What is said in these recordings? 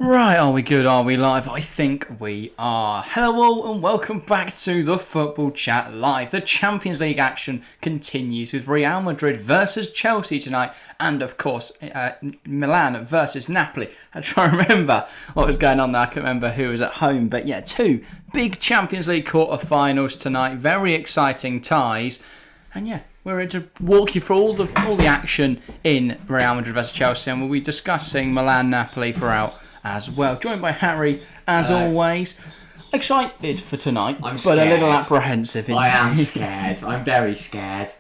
Right, are we good? Are we live? I think we are. Hello all and welcome back to the Football Chat Live. The Champions League action continues with Real Madrid versus Chelsea tonight and of course Milan versus Napoli. I try to remember what was going on there. I can't remember who was at home, but yeah, two big Champions League quarter-finals tonight. Very exciting ties. And yeah, we're here to walk you through all the action in Real Madrid versus Chelsea, and we'll be discussing Milan-Napoli throughout as well. Joined by Harry, as always. Excited for tonight, I'm but scared. a little apprehensive. I am scared. I'm very scared.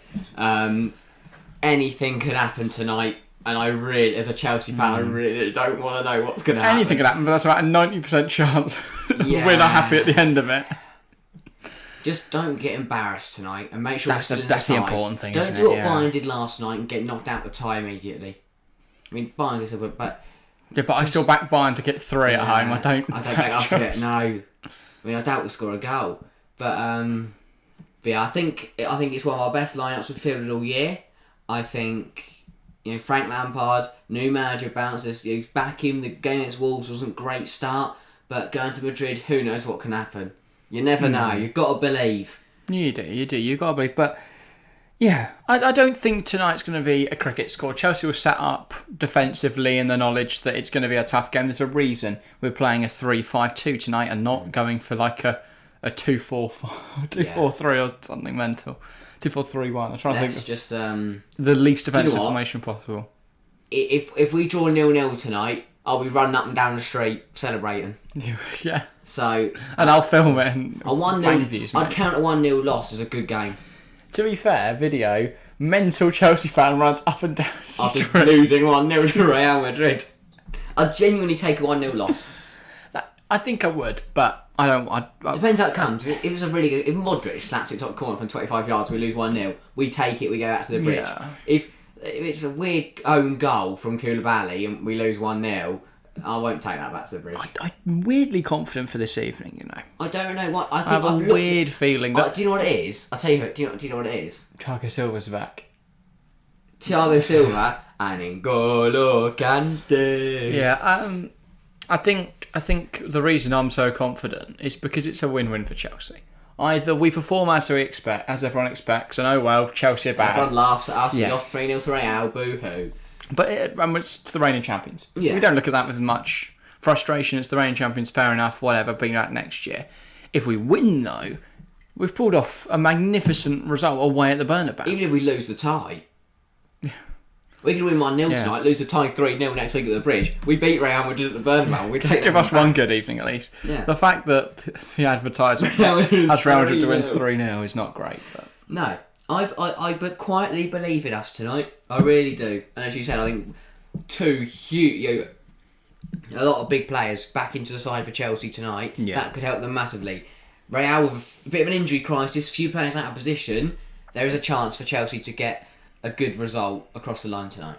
Anything could happen tonight, and I really, as a Chelsea fan, I really don't want to know what's going to happen. Anything could happen, but that's about a 90% chance Yeah. we're not happy at the end of it. Just don't get embarrassed tonight, and make sure That's we're the still in tie. important thing, Don't isn't do it? what Yeah. Bayern did last night and get knocked out the tie immediately. I mean, Bayern is over, but Yeah, but I still back Bayern to get 3 at home. I don't back up to it. No, I mean, I doubt we'll score a goal, but yeah, I think it's one of our best lineups we've fielded all year. I think Frank Lampard, new manager, bounces. He's back in the game against Wolves wasn't a great start, but going to Madrid, who knows what can happen? You never know. You've got to believe. You do. You've got to believe. But yeah, I don't think tonight's going to be a cricket score. Chelsea will set up defensively in the knowledge that it's going to be a tough game. There's a reason we're playing a 3-5-2 tonight and not going for like a 2-4-4, 2-4-3 or something mental. 2-4-3-1. I'm trying to think of just the least defensive formation possible. If we draw 0-0 tonight, I'll be running up and down the street celebrating. Yeah. So, and I'll film it and a 1-0 views. I'd count a 1-0 loss as a good game. To be fair, video, mental Chelsea fan runs up and down. After losing 1-0 to Real Madrid. I'd genuinely take a 1-0 loss. I think I would, but I don't. Depends how it comes. If it's a really good... If Modric slaps it top corner from 25 yards, we lose 1-0, we take it, we go back to the bridge. Yeah. If it's a weird own goal from Koulibaly and we lose 1-0, I won't take that back to the bridge. I'm weirdly confident for this evening, I don't know what... I have a weird feeling that... do you know what it is? I'll tell you. Do you know what it is? Thiago Silva's back. Thiago Silva and N'Golo Kante. Yeah, I think the reason I'm so confident is because it's a win-win for Chelsea. Either we perform as everyone expects, and oh well, Chelsea are bad. Everyone laughs at us. Yeah. We lost 3-0 to Real. Boo-hoo. But it's to the reigning champions. Yeah. We don't look at that with much frustration. It's the reigning champions, fair enough, whatever, bring that next year. If we win, though, we've pulled off a magnificent result away at the Bernabeu. Even if we lose the tie. We could win 1-0 tonight, lose the tie 3-0 next week at the bridge. We beat Real Madrid at the Bernabeu. We take Give us one good evening at least. Yeah. The fact that the advertisement has Real Madrid to win 3-0 is not great. But. No. I but quietly believe in us tonight. I really do. And as you said, I think two huge, a lot of big players back into the side for Chelsea tonight. Yeah. That could help them massively. Real with a bit of an injury crisis, few players out of position. There is a chance for Chelsea to get a good result across the line tonight.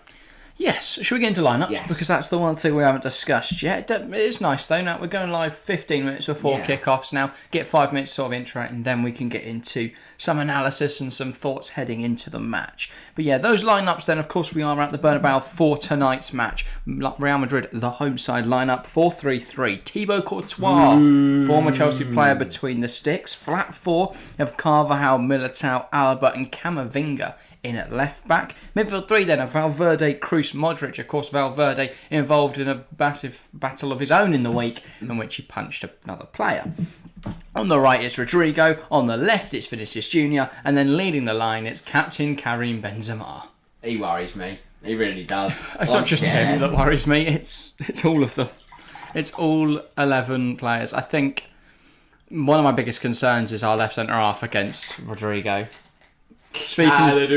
Yes. Should we get into lineups? Yes. Because that's the one thing we haven't discussed yet. It is nice though. Now we're going live 15 minutes before kickoffs now. Get 5 minutes sort of intro and then we can get into some analysis and some thoughts heading into the match. But yeah, those lineups then, of course, we are at the Bernabeu for tonight's match. Real Madrid, the home side lineup, 4-3-3. Thibaut Courtois, former Chelsea player between the sticks. Flat four of Carvajal, Militao, Alaba and Camavinga in at left back. Midfield three then of Valverde, Kroos, Modric. Of course, Valverde involved in a massive battle of his own in the week in which he punched another player. On the right it's Rodrigo, on the left it's Vinicius Jr. and then leading the line it's Captain Karim Benzema. He worries me. He really does. It's not just him that worries me, it's all of them. It's all 11 players. I think one of my biggest concerns is our left centre half against Rodrigo. Speaking of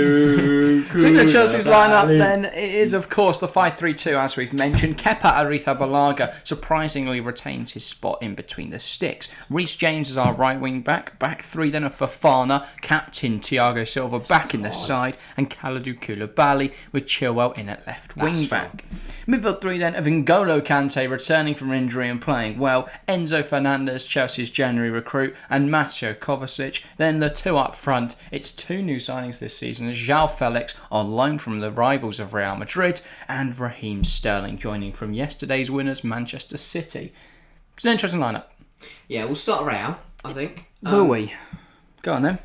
Chelsea's lineup, then it is of course the 5-3-2 as we've mentioned. Kepa Arrizabalaga surprisingly retains his spot in between the sticks. Reece James is our right wing back. Back three then of Fofana, captain Thiago Silva back in the side, and Kalidou Koulibaly with Chilwell in at left wing back. Midfield three then of N'Golo Kante returning from injury and playing well. Enzo Fernandez, Chelsea's January recruit, and Mateo Kovacic. Then the two up front, it's two new signings this season, João Felix on loan from the rivals of Real Madrid, and Raheem Sterling joining from yesterday's winners, Manchester City. It's an interesting lineup. Yeah, we'll start Real, I think. Will we? Go on then.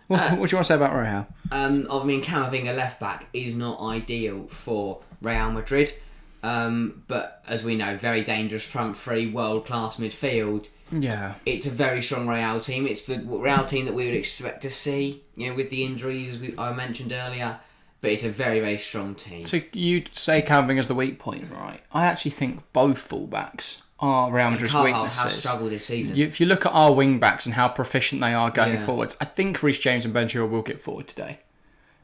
What do you want to say about Real? I mean, Camavinga left back is not ideal for Real Madrid, but as we know, very dangerous front three, world class midfield. Yeah, it's a very strong Real team. It's the Real team that we would expect to see, with the injuries as I mentioned earlier. But it's a very, very strong team. So you say Camavinga as the weak point, right? I actually think both fullbacks are Real Madrid's weaknesses. Have struggled this season. If you look at our wing backs and how proficient they are going forwards, I think Reece James and Benzema will get forward today.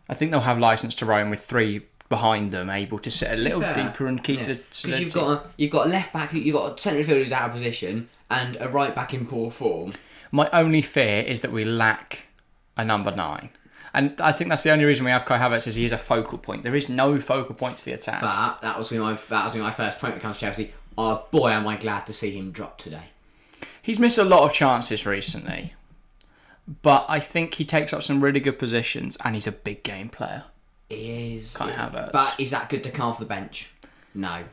I think they'll have licence to roam with three behind them, able to sit a little deeper and keep the solidity. Because you've got a left back, you've got a centre fielder who's out of position, and a right back in poor form. My only fear is that we lack a number 9. And I think that's the only reason we have Kai Havertz is he is a focal point. There is no focal point to the attack. But that was my first point when it comes to Chelsea. Oh boy, am I glad to see him drop today. He's missed a lot of chances recently, but I think he takes up some really good positions, and he's a big game player. He is. Kai Havertz. But is that good to come off the bench? No.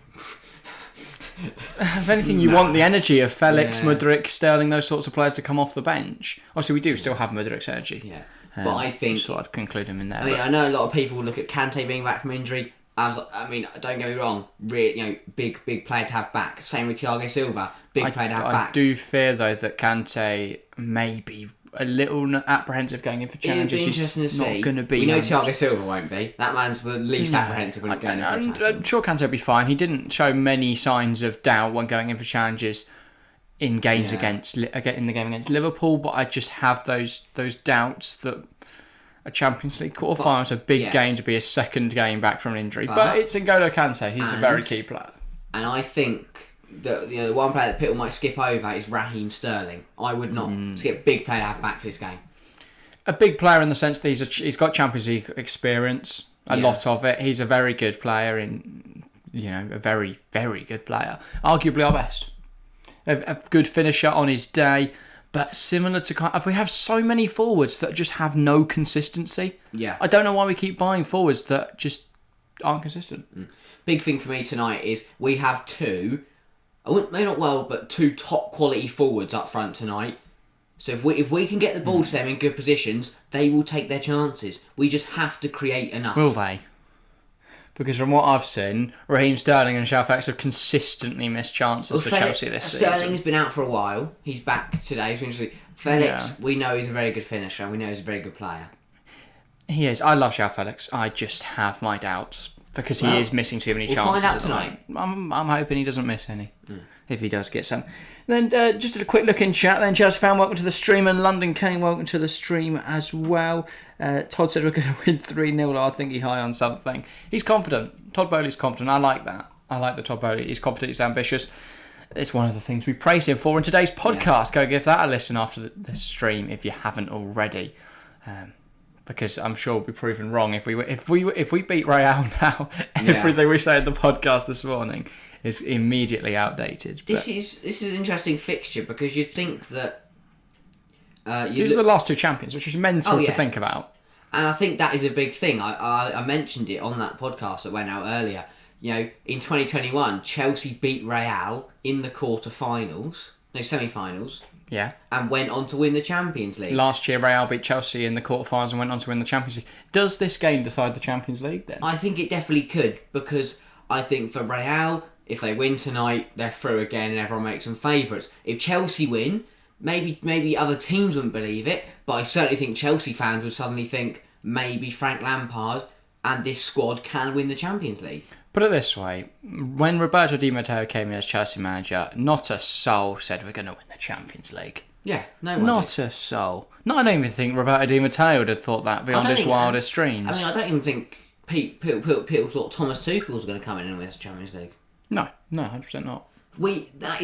If anything, you want the energy of Felix, Mudryk, Sterling, those sorts of players to come off the bench. Obviously, we do still have Mudryk's energy. Yeah. But I think... So I'd conclude him in there. I know a lot of people look at Kante being back from injury. I mean, don't get me wrong. Really, big player to have back. Same with Thiago Silva. Big player to have back. I do fear, though, that Kante may be a little apprehensive going in for challenges. It'd be interesting to see. Not going to be. We know Thiago Silva won't be. That man's the least apprehensive when he's going in for challenges. I'm sure Kante will be fine. He didn't show many signs of doubt when going in for challenges in games in the game against Liverpool, but I just have those doubts that a Champions League quarterfinal is a big game to be a second game back from an injury. But it's N'Golo Kante. He's a very key player. And I think that the one player that people might skip over is Raheem Sterling. I would not skip big player to have back for this game. A big player in the sense that he's got Champions League experience, a lot of it. He's a very good player a very, very good player. Arguably our best. A good finisher on his day. But similar to we have so many forwards that just have no consistency. Yeah. I don't know why we keep buying forwards that just aren't consistent. Big thing for me tonight is we have two top quality forwards up front tonight. So if we can get the ball to them in good positions, they will take their chances. We just have to create enough. Will they? Because from what I've seen, Raheem Sterling and João Felix have consistently missed chances for Chelsea this season. Sterling has been out for a while. He's back today. Felix, we know he's a very good finisher. And we know he's a very good player. He is. I love João Felix. I just have my doubts because he is missing too many chances. We'll find out tonight. I'm hoping he doesn't miss any. If he does get some. Then just a quick look in chat then. Chelsea fan, welcome to the stream. And London Kane, welcome to the stream as well. Todd said we're going to win 3-0. I think he's high on something. He's confident. Todd Bowley's confident. I like that. I like the Todd Bowley. He's confident, he's ambitious. It's one of the things we praise him for in today's podcast. Go give that a listen after the stream if you haven't already. Because I'm sure we'll be proven wrong if we beat Real now. Everything we say in the podcast this morning is immediately outdated. This is an interesting fixture because you'd think that these are the last two champions, which is mental to think about. And I think that is a big thing. I mentioned it on that podcast that went out earlier. In 2021, Chelsea beat Real in the semi-finals. Yeah. And went on to win the Champions League. Last year, Real beat Chelsea in the quarterfinals and went on to win the Champions League. Does this game decide the Champions League then? I think it definitely could, because I think for Real, if they win tonight, they're through again and everyone makes them favourites. If Chelsea win, maybe other teams wouldn't believe it, but I certainly think Chelsea fans would suddenly think maybe Frank Lampard and this squad can win the Champions League. Put it this way, when Roberto Di Matteo came in as Chelsea manager, not a soul said we're going to win the Champions League. Yeah, no one Not did. A soul. No, I don't even think Roberto Di Matteo would have thought that beyond his wildest dreams. I mean, I don't even think people thought Thomas Tuchel was going to come in and win the Champions League. No, 100% not.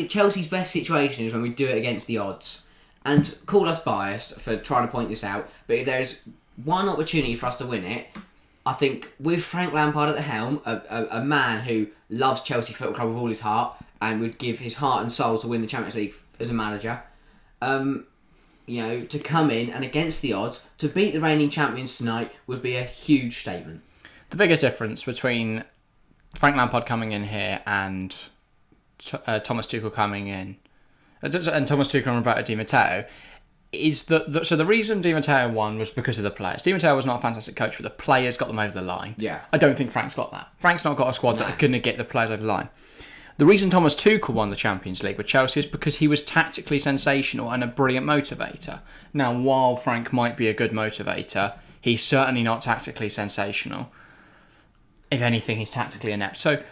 Chelsea's best situation is when we do it against the odds. And call us biased for trying to point this out, but if there's one opportunity for us to win it, I think with Frank Lampard at the helm, a man who loves Chelsea Football Club with all his heart and would give his heart and soul to win the Champions League as a manager, to come in and against the odds to beat the reigning champions tonight would be a huge statement. The biggest difference between Frank Lampard coming in here and Thomas Tuchel coming in, and Thomas Tuchel and Roberto Di Matteo, is that so the reason Di Matteo won was because of the players. Di Matteo was not a fantastic coach, but the players got them over the line. Yeah. I don't think Frank's got that. Frank's not got a squad that are going to get the players over the line. The reason Thomas Tuchel won the Champions League with Chelsea is because he was tactically sensational and a brilliant motivator. Now, while Frank might be a good motivator, he's certainly not tactically sensational. If anything, he's tactically inadequate.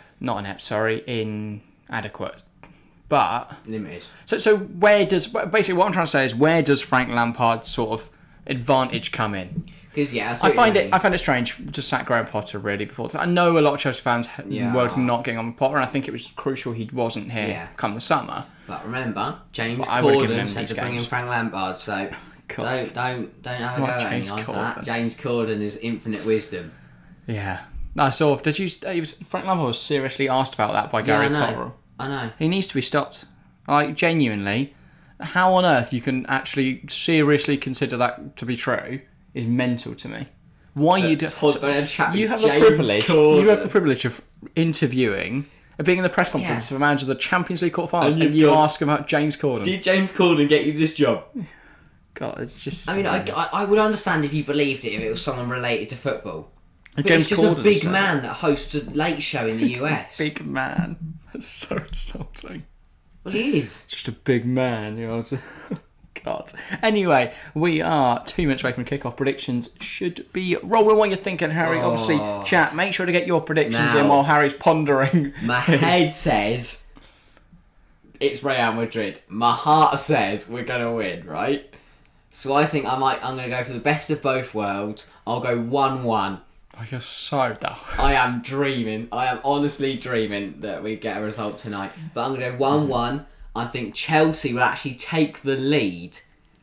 But limited. So where does basically what I'm trying to say is where does Frank Lampard's sort of advantage come in? Because I find it strange to sack Graham Potter really before. I know a lot of Chelsea fans were not getting on with Potter, and I think it was crucial he wasn't here come the summer. But remember, James Corden said to bring in Frank Lampard, so God. don't have a go at me like that. James Corden is infinite wisdom. Yeah, I saw. Frank Lampard was seriously asked about that by Gary Cotterill. I know. He needs to be stopped. Like, genuinely, how on earth you can actually seriously consider that to be true is mental to me. Why you do? You have the privilege. You have the privilege of interviewing, of being in the press conference of a manager of the Champions League quarterfinals, and you ask about James Corden. Did James Corden get you this job? God, it's just. I mean, I would understand if you believed it if it was someone related to football. But James it's just Corden a big man that hosts a late show in the US. Big man. That's so insulting. Well, he is. Just a big man, God. Anyway, we are 2 minutes away from kickoff. Predictions should be rolling. What you're thinking, Harry? Obviously, chat. Make sure to get your predictions in while Harry's pondering. My head says it's Real Madrid. My heart says we're gonna win, right? So I think I'm gonna go for the best of both worlds. I'll go 1-1. Oh, you're so dull. I am dreaming. I am honestly dreaming that we get a result tonight. But I'm going to go 1-1. I think Chelsea will actually take the lead.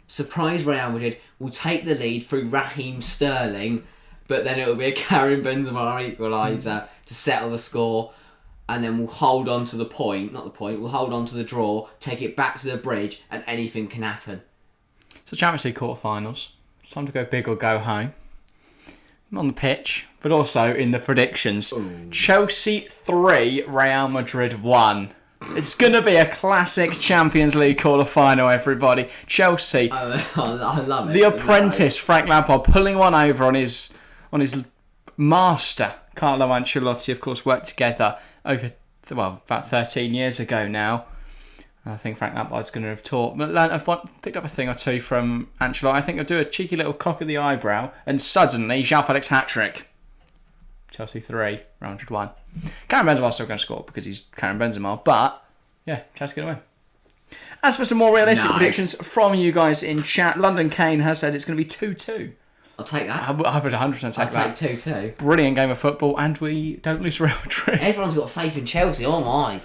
Surprise Real Madrid will take the lead through Raheem Sterling. But then it will be a Karim Benzema equaliser to settle the score. And then we'll hold on to the point. Not the point. We'll hold on to the draw. Take it back to the bridge. And anything can happen. So Champions League quarterfinals. It's time to go big or go home. On the pitch, but also in the predictions. Ooh. Chelsea 3, Real Madrid 1. It's going to be a classic Champions League quarter-final, everybody. Chelsea. I love it. The apprentice, Frank Lampard, pulling one over on his master. Carlo Ancelotti, of course, worked together about 13 years ago now. I think Frank Lampard's going to have taught. But I've picked up a thing or two from Ancelotti. I think I'll do a cheeky little cock of the eyebrow, and suddenly, João Felix hat-trick. Chelsea 3, Real Madrid 1. Karim Benzema's still going to score because he's Karim Benzema, but yeah, Chelsea's going to win. As for some more realistic predictions from you guys in chat, London Kane has said it's going to be 2-2. I'll take that. I would 100% take that. I'll take 2-2. Brilliant game of football, and we don't lose Real Madrid. Everyone's got faith in Chelsea, oh my.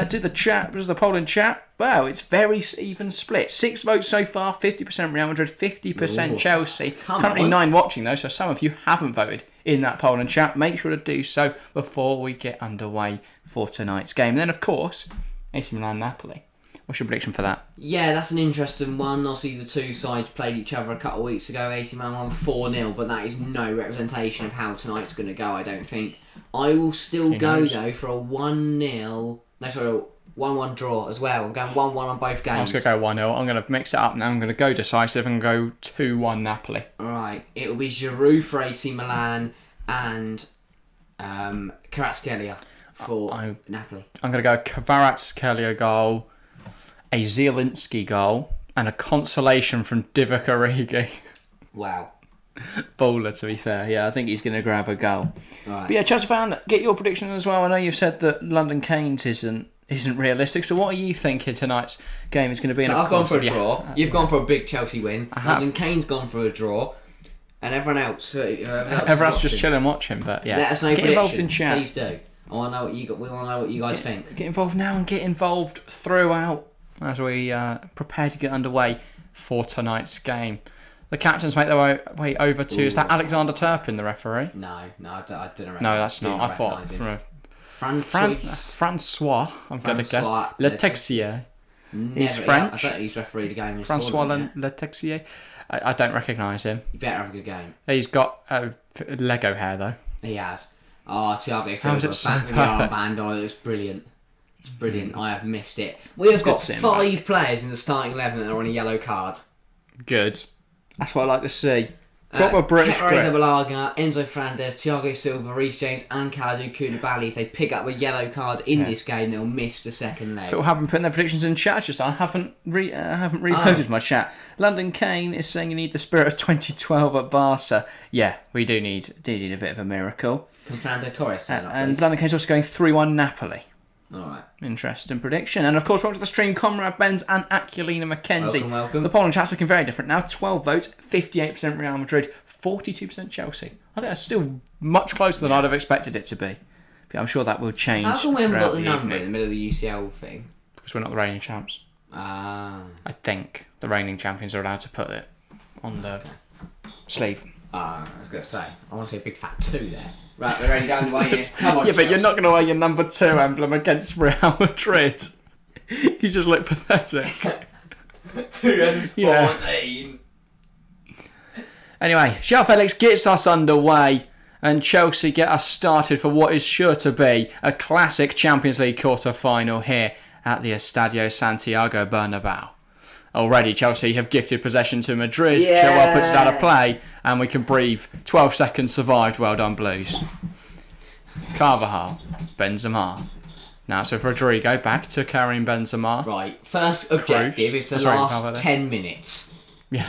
Do the poll in chat. Wow, it's very even split. 6 votes so far, 50% Real Madrid, 50% Chelsea. Currently 9 watching though, so some of you haven't voted in that poll in chat. Make sure to do so before we get underway for tonight's game. And then, of course, AC Milan-Napoli. What's your prediction for that? Yeah, that's an interesting one. Obviously, the two sides played each other a couple of weeks ago. AC Milan won 4-0, but that is no representation of how tonight's going to go, I don't think. I will still go, though, for a 1-1 draw as well. I'm going 1-1 on both games. I was going to go 1-0. I'm going to mix it up now. I'm going to go decisive and go 2-1 Napoli. Alright, it will be Giroud for AC Milan and Kvaratskhelia for Napoli. I'm going to go Kvaratskhelia goal, a Zielinski goal, and a consolation from Divock Origi. Wow. Baller, to be fair. Yeah, I think he's going to grab a goal. Right. But yeah, Chelsea fan, get your prediction as well. I know you've said that London Keynes isn't realistic. So what are you thinking tonight's game is going to be? So I've gone for a draw. You've gone for a big Chelsea win. London Keynes gone for a draw. And everyone else... everyone's just chilling watching, but yeah. Let us know get involved in chat. Please do. I want to know we want to know what you guys think. Get involved now and get involved throughout as we prepare to get underway for tonight's game. The captains make their way over to... Is that Alexander Turpin, the referee? No, I don't know. No, that's not. I thought from a... Francois, I'm going to guess. Le Texier. He's French. I don't think he's refereed a game in his Francois tournament yet. Letexier. I don't recognise him. You better have a good game. He's got Lego hair though. He has. Oh, Thiago How is Silva, it so back with the perfect? armband on. It was brilliant. It's brilliant. I have missed it. We have got good to see him 5 players in the starting 11 that are on a yellow card. Good. That's what I like to see. Proper British Kepa grit. Arrizabalaga, Enzo Fernandez, Thiago Silva, Reece James and Kalidou Koulibaly. If they pick up a yellow card in this game, they'll miss the second leg. People haven't put their predictions in chat. Just I haven't reloaded my chat. London Kane is saying you need the spirit of 2012 at Barca. Yeah, we do need a bit of a miracle. Can Fernando Torres turn up, And please? London Kane's also going 3-1 Napoli. Alright. Interesting prediction. And of course, welcome to the stream, Conrad Benz and Aquilina Mackenzie. Welcome. The polling chat's looking very different now. 12 votes, 58% Real Madrid, 42% Chelsea. I think that's still much closer than I'd have expected it to be. But I'm sure that will change. How come we haven't throughout got the number evening. in the middle of the UCL thing? Because we're not the reigning champs. Ah. I think the reigning champions are allowed to put it on the sleeve. I was going to say, I want to see a big fat 2 there. Right, we're ready down the way here. Come on, Yeah, but you're Chelsea. not going to wear your number 2 emblem against Real Madrid. You just look pathetic. 2014. Anyway, João Felix gets us underway and Chelsea get us started for what is sure to be a classic Champions League quarter-final here at the Estadio Santiago Bernabéu. Already, Chelsea have gifted possession to Madrid. Yeah. Chilwell puts it out of play and we can breathe. 12 seconds survived. Well done, Blues. Carvajal, Benzema. Now it's with Rodrigo, back to Karim Benzema. Right, first objective is the Sorry, last Valverde. 10 minutes. Yeah.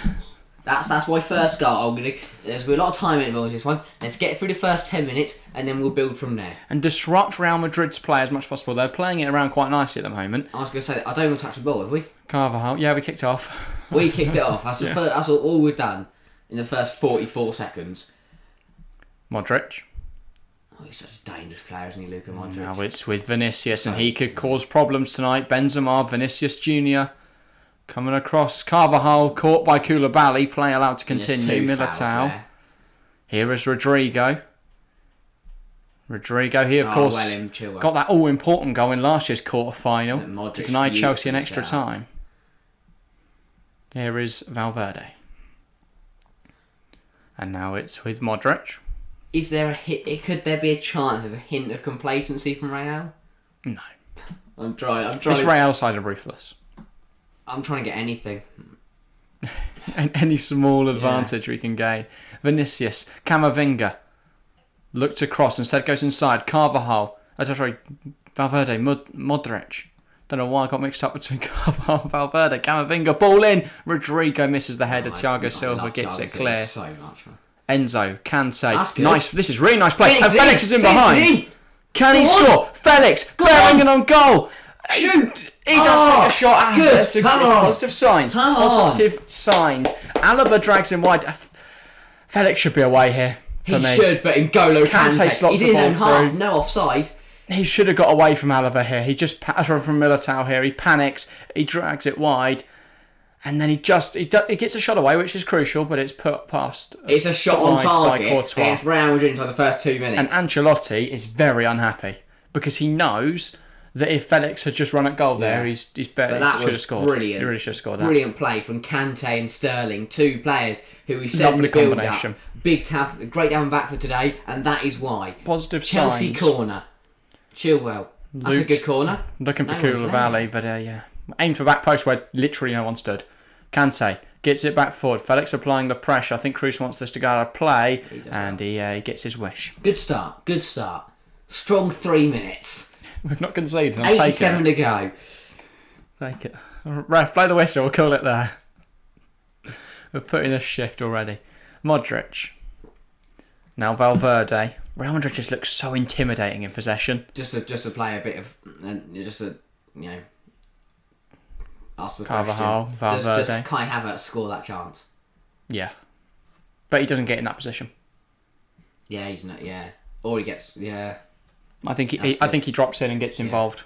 That's my first goal. There's a lot of time involved in this one. Let's get through the first 10 minutes and then we'll build from there. And disrupt Real Madrid's play as much as possible. They're playing it around quite nicely at the moment. I was going to say, I don't even touch the ball, have we? Carvajal, yeah, we kicked off. We kicked it off. That's, that's all we've done in the first 44 seconds. Modric. Oh, he's such a dangerous player, isn't he, Luka Modric? Now it's with Vinicius, and he could cause problems tonight. Benzema, Vinicius Jr. coming across. Carvajal caught by Koulibaly. Play allowed to continue. Militao. Here is Rodrigo. Rodrigo, he of course Chilwell. got that all-important goal in last year's quarter-final And Modric to deny used Chelsea an his extra out. time. Here is Valverde. And now it's with Modric. Is there a hit? Could there be a chance there's a hint of complacency from Real? No. I'm trying. This Real side are ruthless. I'm trying to get anything. And any small advantage we can gain. Vinicius, Camavinga looked across, instead goes inside. Carvajal, Valverde, Modric. Don't know why I got mixed up between Carvajal and Valverde. Camavinga, ball in. Rodrigo misses the header. Thiago Silva gets it clear. So much, man. Enzo, Kante, That's good. nice. This is really nice play. Felix And Felix is in Felix behind. is in. Can he Go on. score? Felix, Bellingham on goal. Shoot! He does take a shot at good. It's Come on. positive signs. Come on. Positive signs. Alaba drags him wide. Felix should be away here for He me. should, but in Golo Kante, slots he's the in his own ball half, through. no offside. He should have got away from Alaba here. He just from Militao here. He panics. He drags it wide. And then he gets a shot away, which is crucial, but it's put past. It's a shot on wide by target Courtois. against Real Madrid inside the first 2 minutes. And Ancelotti is very unhappy because he knows that if Felix had just run at goal there, he's better. But that He should have was scored. brilliant. He really should have scored that. Brilliant play from Kante and Sterling, 2 players who we said Lovely to build combination. up. Great to have them back for today, and that is why. Positive Chelsea signs. corner. Chilwell. That's a Luke. good corner. Looking for No one's Koulibaly, but yeah. Aimed for back post where literally no one stood. Kante gets it back forward. Felix applying the pressure. I think Cruz wants this to go out of play, and he gets his wish. Good start. Good start. Strong 3 minutes. We've not conceded. I'm taking 87 it. to go. Take it. Ref, blow the whistle. We'll call it there. We're putting a shift already. Modric. Now Valverde. Real Madrid just looks so intimidating in possession. Just to play a bit of, ask the Carvajal, question. Valverde. Does Kai Havertz score that chance? Yeah. But he doesn't get in that position. Yeah, he's not. Yeah, or he gets. Yeah, I think he drops in and gets involved.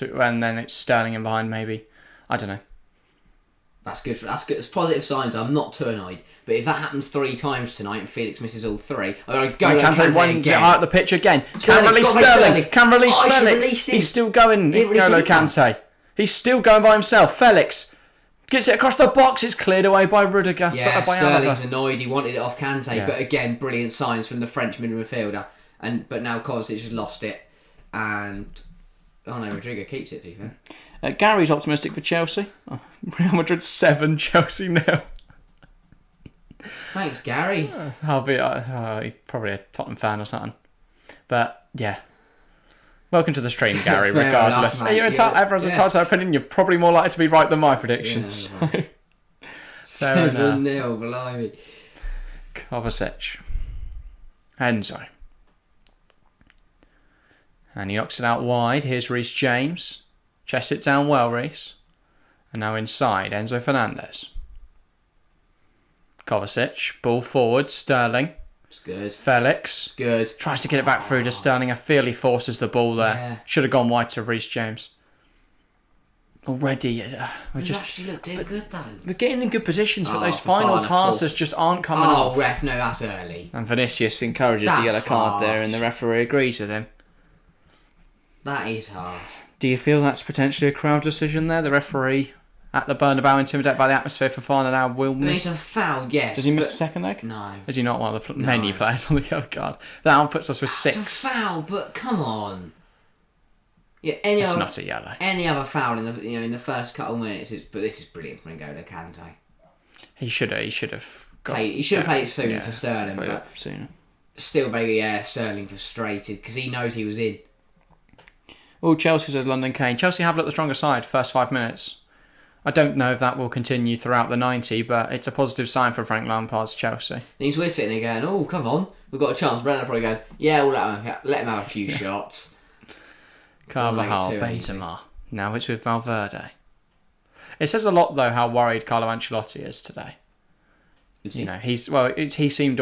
And then it's Sterling in behind maybe. I don't know. that's good. That's good. It's positive signs. I'm not too annoyed. But if that happens 3 times tonight and Felix misses all 3, I'm going to go Kante wins it out the pitch again. Sterling, Can release got by Sterling. Can release Oh, I should have Felix. released him. He's still going. He didn't N'Golo release him. Kante. He's still going by himself. Felix gets it across the box. It's cleared away by Rudiger. Yeah, by Sterling's Alaba. annoyed. He wanted it off Kante, but again, brilliant signs from the French midfielder. But now Kovacic has lost it, and Rodrigo keeps it. To be fair. Gary's optimistic for Chelsea. Real Madrid 7, Chelsea 0. Thanks, Gary. I'll be he's probably a Tottenham fan or something. But yeah. Welcome to the stream, Gary, Fair regardless. enough, mate. Everyone's entitled to their opinion. You're probably more likely to be right than my predictions. Yeah, 7-0, blimey. Kovacic. Enzo. And he knocks it out wide. Here's Reece James. Chests it down well, Reece. And now inside, Enzo Fernandez. Kovacic. Ball forward, Sterling. It's good. Felix. It's good. Tries to get it back through to Sterling. I feel he forces the ball there. Yeah. Should have gone wide to Reece James. Already, We actually looked good though. we're getting in good positions, but those for final final passes just aren't coming off. Ref, no, that's early. And Vinicius encourages That's the yellow card harsh. there, and the referee agrees with him. That is harsh. Do you feel that's potentially a crowd decision there? The referee at the Bernabeu, intimidated by the atmosphere for final now, will I mean, it's miss. a foul, yes. Does he miss the second leg? No. Is he not one of the many players on the yellow card? That puts us with It's a 6. foul, but come on. Yeah, It's not a yellow. Any other foul in the first couple of minutes but this is brilliant from N'Golo Kante. He should have. He should have played it sooner to Sterling, but sooner. still very Sterling frustrated because he knows he was in. Oh, Chelsea says London Kane. Chelsea have looked the stronger side first 5 minutes. I don't know if that will continue throughout the 90, but it's a positive sign for Frank Lampard's Chelsea. Means we're sitting there going, "Oh, come on, we've got a chance." Brennan probably going, "Yeah, we'll let him have a few shots." Carvajal, Benzema. Now it's with Valverde. It says a lot though how worried Carlo Ancelotti is today. He seemed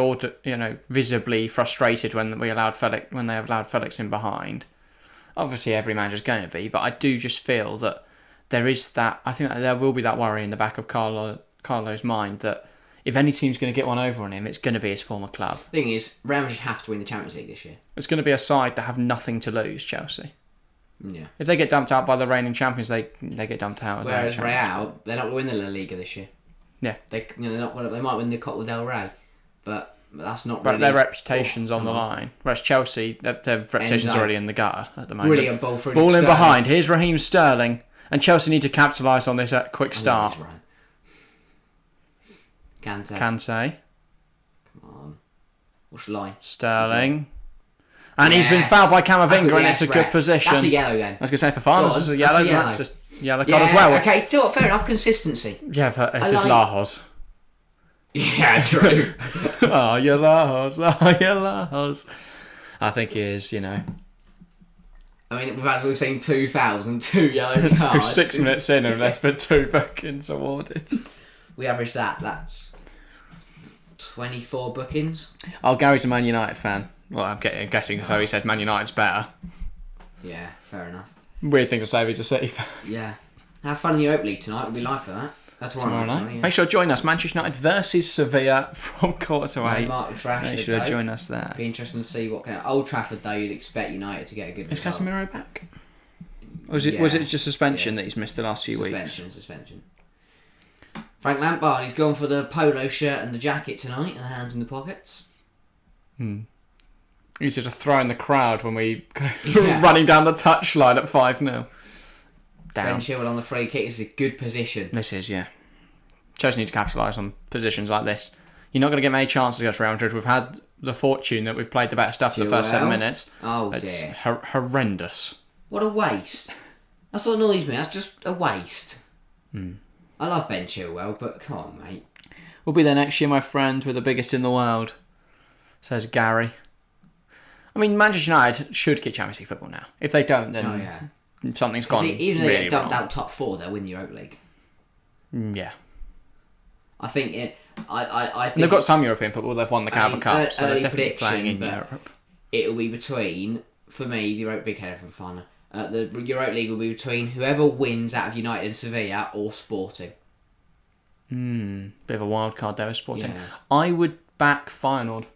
visibly frustrated when they allowed Felix in behind. Obviously, every manager's going to be, but I do just feel that there is that. I think that there will be that worry in the back of Carlo's mind that if any team's going to get one over on him, it's going to be his former club. The thing is, Real Madrid have to win the Champions League this year. It's going to be a side that have nothing to lose, Chelsea. Yeah. If they get dumped out by the reigning champions, they get dumped out. Whereas Real, they're not going to win the La Liga this year. Yeah. They might win the Copa del Rey, but that's not. But really... their reputation's on the line. Whereas Chelsea, their reputation's already in the gutter at the moment. Brilliant ball through. Ball in behind. Here's Raheem Sterling, and Chelsea need to capitalise on this quick start. Kante. Come on. What's the line? Sterling. And he's been fouled by Camavinga, and it's a good position. That's a yellow then. I was going to say for finals, it's a yellow. That's just yellow card as well. Okay, fair enough. Consistency. Yeah, but it's just Lajos. Yeah, true. Oh, you Lajos. I think he is, I mean, we've seen 2 fouls and 2 yellow cards. 6 minutes in, and there's been 2 bookings awarded. We averaged that. That's 24 bookings. Oh, Gary's a Man United fan. Well, I'm guessing so. He said Man United's better. Yeah, fair enough. Weird thing to say if he's a City fan. Yeah. Have fun in Europa League tonight. We'll be live for that. That's tomorrow night. Yeah. Make sure to join us. Manchester United versus Sevilla from 7:45. Marcus Rashford. Make sure to join us there. Be interesting to see what kind of Old Trafford though. You'd expect United to get a good Is result. Casemiro back? Or was it just suspension that he's missed the last few weeks? Suspension. Frank Lampard, he's gone for the polo shirt and the jacket tonight, and the hands in the pockets. Easy to throw in the crowd when we running down the touchline at 5-0. Down. Ben Chilwell on the free kick is a good position. This is, yeah. Chelsea need to capitalise on positions like this. You're not going to get many chances against Real Madrid. We've had the fortune that we've played the better stuff for the first 7 minutes. Oh, it's dear. Horrendous. What a waste. That's what annoys me. That's just a waste. I love Ben Chilwell, but come on, mate. We'll be there next year, my friend. We're the biggest in the world, says Gary. I mean, Manchester United should get Champions League football now. If they don't, then something's gone even if really they get dumped wrong. out top 4, they'll win the Europa League. Yeah. I think I think they've got some European football. They've won the Carabao Cup, so they're definitely playing in but Europe. It'll be between, for me, the Europa League header from final. The Europa League will be between whoever wins out of United and Sevilla or Sporting. Bit of a wild card there with Sporting. Yeah. I would back Feyenoord.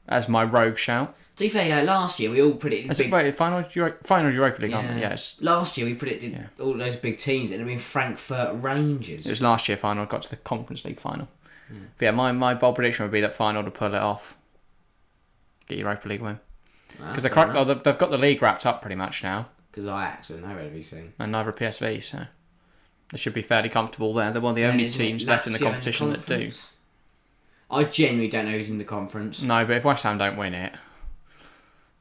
as my rogue shout. To be fair, last year we all predicted... Final Europa League, aren't we? Yes. Last year we predicted all those big teams. It had been Frankfurt Rangers. It was last year final. Got to the Conference League final. But yeah, my bold prediction would be that final to pull it off. Get Europa League win. Because they've got the league wrapped up pretty much now. Because Ajax are nowhere to be seen. And neither PSV, so they should be fairly comfortable there. They're one of the only teams left in the competition that do. I genuinely don't know who's in the conference. No, but if West Ham don't win it,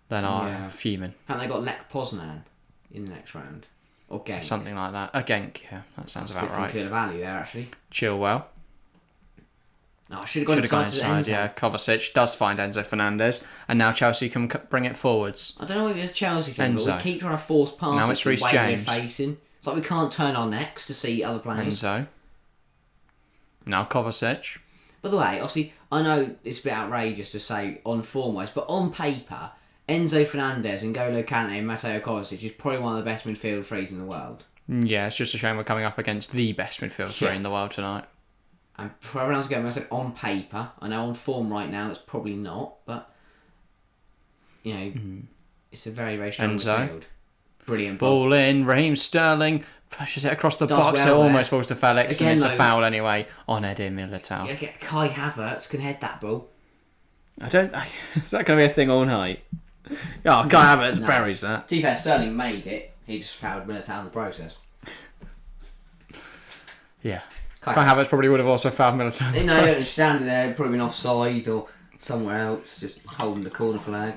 then I'm fuming. Haven't they got Lech Poznan in the next round? Or Genk? Something like that. A Genk, yeah, that sounds about right. From Valley there, actually. Chilwell. Oh, I should have gone inside. Yeah, Kovacic does find Enzo Fernandez, and now Chelsea can bring it forwards. I don't know if it's a Chelsea thing, but we keep trying to force passes. Now it's Reece James. Facing. It's like we can't turn our necks to see other players. Enzo. Now Kovacic. By the way, obviously, I know it's a bit outrageous to say on form-wise, but on paper, Enzo Fernandez and N'Golo Kante and Mateo Kovacic is probably one of the best midfield threes in the world. Yeah, it's just a shame we're coming up against the best midfield three in the world tonight. And for everyone else going, I said on paper. I know on form right now it's probably not, but it's a very, very strong midfield. Brilliant ball in. Raheem Sterling pushes it across the box. It almost falls to Felix, and it's a foul anyway on Eder Militao. Yeah, Kai Havertz can head that ball. Is that going to be a thing all night? Oh, Kai Havertz buries that. To be fair, Sterling made it. He just fouled Militao in the process. Yeah. Kai Havertz probably would have also fouled Militao. No, standing there, probably been offside or somewhere else, just holding the corner flag.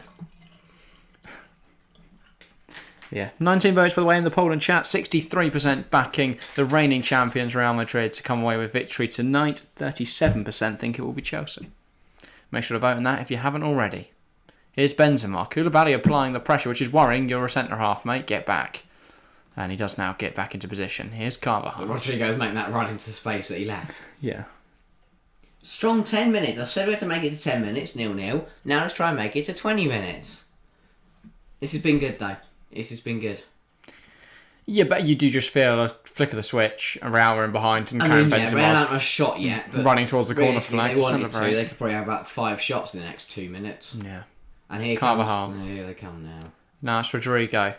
Yeah, 19 votes by the way in the poll and chat. 63% backing the reigning champions Real Madrid to come away with victory tonight. 37% think it will be Chelsea. Make sure to vote on that if you haven't already. Here's Benzema. Koulibaly applying the pressure, which is worrying. You're a centre half, mate. Get back. And he does now get back into position. Here's Carvajal. Rodrigo's making that run into the space that he left. Yeah. Strong 10 minutes. I said we had to make it to 10 minutes, 0-0. Now let's try and make it to 20 minutes. This has been good, though. This has been good. Yeah, but you do just feel a flick of the switch, a Real in behind, and Karim Benzema's Real haven't a shot yet, but running towards the corner flag to celebrate. They could probably have about 5 shots in the next 2 minutes. Yeah. And here Carvajal. comes... Here they come now. Now it's Rodrigo.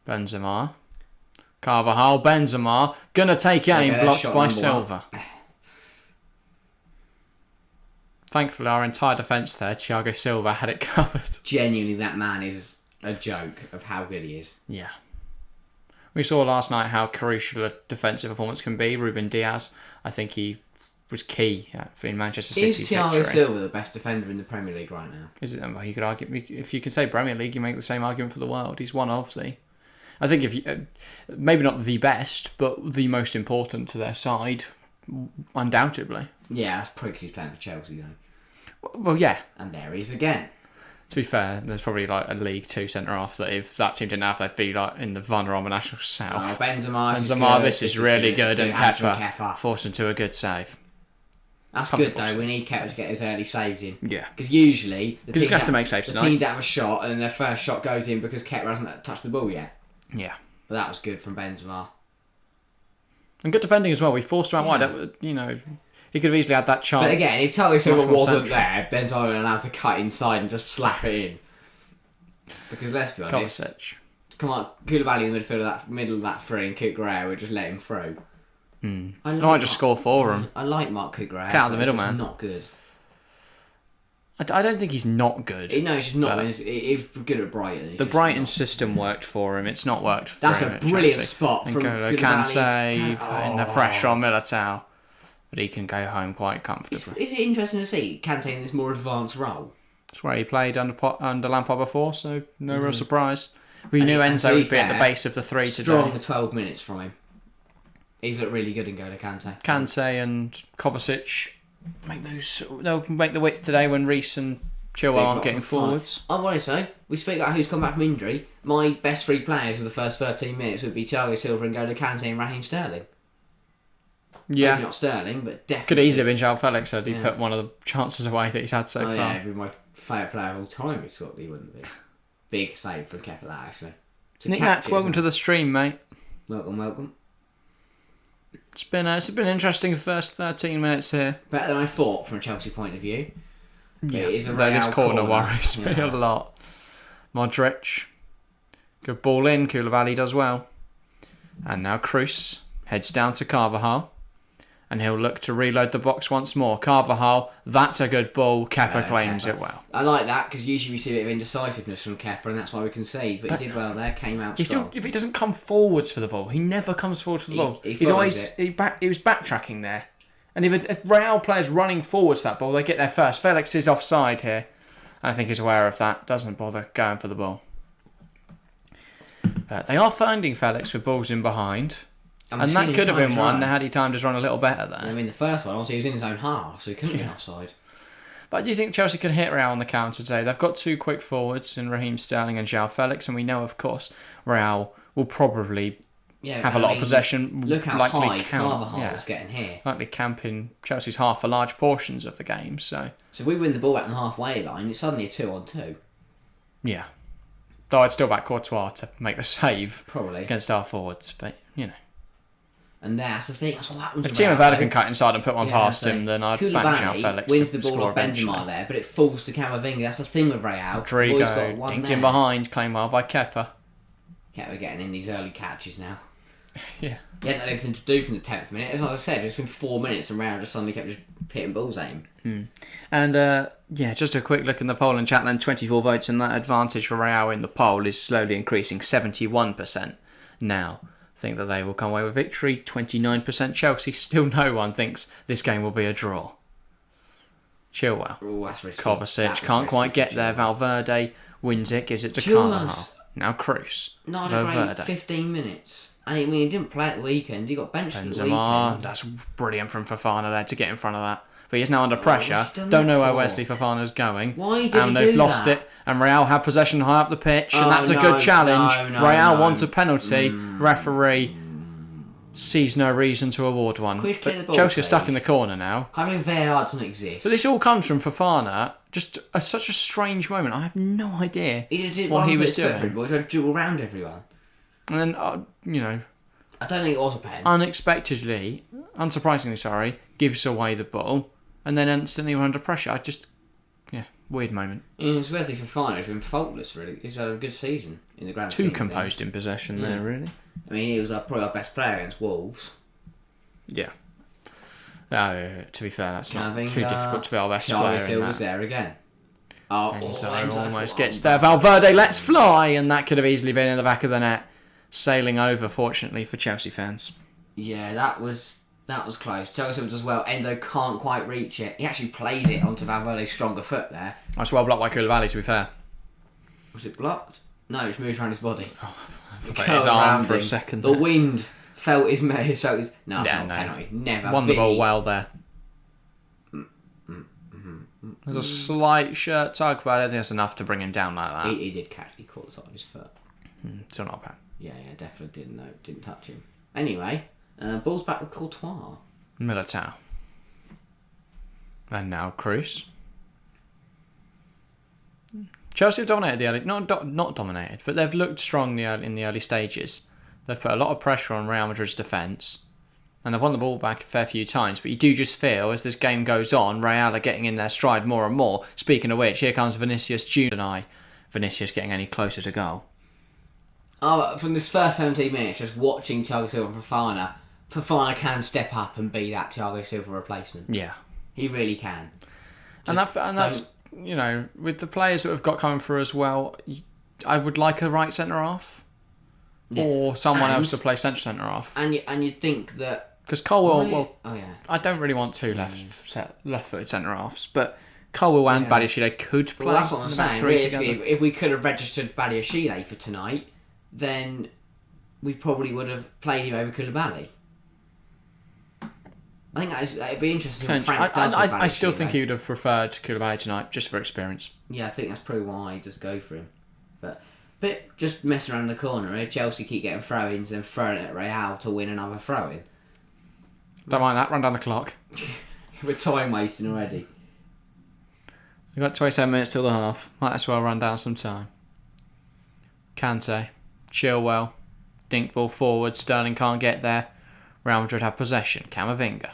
Benzema. Carvajal. Benzema. Gonna take aim, blocked by Silva. Thankfully, our entire defence there, Thiago Silva, had it covered. Genuinely, that man is a joke of how good he is. Yeah. We saw last night how crucial a defensive performance can be. Ruben Diaz, I think he was key in Manchester City's victory. Is Thiago Silva the best defender in the Premier League right now? Is it? Well, you could argue, if you can say Premier League, you make the same argument for the world. He's one of the... I think if you... maybe not the best, but the most important to their side, undoubtedly. Yeah, that's probably because he's playing for Chelsea, though. Well, yeah. And there he is again. To be fair, there's probably like a League 2 centre-half that if that team didn't have, they'd be like in the Vanarama National South. Oh, Benzema, this is really good. And Kepa forced into a good save. That's good though. We need Kepa to get his early saves in. Yeah. Because usually the team have to make saves tonight. The team that have a shot and their first shot goes in because Kepa hasn't touched the ball yet. Yeah. But that was good from Benzema. And good defending as well. We forced him out wide. You know, he could have easily had that chance. But again, if Thiago Silva wasn't there, Benzema would have allowed to cut inside and just slap it in. Because let's be honest, Kovacic. Come on, Koulibaly in the middle of that three and Cucurella would just let him through. I might just score for him. I like Marc Cucurella. Cut out the middle, man. Not good. I don't think he's not good. No, he's just not. He was good at Brighton. The Brighton system worked for him. It's not worked for That's him. That's a brilliant spot from Koulibaly. Kante in the pressure on Militao. But he can go home quite comfortably. Is it interesting to see Kante in this more advanced role? That's where he played under Lampard before, so no real surprise. We knew Enzo would be at the base of the three today. Strong 12 minutes from him. He's looked really good in N'Golo Kante. Kante and Kovacic they'll make the width today when Reece and Chilwell aren't getting forwards. I want to say, we speak about who's come back from injury. My best 3 players of the first 13 minutes would be Thiago Silva and N'Golo Kante and Raheem Sterling. Yeah. Maybe not Sterling, but definitely. Could easily have been João Felix had he put one of the chances away that he's had so far. Yeah, he'd be my favourite player of all time if Scotland wouldn't be. Big save from Kepa, actually. Nick Nack, welcome to the stream, mate. Welcome. It's been an interesting first 13 minutes here. Better than I thought from a Chelsea point of view. But Yeah, it is a this Real corner worries me a lot. Modric. Good ball in. Koulibaly does well. And now Cruz heads down to Carvajal. And he'll look to reload the box once more. Carvajal, that's a good ball. Kepa claims it well. I like that because usually we see a bit of indecisiveness from Kepa and that's why we concede. But he did well there, came out strong. If he doesn't come forwards for the ball, he never comes forward for the ball. He was backtracking there. And if a Real player's running forwards that ball, they get there first. Felix is offside here. I think he's aware of that. Doesn't bother going for the ball. They are finding Felix with balls in behind. And that could have been one had he timed his run a little better there. I mean, the first one, obviously, he was in his own half, so he couldn't have been offside. But do you think Chelsea can hit Real on the counter today? They've got two quick forwards in Raheem Sterling and João Felix, and we know, of course, Real will probably have a lot of possession. Look how high Carvajal was getting here. Likely camping Chelsea's half for large portions of the game. So if we win the ball at the halfway line, it's suddenly a 2-on-2. Yeah. Though I'd still back Courtois to make the save. Probably. Against our forwards, but, you know. And that's the thing. That's what happens. If Timo Werner can cut inside and put one past him, then I'd back João Felix wins to the ball off Benzema there, but it falls to Camavinga. That's the thing with Real. Rodrigo dinked in behind, claimed well by Kepa. Kepa getting in these early catches now. Yeah. He hadn't had anything to do from the 10th minute. As I said, it's been 4 minutes and Real just suddenly kept just hitting balls at him. And just a quick look in the poll and chat then. 24 votes, and that advantage for Real in the poll is slowly increasing. 71% now think that they will come away with victory. 29% Chelsea. Still no one thinks this game will be a draw. Chilwell. Oh, that's risky. Kovacic can't quite get there. Valverde wins it, gives it to Carvajal. Now Cruz. Not a great 15 minutes. And I mean, he didn't play at the weekend. He got benched at the weekend. Benzema. That's brilliant from Fofana there to get in front of that. But he's now under pressure. Don't know where Wesley Fofana's going. Why did and they've lost it. And Real have possession high up the pitch. And that's a good challenge. Real want a penalty. Referee sees no reason to award one. But Chelsea are stuck in the corner now. I mean, VAR doesn't exist. But this all comes from Fofana. Just such a strange moment. I have no idea what he was doing. He tried to dribble around everyone. And then, I don't think it was a pen. Unsurprisingly, gives away the ball. And then instantly we're under pressure. Weird moment. It's Wesley Fofana has been faultless, really. He's had a good season in the grand scheme. Too composed in possession there, really. I mean, he was probably our best player against Wolves. Yeah. To be fair, that's not too difficult to be our best player. Silva's there again. Enzo almost gets there. Valverde lets fly, and that could have easily been in the back of the net. Sailing over, fortunately, for Chelsea fans. Yeah, that was close. Chelsea does well. Enzo can't quite reach it. He actually plays it onto Valverde's stronger foot there. That's well blocked by Koulibaly, to be fair. Was it blocked? No, it just moved around his body. His arm for a second. The wind felt his... No, it's not penalty. Never. Won the ball well there. There's a slight shirt tug, but I don't think that's enough to bring him down like that. He did catch. He caught the top of his foot. Still not bad. Yeah, definitely didn't touch him. Anyway, ball's back with Courtois. Militao. And now Cruz. Chelsea have dominated the early... Not dominated, but they've looked strong in the early stages. They've put a lot of pressure on Real Madrid's defence. And they've won the ball back a fair few times. But you do just feel, as this game goes on, Real are getting in their stride more and more. Speaking of which, here comes Vinicius Junior. Vinicius getting any closer to goal. From this first 17 minutes, just watching Thiago Silva and Fofana can step up and be that Thiago Silva replacement. Yeah. He really can. And that's, with the players that we've got coming through as well, I would like a right centre-half. Yeah. Or someone else to play centre-half. And you'd think that... Because Colwell, I don't really want two left-footed centre-halves, but Colwell and Badiashile could play. Well, that's what I'm saying. Realistically, if we could have registered Badiashile for tonight, then we probably would have played him over Koulibaly. I think it'd be interesting what Frank does with Badiashile. I still think he would have preferred Koulibaly tonight, just for experience. Yeah, I think that's probably why I just go for him. But just messing around the corner here, Chelsea keep getting throw-ins and throwing it at Real to win another throw-in. Don't mind that, run down the clock. We're time wasting already. We've got 27 minutes till the half. Might as well run down some time. Kante, Chilwell, Dinkball forward, Sterling can't get there. Real Madrid have possession, Camavinga.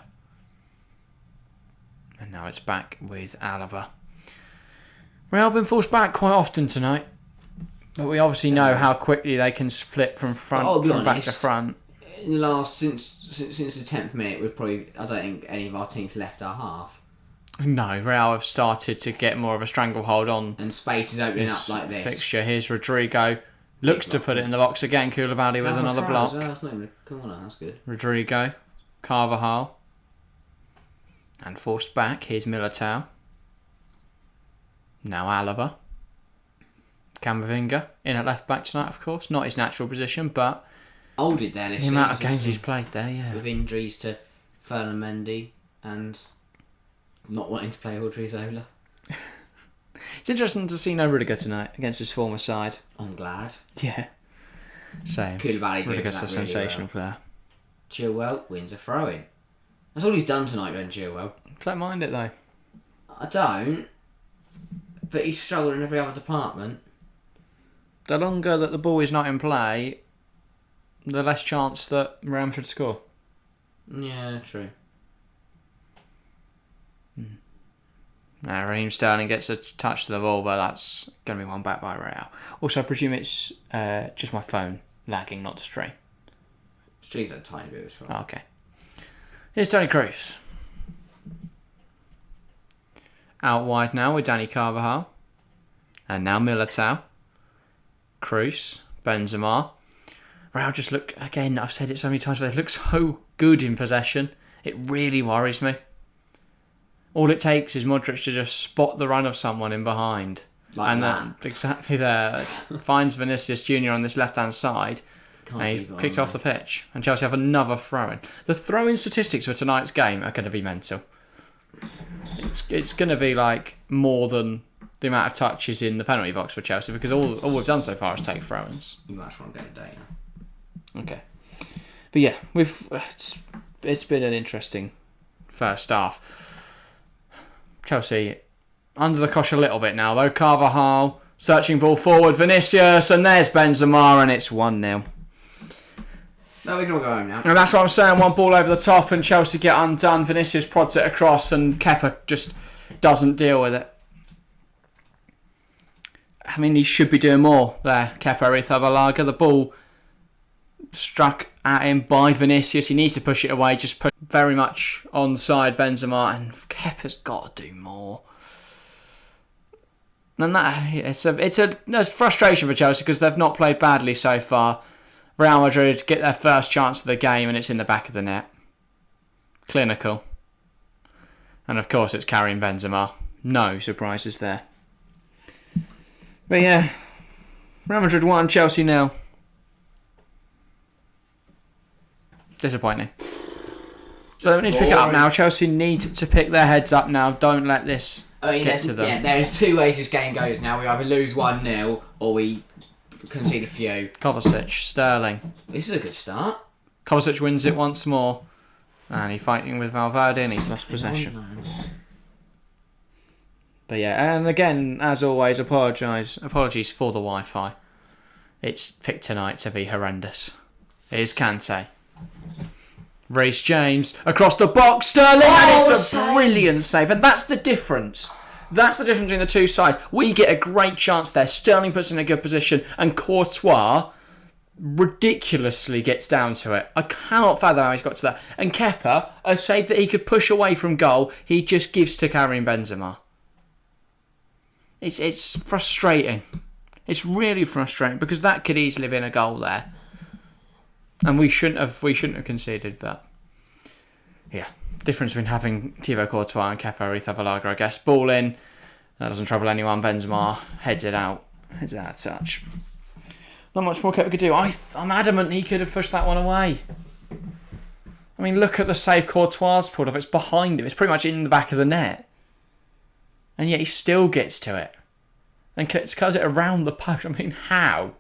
And now it's back with Alaba. Real have been forced back quite often tonight. But we obviously know how quickly they can flip from back to front. In the last since the 10th minute, I don't think any of our teams left our half. No, Real have started to get more of a stranglehold on. And space is opening up like this. Fixture. Here's Rodrigo. Looks to put it in the box again. Koulibaly with another block. That's not even a corner. That's good. Rodrigo. Carvajal. And forced back. Here's Militao. Now Alaba. Camavinga in at left back tonight, of course. Not his natural position, but Olded there this the amount of games he's played there, yeah. With injuries to Fernand Mendy and not wanting to play Odriozola. It's interesting to see no Rudiger tonight against his former side. I'm glad. Yeah. Same. Koulibaly Rudiger's a sensational player. Chilwell wins a throw-in. That's all he's done tonight, Ben Chilwell. Don't mind it, though. I don't. But he's struggled in every other department. The longer that the ball is not in play, the less chance that Real Madrid score. Yeah, true. Now, Raheem Sterling gets a touch to the ball, but that's going to be won back by Real. Also, I presume it's just my phone lagging, not the stream. Stream's a tiny bit as well. Okay. Here's Toni Kroos. Out wide now with Dani Carvajal. And now Militao. Kroos. Benzema. Real just look, again, I've said it so many times, but they look so good in possession. It really worries me. All it takes is Modric to just spot the run of someone in behind. Like that. Exactly there. Finds Vinicius Jr. on this left-hand side. And he's kicked off the pitch. And Chelsea have another throw-in. The throw-in statistics for tonight's game are going to be mental. It's going to be like more than the amount of touches in the penalty box for Chelsea, because all we've done so far is take throw-ins. You might want to go today now. Okay. But yeah, it's been an interesting first half. Chelsea under the cosh a little bit now, though. Carvajal searching ball forward. Vinicius, and there's Benzema, and it's 1-0. No, we can all go home now. And that's what I'm saying. One ball over the top, and Chelsea get undone. Vinicius prods it across, and Kepa just doesn't deal with it. I mean, he should be doing more there, Kepa Arrizabalaga. The ball struck at him by Vinicius. He needs to push it away. Just put very much onside Benzema, and Kepa's got to do more. And that it's a frustration for Chelsea because they've not played badly so far. Real Madrid get their first chance of the game, and it's in the back of the net. Clinical. And of course, it's carrying Benzema. No surprises there. But yeah, Real Madrid 1, Chelsea 0. Disappointing. So they need to pick it up now. Chelsea need to pick their heads up now. Don't let this get to them. Yeah, there is two ways this game goes now. We either lose 1-0 or we concede a few. Kovacic, Sterling. This is a good start. Kovacic wins it once more. And he's fighting with Valverde and he's lost possession. But yeah, and again, as always, apologies for the Wi-Fi. It's picked tonight to be horrendous. Here's Kante. Reece James across the box, Sterling, and it's a brilliant save. And that's the difference. That's the difference between the two sides. We get a great chance there. Sterling puts in a good position, and Courtois ridiculously gets down to it. I cannot fathom how he's got to that. And Kepa, a save that he could push away from goal, he just gives to Karim Benzema. It's frustrating. It's really frustrating because that could easily have been a goal there. And we shouldn't have conceded that. Yeah. Difference between having Thibaut Courtois and Kepa Arrizabalaga, I guess. Ball in. That doesn't trouble anyone. Benzema heads it out. Heads it out of touch. Not much more Kepa could do. I'm adamant he could have pushed that one away. I mean, look at the save Courtois pulled off. It's behind him. It's pretty much in the back of the net. And yet he still gets to it. And cuts it around the post. I mean, how?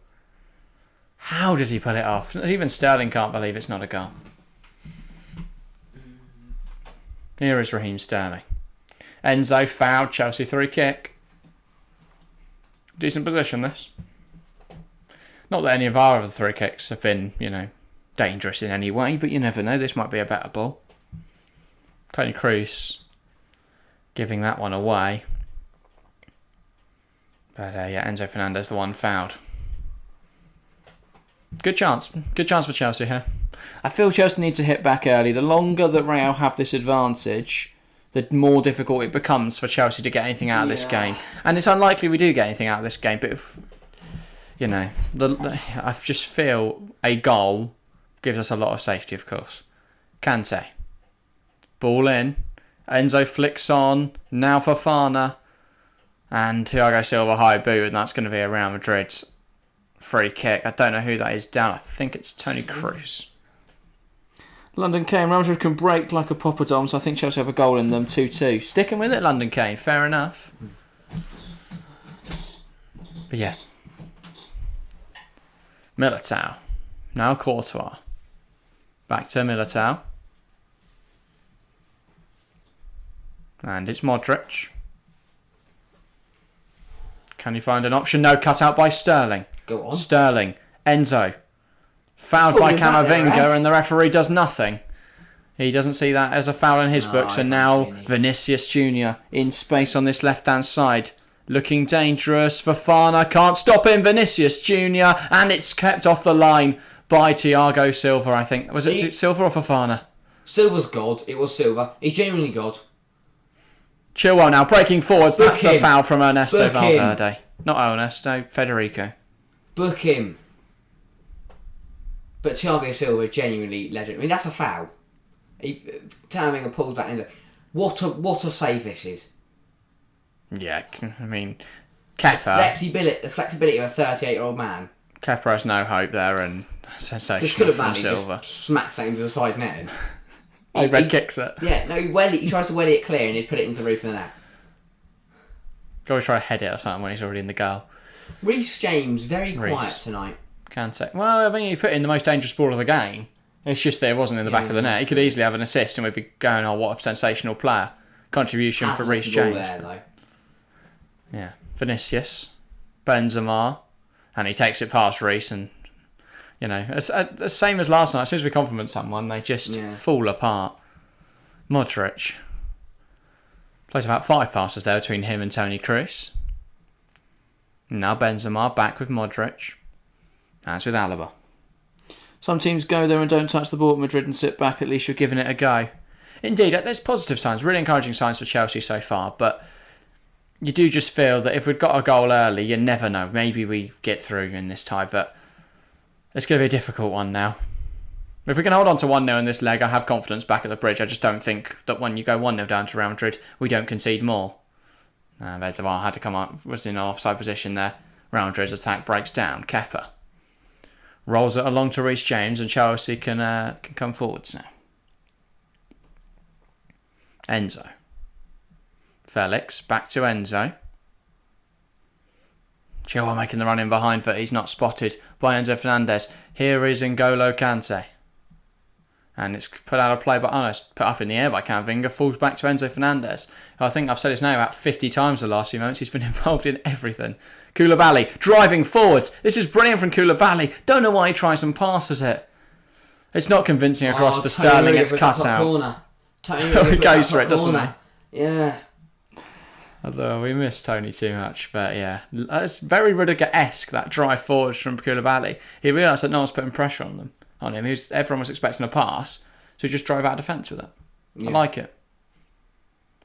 How does he pull it off? Even Sterling can't believe it's not a goal. Here is Raheem Sterling. Enzo fouled. Chelsea free kick. Decent position, this. Not that any of our other free kicks have been, dangerous in any way, but you never know. This might be a better ball. Toni Kroos giving that one away. But yeah, Enzo Fernandez, the one fouled. Good chance for Chelsea here. I feel Chelsea need to hit back early. The longer that Real have this advantage, the more difficult it becomes for Chelsea to get anything out of this game. And it's unlikely we do get anything out of this game. But if, I just feel a goal gives us a lot of safety, of course. Kante. Ball in. Enzo flicks on. Now for Fofana. And Thiago Silva high boot, and that's going to be a Real Madrid free kick. I don't know who that is down. I think it's Toni Kroos. London Kane. Real Madrid can break like a poppadom, so I think Chelsea have a goal in them. 2-2. Sticking with it, London Kane. Fair enough. But yeah. Militao. Now Courtois. Back to Militao. And it's Modric. Can you find an option? No, cut out by Sterling. Go on. Sterling. Enzo. Fouled by Camavinga, and the referee does nothing. He doesn't see that as a foul in his books, and now Vinicius Jr. in space on this left-hand side. Looking dangerous. Fofana can't stop him. Vinicius Jr. And it's kept off the line by Thiago Silva, I think. Was it Silva or Fofana? Silva's God. It was Silva. He's genuinely God. Chilwell now breaking forwards. That's a foul from Ernesto Valverde. Not Ernesto, Federico. Book him. But Thiago Silva, genuinely legend. I mean, that's a foul. Tamavinga pulls back into. What a save this is. Yeah, I mean, Kepa. The flexibility of a 38-year-old man. Kepa has no hope there, and sensational from Silva. Just smacks it into the side net. He red kicks it. Yeah, no, he tries to welly it clear and he'd put it into the roof of the net. Go try to head it or something when he's already in the goal. Reece James, very quiet tonight. Can't say. Well, I mean, he put in the most dangerous ball of the game. It's just that it wasn't in the back of the net. He could easily have an assist and we'd be going, oh, what a sensational player. Contribution for Reece James. There, though. Yeah. Vinicius. Benzema. And he takes it past Reece and, it's the same as last night. As soon as we compliment someone, they just fall apart. Modric. Plays about 5 passes there between him and Toni Kroos. Now Benzema back with Modric. As with Alaba. Some teams go there and don't touch the ball at Madrid and sit back. At least you're giving it a go. Indeed, there's positive signs, really encouraging signs for Chelsea so far. But you do just feel that if we'd got a goal early, you never know. Maybe we get through in this tie, but it's going to be a difficult one now. If we can hold on to 1-0 in this leg, I have confidence back at the bridge. I just don't think that when you go 1-0 down to Real Madrid, we don't concede more. Benzema had to come up, was in an offside position there. Real Madrid's attack breaks down. Kepa rolls it along to Reece James, and Chelsea can come forwards now. Enzo. Felix, back to Enzo. Chilwell making the run in behind, but he's not spotted by Enzo Fernandez. Here is N'Golo Kante. And it's put out of play, but it's put up in the air by Camavinga. Falls back to Enzo Fernandez. I think I've said his name about 50 times the last few moments. He's been involved in everything. Koulibaly driving forwards. This is brilliant from Koulibaly. Don't know why he tries and passes it. It's not convincing across to Sterling. It's cut out. He goes for it, doesn't he? Yeah. Although we miss Tony too much, but yeah. It's very Rudiger-esque, that drive forward from Koulibaly. He realised that no one's putting pressure on him. Everyone was expecting a pass, so he just drove out of defence with it. Yeah. I like it.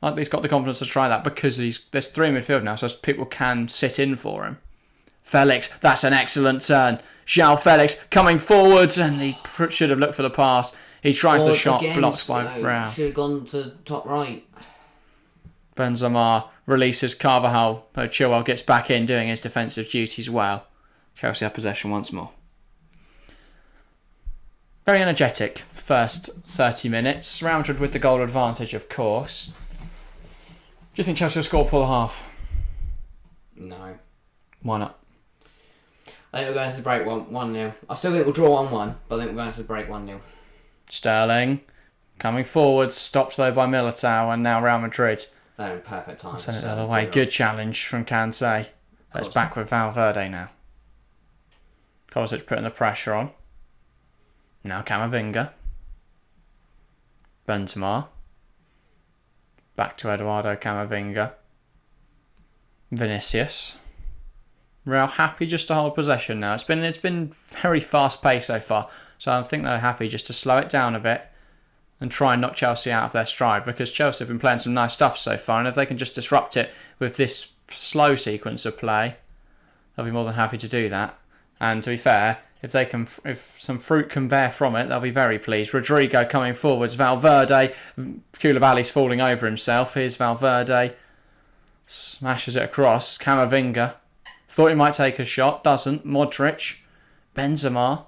I like that he's got the confidence to try that because there's 3 in midfield now, so people can sit in for him. Felix, that's an excellent turn. João Felix coming forwards, and he should have looked for the pass. He tries the shot, blocked by Brown. Should have gone to top right. Benzema releases Carvajal. Chilwell gets back in, doing his defensive duties well. Chelsea have possession once more. Very energetic first 30 minutes. Real Madrid with the goal advantage, of course. Do you think Chelsea will score before the half? No. Why not? I think we're going to the break 1-0. I still think we'll draw 1-1, but I think we're going to the break 1-0. Sterling coming forward, stopped though by Militao, and now Real Madrid. They're in perfect time. Send it the other way. Good challenge from Kante. That's back with Valverde now. Kovacic putting the pressure on. Now Camavinga. Benzema. Back to Eduardo Camavinga. Vinicius. Real happy just to hold possession now. It's been very fast paced so far, so I think they're happy just to slow it down a bit and try and knock Chelsea out of their stride, because Chelsea have been playing some nice stuff so far, and if they can just disrupt it with this slow sequence of play, they'll be more than happy to do that. And to be fair, if some fruit can bear from it, they'll be very pleased. Rodrigo coming forwards, Valverde, Koulibaly's falling over himself. Here's Valverde, smashes it across. Camavinga thought he might take a shot, doesn't. Modric, Benzema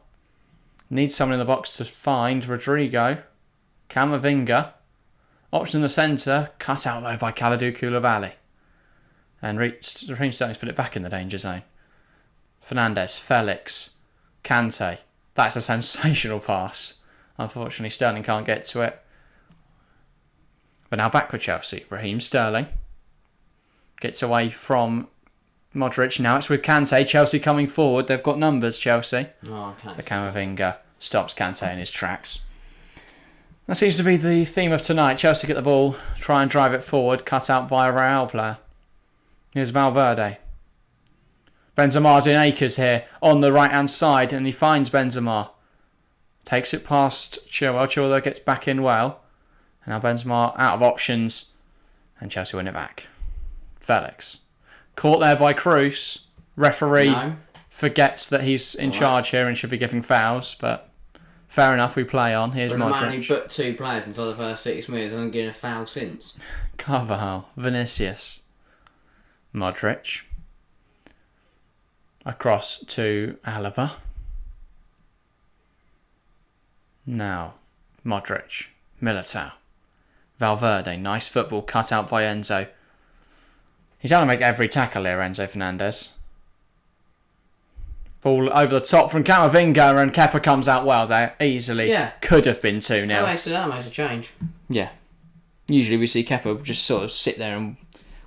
needs someone in the box to find Rodrigo. Camavinga, option in the centre, cut out though by Kalidou Koulibaly. And Raheem Sterling's put it back in the danger zone. Fernandes, Felix, Kante. That's a sensational pass. Unfortunately, Sterling can't get to it. But now back with Chelsea. Raheem Sterling gets away from Modric. Now it's with Kante. Chelsea coming forward. They've got numbers, Chelsea. Oh, the Camavinga stops Kante in his tracks. That seems to be the theme of tonight. Chelsea get the ball, try and drive it forward, cut out by a Real player. Here's Valverde. Benzema's in acres here on the right-hand side, and he finds Benzema. Takes it past Chilwell. Chilwell gets back in well. And now Benzema out of options, and Chelsea win it back. Felix. Caught there by Cruz. Referee forgets that he's in charge here and should be giving fouls, but fair enough, we play on. Here's Modric. Man who put 2 players until the first 6 minutes and getting a foul since. Carvajal, Vinicius, Modric. Across to Alaba. Now, Modric, Militao, Valverde, nice football cut out by Enzo. He's going to make every tackle here, Enzo Fernandez. Ball over the top from Camavinga, and Kepa comes out well there, easily. Yeah. Could have been 2-0. That makes a change. Yeah. Usually we see Kepa just sort of sit there and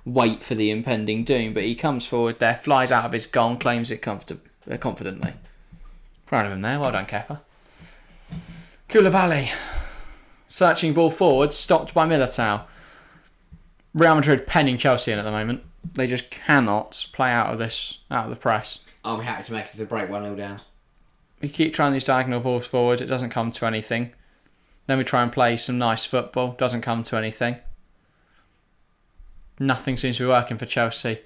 wait for the impending doom, but he comes forward there, flies out of his goal, and claims it confidently. Proud of him there. Well done, Kepa. Koulibaly. Searching ball forward, stopped by Militao. Real Madrid penning Chelsea in at the moment. They just cannot play out of the press. I'll be happy to make it to the break 1-0 down. We keep trying these diagonal balls forward, it doesn't come to anything. Then we try and play some nice football, doesn't come to anything. Nothing seems to be working for Chelsea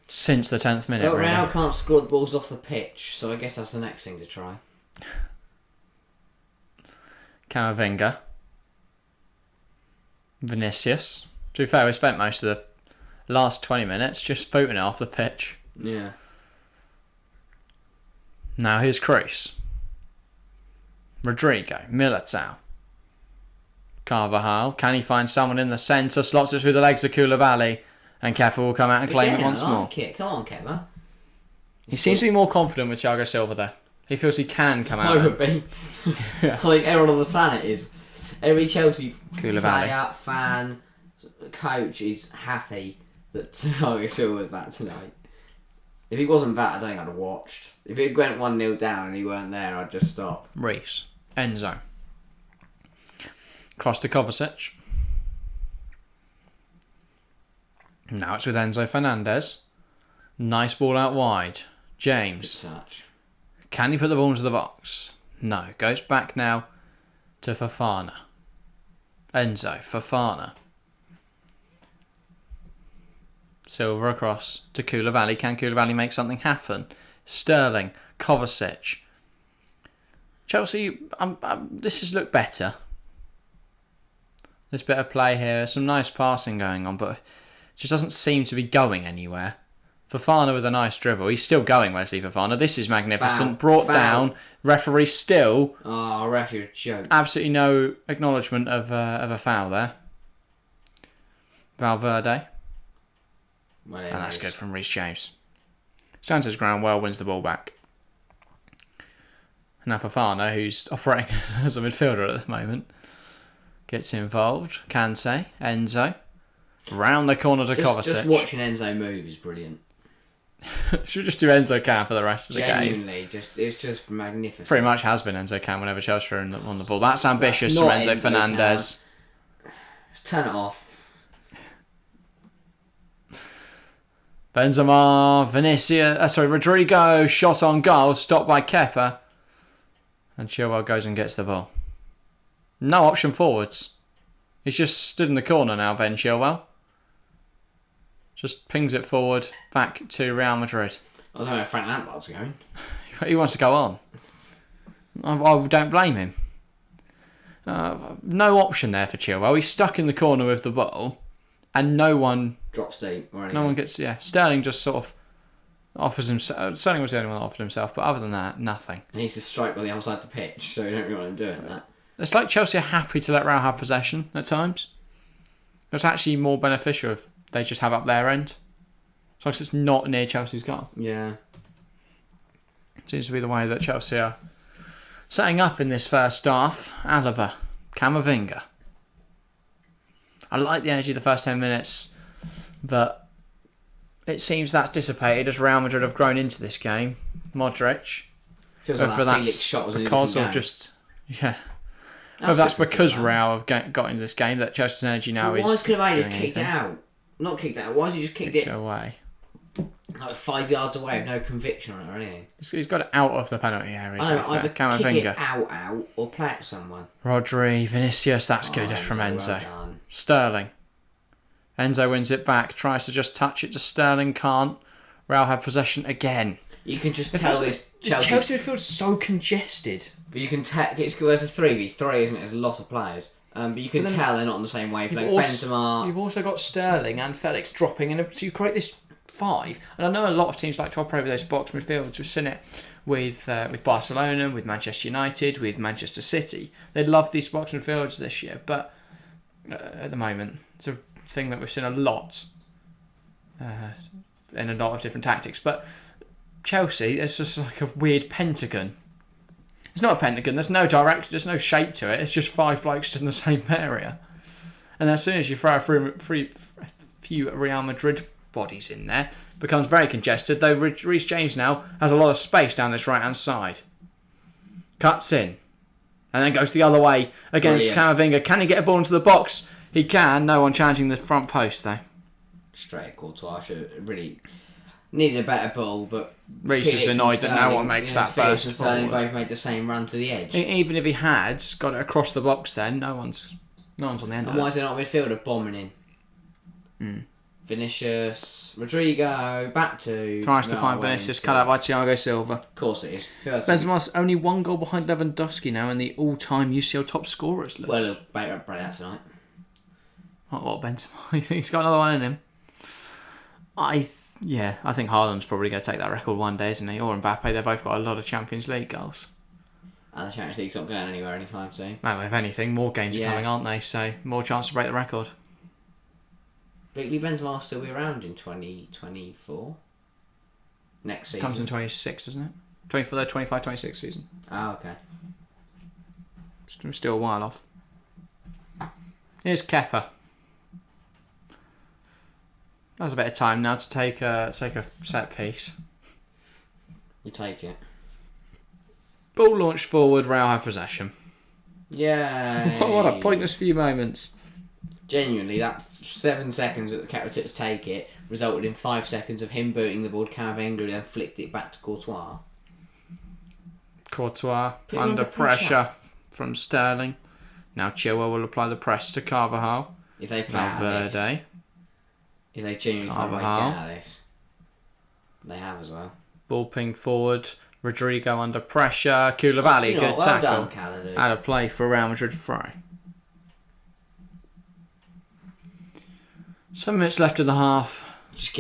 since the 10th minute. Well, really. Real can't score the balls off the pitch, so I guess that's the next thing to try. Camavinga. Vinicius. To be fair, we spent most of the last 20 minutes just booting it off the pitch. Yeah. Now here's Cruz. Rodrigo. Militao. Carvajal. Can he find someone in the centre? Slots it through the legs of Koulibaly. And Kepa will come out and claim it once more. Come on, Kepa. He seems to be more confident with Thiago Silva there. He feels he can come out. I would be. Yeah. I think everyone on the planet is. Every Chelsea Koulibaly. player, fan, coach is happy that Thiago Silva was back tonight. If he wasn't back, I don't think I'd have watched. If it went 1-0 down and he weren't there, I'd just stop. Reece. Enzo. Cross to Kovacic. Now it's with Enzo Fernandez. Nice ball out wide. James. Good touch. Can he put the ball into the box? No. Goes back now to Fofana. Enzo. Fofana. Silva across to Koulibaly. Can Koulibaly make something happen? Sterling. Kovacic. Chelsea, this has looked better. There's a bit of play here. Some nice passing going on, but it just doesn't seem to be going anywhere. Fofana with a nice dribble. He's still going, Wesley Fofana. This is magnificent. Brought down. Referee still. Oh, ref, you're a joke. Absolutely no acknowledgement of a foul there. Valverde. Well, And that's good from Reece James. Stands his ground well, wins the ball back. Now Fofana, who's operating as a midfielder at the moment, gets involved. Kante, Enzo. Round the corner to Kovacic. Just watching Enzo move is brilliant. Should we just do Enzo Can for the rest of the game? Genuinely, it's just magnificent. Pretty much has been Enzo Can whenever Chelsea are on the ball. That's ambitious from That's not Enzo Enzo Fernandez. Can. Let's turn it off. Benzema, Rodrigo, shot on goal, stopped by Kepa. And Chilwell goes and gets the ball. No option forwards. He's just stood in the corner now, Ben Chilwell. Just pings it forward, back to Real Madrid. I don't know where Frank Lampard's going. He wants to go on. I don't blame him. No option there for Chilwell. He's stuck in the corner with the ball, and no one drops deep or anything. No one gets. Yeah, Sterling just sort of offers himself. Sterling was the only one that offered himself, but other than that, nothing. And he's just strike by the other side of the pitch, so you don't really want him doing that. It's like Chelsea are happy to let Real have possession at times. It's actually more beneficial if they just have up their end, as long as it's not near Chelsea's goal. Yeah. Seems to be the way that Chelsea are setting up in this first half. Alaba, Camavinga. I like the energy of the first 10 minutes, but it seems that's dissipated as Real Madrid have grown into this game. Modric. Feels like that Felix shot was because of just... Yeah. Whether that's because Real have got into this game that Chelsea's energy now is... Why is Cavani kicked out? Not kicked out. Why has he just kicked it away? Like 5 yards away with no conviction on it or anything. He's got it out of the penalty area. I know, either Camavinga. kick it out or play it to someone. Rodri, Vinicius, that's good from Enzo. Well Sterling. Enzo wins it back, tries to just touch it to Sterling, can't. Real have possession again. You can just tell this Chelsea feels so congested. But you can tell there's a 3v3, isn't it? There's a lot of players. But you can tell they're not on the same wavelength. Benzema. You've also got Sterling and Felix dropping, and so you create this 5. And I know a lot of teams like to operate with those box midfields. We've seen it with Barcelona, with Manchester United, with Manchester City. They love these box midfields this year, but at the moment, it's a thing that we've seen a lot in a lot of different tactics. But Chelsea, it's just like a weird pentagon. It's not a pentagon. There's no there's no shape to it. It's just 5 blokes in the same area. And as soon as you throw a few Real Madrid bodies in there, it becomes very congested. Though Reece James now has a lot of space down this right hand side. Cuts in, and then goes the other way against Camavinga. Can he get a ball into the box? He can. No one challenging the front post though. Straight at Courtois. Should really needed a better ball, but Reece is annoyed that no one makes that Felix burst and Sterling forward. both made the same run to the edge. Even if he had got it across the box, then no one's on the end. And why is there not a midfielder bombing in? Vinicius, Rodrigo, back to... Tries to find Vinicius, cut out by Thiago Silva. Of course it is. Benzema's only 1 goal behind Lewandowski now in the all-time UCL top scorers list. Well, he'll break that tonight. What, Benzema? He's got another one in him. I think Haaland's probably going to take that record one day, isn't he? Or Mbappe, they've both got a lot of Champions League goals. And the Champions League's not going anywhere anytime soon. No, if anything, more games are coming, aren't they? So, more chance to break the record. Will Benzema still be around in 2024? Next season? Comes in 26, doesn't it? 25-26 season. Oh, okay. Still a while off. Here's Kepa. That's a bit of time now to take a set piece. You take it. Ball launched forward, Real have possession. Yeah. What a pointless few moments. Genuinely, that 7 seconds that the Kepa took to take it resulted in 5 seconds of him booting the ball to Camavinga and then flicked it back to Courtois. Courtois under pressure from Sterling. Now Chilwell will apply the press to Carvajal. If they play Valverde. If they genuinely find a way to get out of this. They have as well. Ball pinged forward. Rodrigo under pressure. Koulibaly, good tackle. Done, Out of play for Real Madrid throw. 7 minutes left of the half.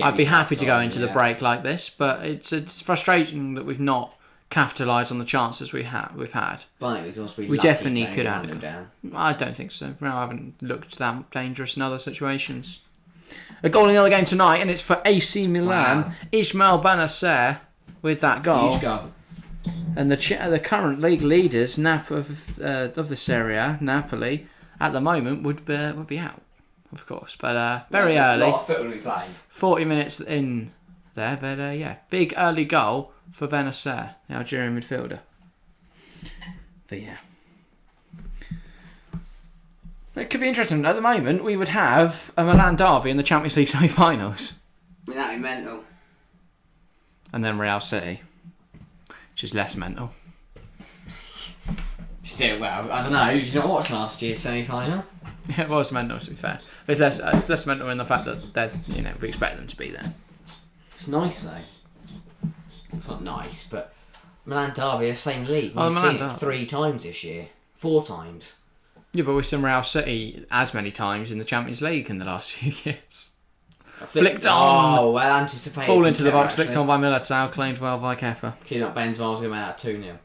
I'd be happy to go into the break like this, but it's frustrating that we've not capitalised on the chances we've had. But we definitely could have. I don't think so. Real haven't looked that dangerous in other situations. A goal in the other game tonight, and it's for AC Milan. Wow. Ismail Benacer with that goal. Huge goal. And the current league leaders of this area, Napoli, at the moment would be out, of course. But very early. A lot of football we played. 40 minutes in there, but big early goal for Benacer, the Algerian midfielder. But yeah. It could be interesting. At the moment, we would have a Milan derby in the Champions League semi-finals. I mean, Exactly, mental. And then Real City, which is less mental. Still, well, I don't know. Did you not watch last year's semi-final? Yeah, it was mental, to be fair. But it's less mental in the fact that we expect them to be there. It's nice though. It's not nice, but Milan Derby are same league. Oh, We've Milan seen it Derby. 3 times this year. 4 times. Yeah, but we've seen Real City as many times in the Champions League in the last few years. Flicked on. Oh, well anticipated. Ball into the box, flicked on by Militao, claimed well by Kepa. Keeping up Benzema was going to make that 2-0.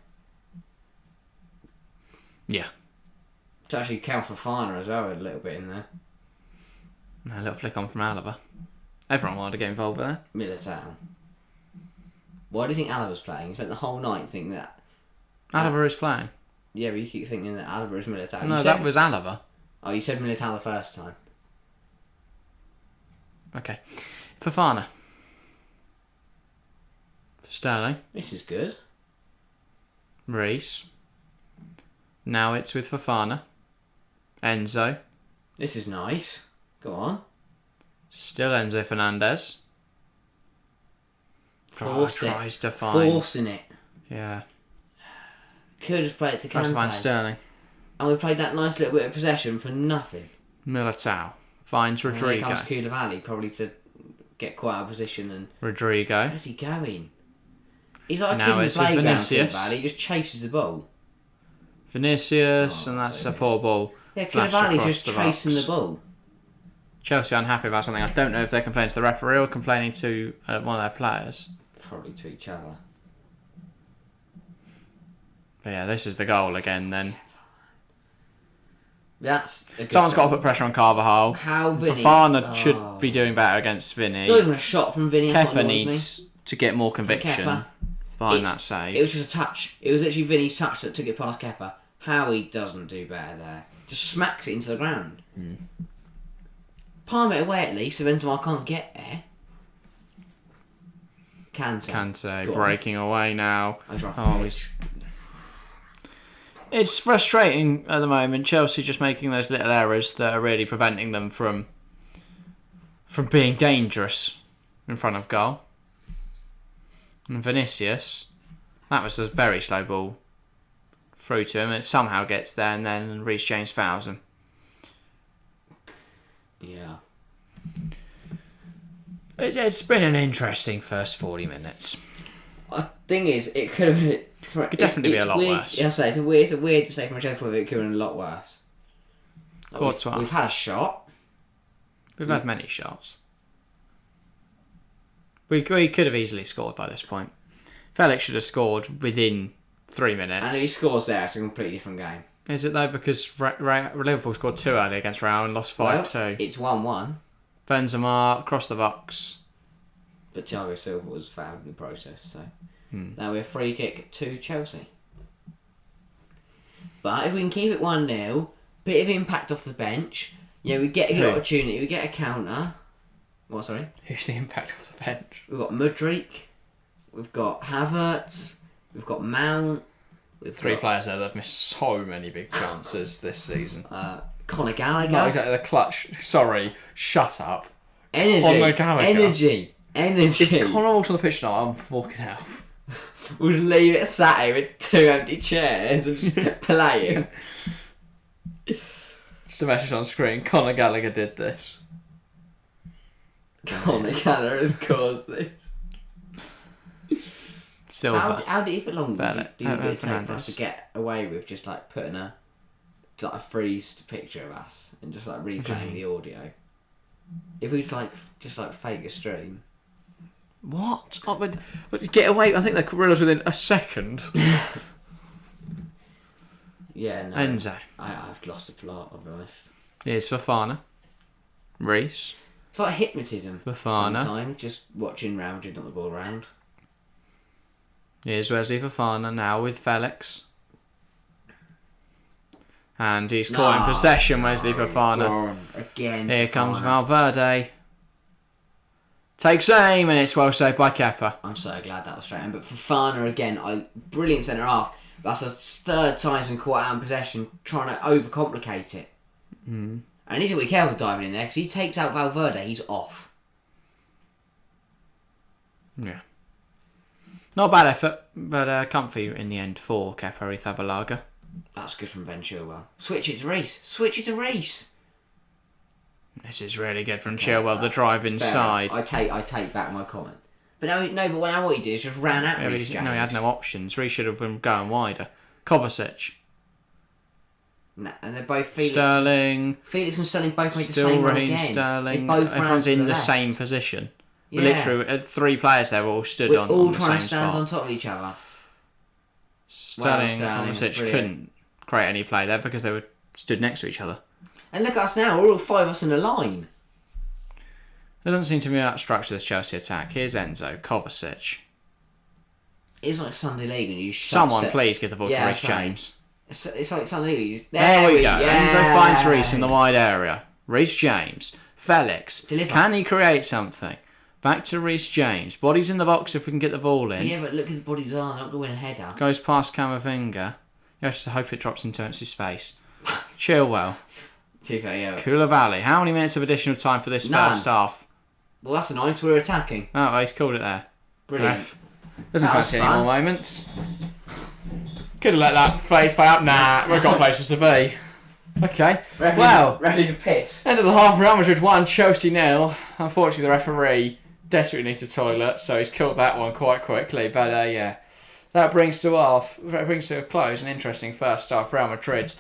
Yeah. To actually count for Fana as well, a little bit in there. A little flick on from Alaba. Everyone wanted to get involved there. Militao. Why do you think Alaba's playing? He spent the whole night thinking that. Alaba is playing. Yeah, but you keep thinking that Alaba is Militao. No, that was Alaba. Oh, you said Militao the first time. Okay. Fofana. Sterling. This is good. Reece. Now it's with Fofana. Enzo. This is nice. Go on. Still Enzo Fernandez. Tries to find. Forcing it. Yeah. Could just play it to Tries to find Kante. Sterling. And we played that nice little bit of possession for nothing. Militao. Finds And here Rodrigo. comes Koulibaly, probably to get quite out of position. And Rodrigo. where's he going? He's like a Now kid in the it's with playground, Vinicius. Koulibaly. He just chases the ball. Vinicius, and that's so a poor ball. Yeah, Flashed Koulibaly's across just the chasing box. the ball. Chelsea unhappy about something. I don't know if they're complaining to the referee or complaining to one of their players. Probably to each other. But yeah, this is the goal again then. That's a good Someone's got goal. to put pressure on Carvajal. How Vinny? Fofana should be doing better against Vinny. It's not even a shot from Vinny. That's what Kepa annoys me. needs to get more conviction Kepa. behind that save. It was just a touch. It was literally Vinny's touch that took it past Kepa. Howie doesn't do better there. Just smacks it into the ground. Palm it away at least so Benzema can't get there. Kante Go on. breaking away now. I was rough Oh, pitch. it's frustrating at the moment. Chelsea just making those little errors that are really preventing them from being dangerous in front of goal. And Vinicius, that was a very slow ball through to him. It somehow gets there, and then Reece James fouls him. Yeah. It's been an interesting first 40 minutes. The thing is, it could have been. Could definitely be a lot weird, worse. Yeah, so it's weird to say from a Chelsea point of view it could have been a lot worse. Like Courtois. we've had a shot. We've had many shots. We could have easily scored by this point. Felix should have scored within 3 minutes. And if he scores there, it's a completely different game. Is it though? Because Liverpool scored 2 early against Real and lost 5-2. Well, it's 1-1, Benzema across the box. but Thiago Silva was fouled in the process, so now we're free kick to Chelsea. But if we can keep it 1-0, bit of impact off the bench, yeah, we get a good opportunity, we get a counter. What, sorry? Who's the impact off the bench? We've got MADRID, we've got Havertz, we've got Mount, we've 3 got players there that have missed so many big chances this season. Conor Gallagher. Not exactly the clutch. Sorry, shut up. Energy. Conor Gallagher. Energy. If Conor walks on the pitch now, I'm walking out. We'll leave it sat here with 2 empty chairs and just playing. Just a message on screen. Conor Gallagher did this. Conor Gallagher has caused this. Silver. How do you feel long do you think it take for us Fernandes. to get away with just like putting a freezed picture of us and just like replaying the audio? If we just fake a stream. What? Oh, but get away. I think they realised within a second. Yeah, no. Enzo. I've lost the plot, I'll be honest. Here's Fofana. Reece. It's like hypnotism. Fofana. Sometimes just watching round, not the ball round. Here's Wesley Fofana now with Felix. And he's caught in possession, Wesley Fofana. Again. Here comes Fofana. Valverde. Takes aim, and it's well saved by Kepa. I'm so glad that was straight in. But Fofana again, brilliant centre half. That's the 3rd time he's been caught out in possession, trying to overcomplicate it. And he needs to be careful diving in there because he takes out Valverde, he's off. Yeah. Not a bad effort, but comfy in the end for Kepa Arrizabalaga. That's good from Ben Chilwell. Switch it to Reece. This is really good from Chilwell, the drive inside. I take back my comment. But but now what he did is just ran at Reece James. No, he had no options. Reece should have been going wider. Kovacic. Nah, and they're both Felix. Sterling. Felix and Sterling both made the same run again. Sterling. They both Everyone's in the left. same position. Yeah. Literally, 3 players there all stood We're on all the same trying to stand spot. on top of each other. Sterling and Sterling, Kovacic brilliant. couldn't create any play there because they were stood next to each other. And look at us now, we're all 5 of us in a line. There doesn't seem to be that structure, this Chelsea attack. Here's Enzo, Kovacic. It's like Sunday League and you Someone please give the ball to Reece James. It's like Sunday League. There we go. Enzo finds Reece in the wide area. Reece James. Felix. Deliver. Can he create something? Back to Reece James. Bodies in the box if we can get the ball in. Yeah, but look at the bodies are. They're not going to win a header. Goes past Camavinga. You have to hope it drops into empty space. Chilwell. Too fair, yeah. Koulibaly. How many minutes of additional time for this None. first half? Well, that's a nice. We're attacking. Oh, well, he's called it there. Brilliant. Ref. Doesn't That was fancy any fun. more moments. Could have let that phase play out. Nah, we've got places to be. Okay. Well, Referee's a piss. end of the half, Real Madrid 1, Chelsea 0. Unfortunately, the referee desperately needs a toilet, so he's killed that one quite quickly. But yeah, that brings to a close an interesting first half. Real Madrid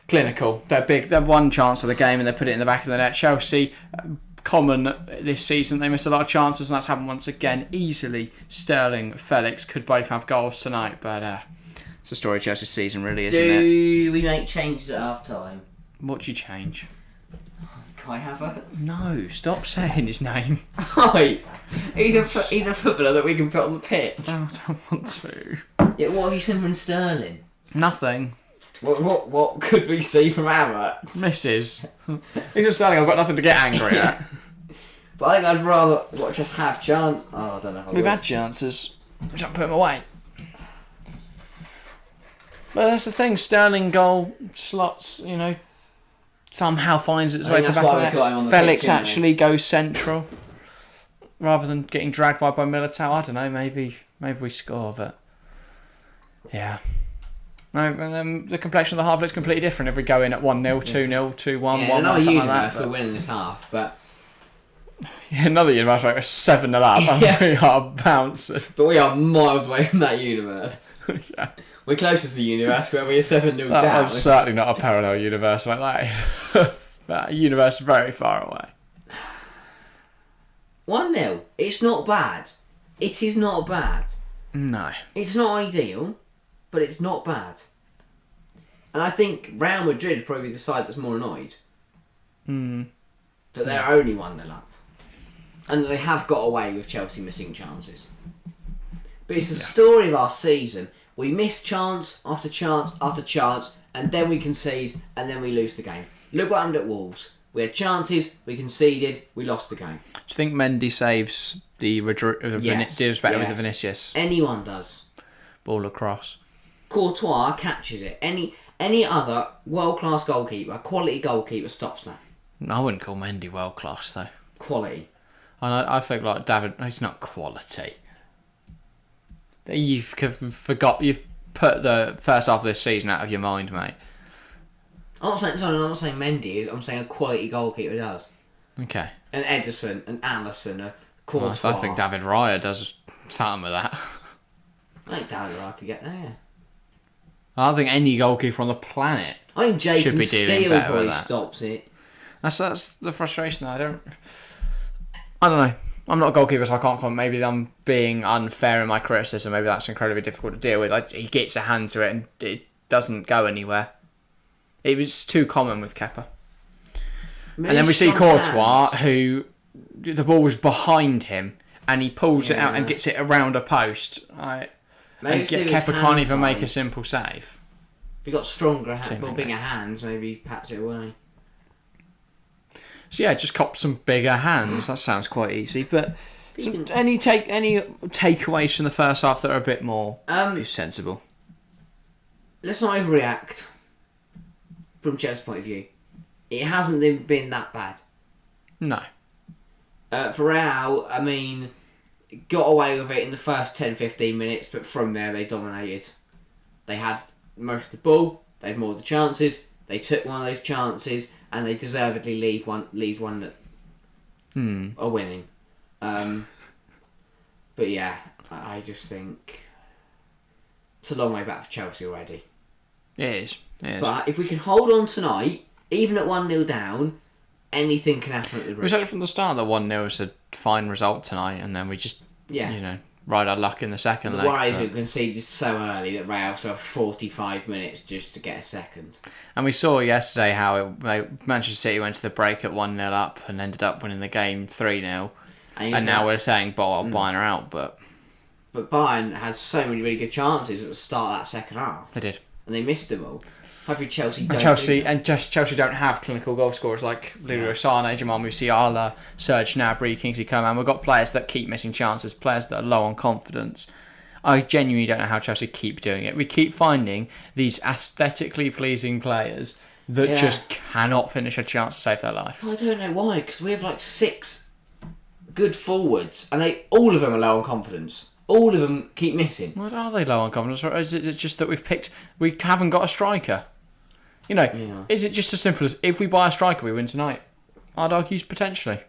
clinical. They're big. They've one chance of the game and they put it in the back of the net. Chelsea, common this season, they missed a lot of chances and that's happened once again. Easily, Sterling, Felix could both have goals tonight, but it's the story of Chelsea's season, really, isn't it? Do we make changes at half time? What do you change? Kai Havertz? No, stop saying his name. Right. He's a footballer that we can put on the pitch. I don't want to. Yeah, what have you seen from Sterling? Nothing. What could we see from Havertz? Misses. He's just Sterling, I've got nothing to get angry at. But I think I'd rather just have chance. Oh, I don't know how We've had chances. We don't put them away. But that's the thing, Sterling goal slots, somehow finds its I way think to that's back why of we got him it. on the Felix pitch, didn't actually goes central. Rather than getting dragged by Militao. I don't know, maybe we score, but yeah. No, and then the complexion of the half looks completely different if we go in at 1-0, 2-0, 2-1, 1-1, another something universe like that. for winning this half, but Yeah, another universe, right? We're 7-0 up and Yeah. we are bouncing. but we are miles away from that universe. Yeah. We're closer to the universe where we are 7-0 That down. is certainly not a parallel universe like that. That universe very far away. 1-0. It's not bad. It is not bad. No. It's not ideal, but it's not bad. And I think Real Madrid is probably the side that's more annoyed. That they're only 1-0 up. And they have got away with Chelsea missing chances. But it's the story of our season. We miss chance after chance after chance, and then we concede, and then we lose the game. Look what happened at Wolves. We had chances, we conceded, we lost the game. Do you think Mendy saves the Yes. deals better with Yes. the Vinicius Anyone does. ball across? Courtois catches it. Any other world-class goalkeeper, quality goalkeeper stops that. I wouldn't call Mendy world class though. Quality. And I think like David, he's not quality. You've put the first half of this season out of your mind, mate. I'm not saying Mendy is. I'm saying a quality goalkeeper does. Okay. An Ederson, an Alisson, a Well, Courtois. I think David Raya does something with that. I think David Raya could get there. I don't think any goalkeeper on the planet. I think Jason be dealing Steele better with probably that. stops it. That's the frustration. I don't know. I'm not a goalkeeper, so I can't comment. Maybe I'm being unfair in my criticism. Maybe that's incredibly difficult to deal with. He gets a hand to it and it doesn't go anywhere. It was too common with Kepa. And then we see Courtois, who the ball was behind him, and he pulls it out and gets it around a post. And Kepa can't even make a simple save. If he got stronger, Seemingly. bigger hands, maybe he pats it away. So yeah, just cop some bigger hands. That sounds quite easy. But any takeaways from the first half that are a bit more sensible? Let's not overreact. From Chelsea's point of view, it hasn't been that bad. No. For Real, I mean, got away with it in the first 10-15 minutes, but from there they dominated. They had most of the ball, they had more of the chances, they took one of those chances, and they deservedly leave one that are winning. But yeah, I just think it's a long way back for Chelsea already. It is. But if we can hold on tonight, even at 1-0 down, anything can happen at the bridge. We said from the start that 1-0 was a fine result tonight, and then we just, ride our luck in the second leg. The worry is we conceded so early that Real still have 45 minutes just to get a second. And we saw yesterday how Manchester City went to the break at 1-0 up and ended up winning the game 3-0. And now we're saying, Bayern are out, but Bayern had so many really good chances at the start of that second half. They did. And they missed them all. Hopefully Chelsea don't have clinical goal scorers like Leroy Sané, Jamal Musiala, Serge Gnabry, Kingsley Coman. We've got players that keep missing chances, players that are low on confidence. I genuinely don't know how Chelsea keep doing it. We keep finding these aesthetically pleasing players that just cannot finish a chance to save their life. I don't know why, because we have like 6 good forwards, and all of them are low on confidence. All of them keep missing. What are they low on confidence? Or is it just that we haven't got a striker? Is it just as simple as if we buy a striker, we win tonight? I'd argue potentially.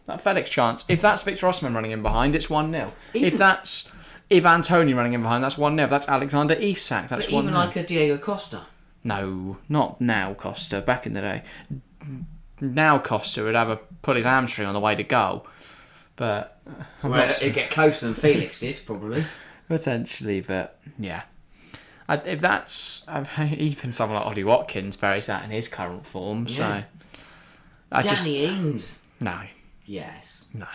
That Felix chance, if that's Victor Osimhen running in behind, it's 1-0. If that's Ivan Toney running in behind, that's 1-0. If that's Alexander Isak, that's 1-0. Even like a Diego Costa. No, not now Costa, back in the day. Now Costa would put his hamstring on the way to goal. But it'd get closer than Felix did, probably. Potentially, but yeah. If that's even someone like Ollie Watkins buries that in his current form, so Danny Ings. No. Yes. No.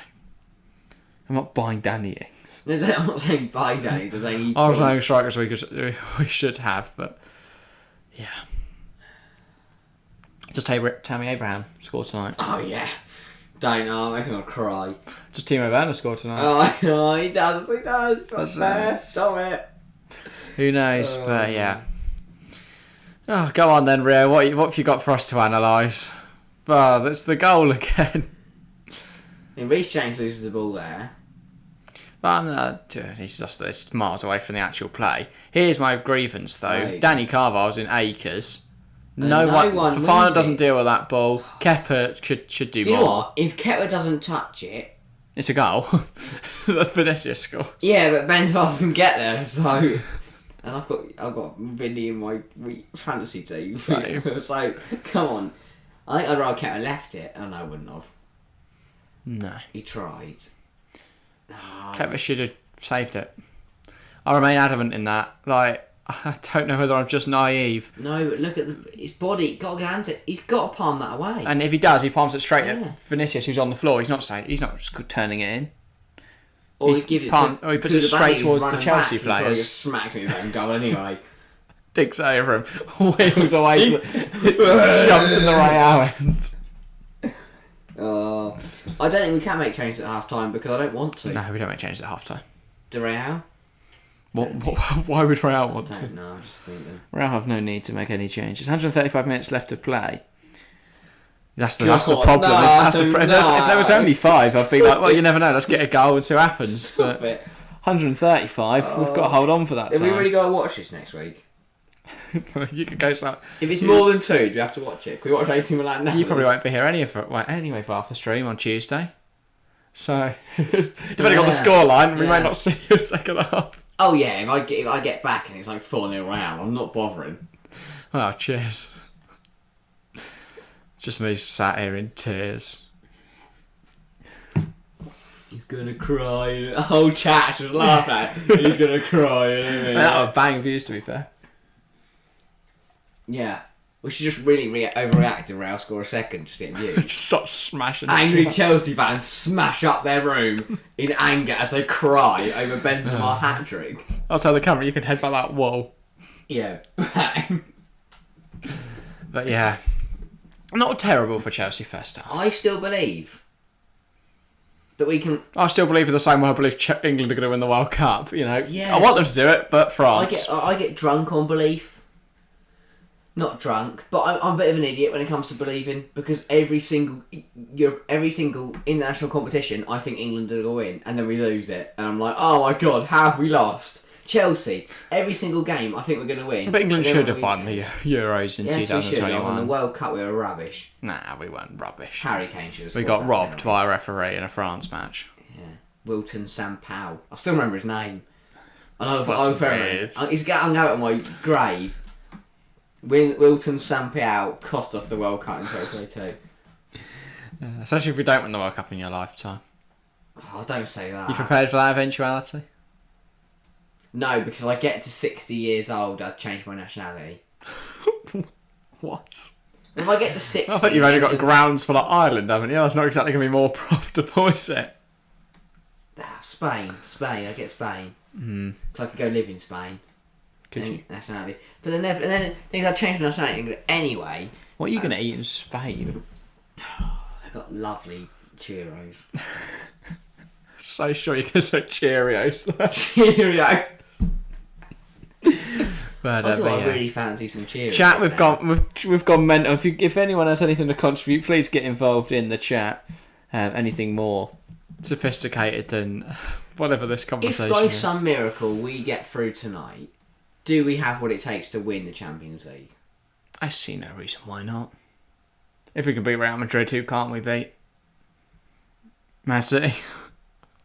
I'm not buying Danny Ings. I'm not saying buy Danny Ings. I'm saying I was saying strikers we should have, but yeah. Just Tammy Abraham scored tonight. Oh yeah. Don't know, I'm going to cry. Just Timo Werner scored tonight. Oh, he does. Stop it. Who knows, but yeah. Oh, go on then, Rio. What have you got for us to analyse? Oh, that's the goal again. Reece James loses the ball there. But he's lost this miles away from the actual play. Here's my grievance, though. Right. Danny Carvalho's in acres. No one Fofana doesn't deal with that ball. Kepa should do more. Do you know what? If Kepa doesn't touch it, it's a goal. Vinicius scores. Yeah, but Benzema doesn't get there, so. And I've got Vinny in my fantasy team. So come on. I think I'd rather Kepa left it. Oh no, I wouldn't have. No. He tried. Kepa should have saved it. I remain adamant in that. I don't know whether I'm just naive. No, but look at his body. He's got to palm that away. And if he does, he palms it straight at Vinicius, who's on the floor. He's not just turning it in. Or he puts it straight towards the Chelsea players. He just smacks it in his own goal anyway. Digs over him, wheels away, jumps in the right hour end. I don't think we can make changes at half time because I don't want to. No, we don't make changes at half time. Do Real? Why would Real want to? I don't know, I'm just thinking. Real have no need to make any changes. 135 minutes left to play. That's the problem. If there was only 5, I'd be like, well, you never know. Let's get a goal and see what happens. But 135, we've got to hold on for that time. Have we really got to watch this next week? You could go start. If it's more than 2, do we have to watch it? Can we watch AC Milan now? You probably won't be here anyway for half the stream on Tuesday. So, depending on the scoreline, we may not see you second half. Oh yeah, if I get back and it's like 4-0 Real, I'm not bothering. Oh, cheers. Just me sat here in tears. He's gonna cry. The whole chat just laughed at him. He's gonna cry. That would bang views, to be fair. Yeah. We should just really overreact and Real score a second just to get views. Just start smashing. Angry Chelsea fans smash up their room in anger as they cry over Benzema hat-trick. I'll tell the camera you can headbutt that wall. Yeah. But yeah. Not terrible for Chelsea first half. I still believe that we can... I still believe in the same way I believe England are going to win the World Cup. Yeah. I want them to do it, but France... I get drunk on belief. not drunk, but I'm a bit of an idiot when it comes to believing, because every single international competition, I think England are going to win, and then we lose it, and I'm like, oh my god, how have we lost? Chelsea, every single game, I think we're going to win. But England should have won the Euros in 2021. Yes, we should have. On the World Cup, we were rubbish. Nah, we weren't rubbish. Harry Kane should have. We got robbed by a referee in a France match. Yeah, Wilton Sampaio. I still remember his name. I That's weird. He's hung out on my grave. Wilton Sampaio cost us the World Cup in 2022. Especially if we don't win the World Cup in your lifetime. Oh, don't say that. You prepared for that eventuality? No, because if I get to 60 years old, I'd change my nationality. What? If I get to 60... I thought you've only got grounds for Ireland, haven't you? That's not exactly going to be more profitable, is it? Spain. I get Spain. Mm. Because I could go live in Spain. Could you? Nationality. But then I'd change my nationality anyway. What are you going to eat in Spain? They've got lovely churros. So sure you're going to say Cheerios. Cheerios. But, I really fancy some Cheerios. Chat, we've gone mental. If anyone has anything to contribute, please get involved in the chat. Anything more sophisticated than whatever this conversation is. If by some miracle we get through tonight, do we have what it takes to win the Champions League? I see no reason why not. If we can beat Real Madrid, who can't we beat? Man City.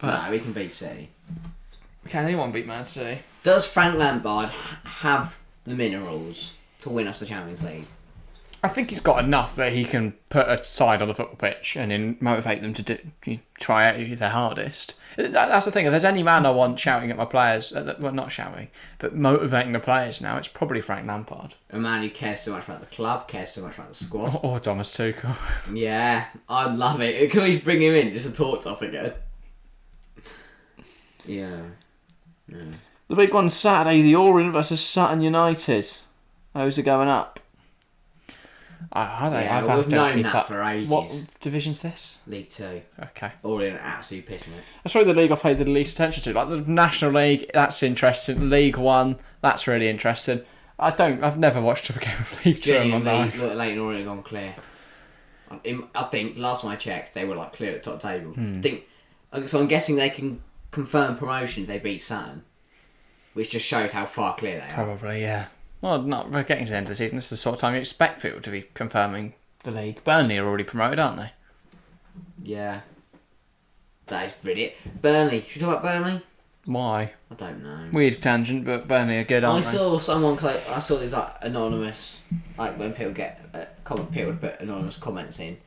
No, we can beat City. Can anyone beat Man City? Does Frank Lampard have the minerals to win us the Champions League? I think he's got enough that he can put a side on the football pitch and then motivate them to try out their hardest. That's the thing. If there's any man I want shouting at my players, well, not shouting, but motivating the players now, it's probably Frank Lampard. A man who cares so much about the club, cares so much about the squad. Or Thomas Tuchel. Yeah, I'd love it. Can we just bring him in just to talk to us again? Yeah. The big one Saturday, the Orient versus Sutton United. Those are going up. We've known that for ages. What division's this? League 2. Okay. Orient are absolutely pissing it. That's probably the league I've paid the least attention to. Like the National League, that's interesting. League 1, that's really interesting. I've never watched a game of League 2 in my life. Look, Leighton Orient have gone clear. I think last time I checked, they were like clear at the top table. So I'm guessing they can confirm promotion if they beat Sutton, which just shows how far clear they are. Probably, yeah. Well, we're getting to the end of the season. This is the sort of time you expect people to be confirming the league. Burnley are already promoted, aren't they? Yeah. That is brilliant. Burnley. Should we talk about Burnley? Why? I don't know. Weird tangent, but Burnley are good, aren't they? I saw these like anonymous, like when people get people would put anonymous comments in,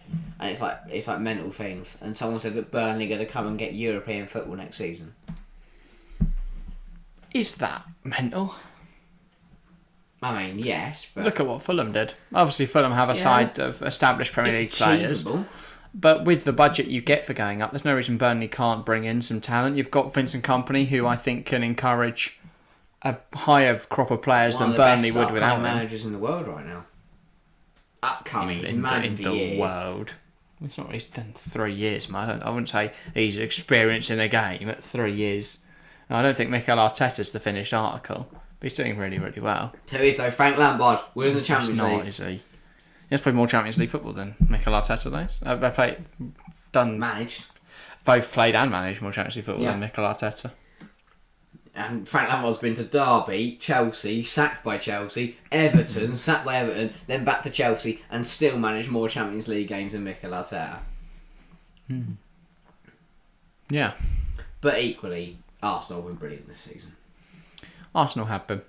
and it's like mental things. And someone said that Burnley are going to come and get European football next season. Is that mental? I mean, yes, but... Look at what Fulham did. Obviously, Fulham have a side of established Premier League players. Achievable. But with the budget you get for going up, there's no reason Burnley can't bring in some talent. You've got Vincent Kompany, who I think can encourage a higher crop of players than Burnley would without him. One of the best managers in the world right now. Upcoming. In the world. It's not. He's done 3 years, man. I wouldn't say he's experienced in a game at 3 years. I don't think Mikel Arteta's the finished article. But he's doing really, really well. So is though. Frank Lampard, we're in the Champions League. Not, is he? He has played more Champions League football than Mikel Arteta, though. Managed. Both played and managed more Champions League football than Mikel Arteta. And Frank Lampard's been to Derby, Chelsea, sacked by Chelsea, Everton, sacked by Everton, then back to Chelsea, and still managed more Champions League games than Mikel Arteta. Yeah. But equally, Arsenal have been brilliant this season. Arsenal have been.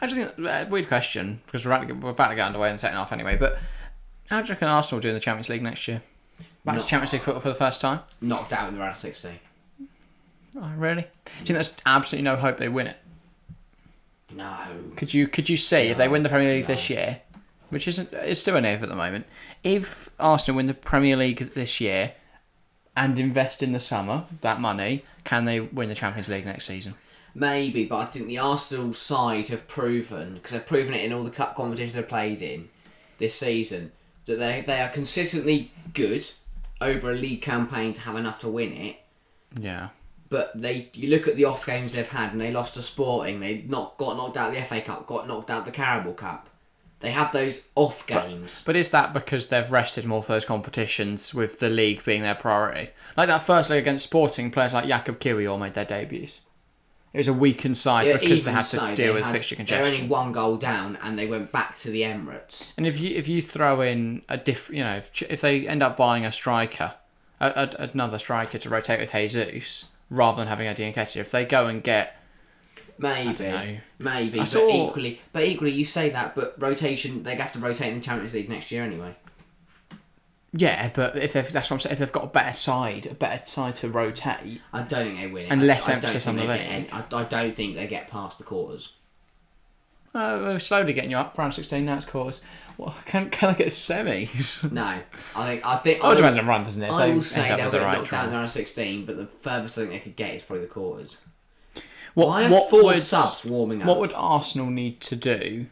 Actually, weird question, because we're about to get underway in the second half anyway, but how do you reckon Arsenal do in the Champions League next year? Back to Champions League football for the first time? Knocked out in the round of 16. Oh, really? Do you think there's absolutely no hope they win it? No. Could you see if they win the Premier League this year, which is still an if at the moment, if Arsenal win the Premier League this year and invest in the summer, that money, can they win the Champions League next season? Maybe, but I think the Arsenal side have proven, because they've proven it in all the cup competitions they've played in this season, that they are consistently good over a league campaign to have enough to win it. Yeah. But you look at the off games they've had, and they lost to Sporting. They got knocked out of the FA Cup, got knocked out of the Carabao Cup. They have those off games. But is that because they've rested more for those competitions with the league being their priority? Like that first leg against Sporting, players like Jakub Kiwior made their debuts. It was a weakened side because they had to deal with fixture congestion. They're only 1 goal down, and they went back to the Emirates. And if you throw in a if they end up buying a striker, another striker to rotate with Jesus rather than having Eddie Nketiah, if they go and get maybe, but equally, you say that, but rotation, they have to rotate in the Champions League next year anyway. Yeah, but that's what I'm saying. If they've got a better side to rotate, I don't think they win it. And less emphasis on the league. I don't think they get past the quarters. We're slowly getting you up. Round 16, now it's quarters. Well, can I get semis? No, I think. Oh, it depends on run, doesn't it? I will say they'll get knocked down in round 16, but the furthest I think they could get is probably the quarters. Why are 4 subs warming up? What would Arsenal need to do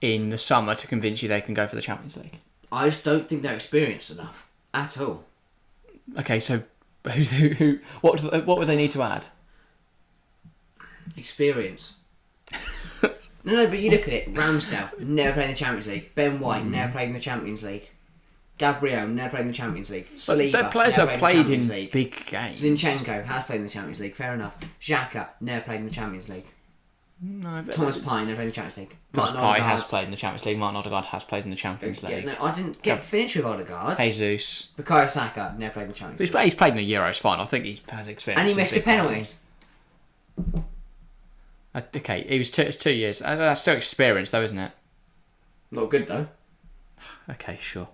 in the summer to convince you they can go for the Champions League? I just don't think they're experienced enough at all. Okay, so what would they need to add? Experience. No, but you look at it. Ramsdale never played in the Champions League. Ben White never played in the Champions League. Gabriel never played in the Champions League. Saliba But players never have played in League. big games. Zinchenko has played in the Champions League. Fair enough. Xhaka never played in the Champions League. No, but Thomas Partey never played in the Champions League. Thomas Partey has played in the Champions League. Martin Odegaard has played in the Champions League. No, I didn't get finished with Odegaard. Jesus. Bukayo Saka never played in the Champions League. He's played in the Euros final. I think he has experience. And he missed a penalty. Okay, it's 2 years. That's still experience, though, isn't it? Not good though. Okay, sure.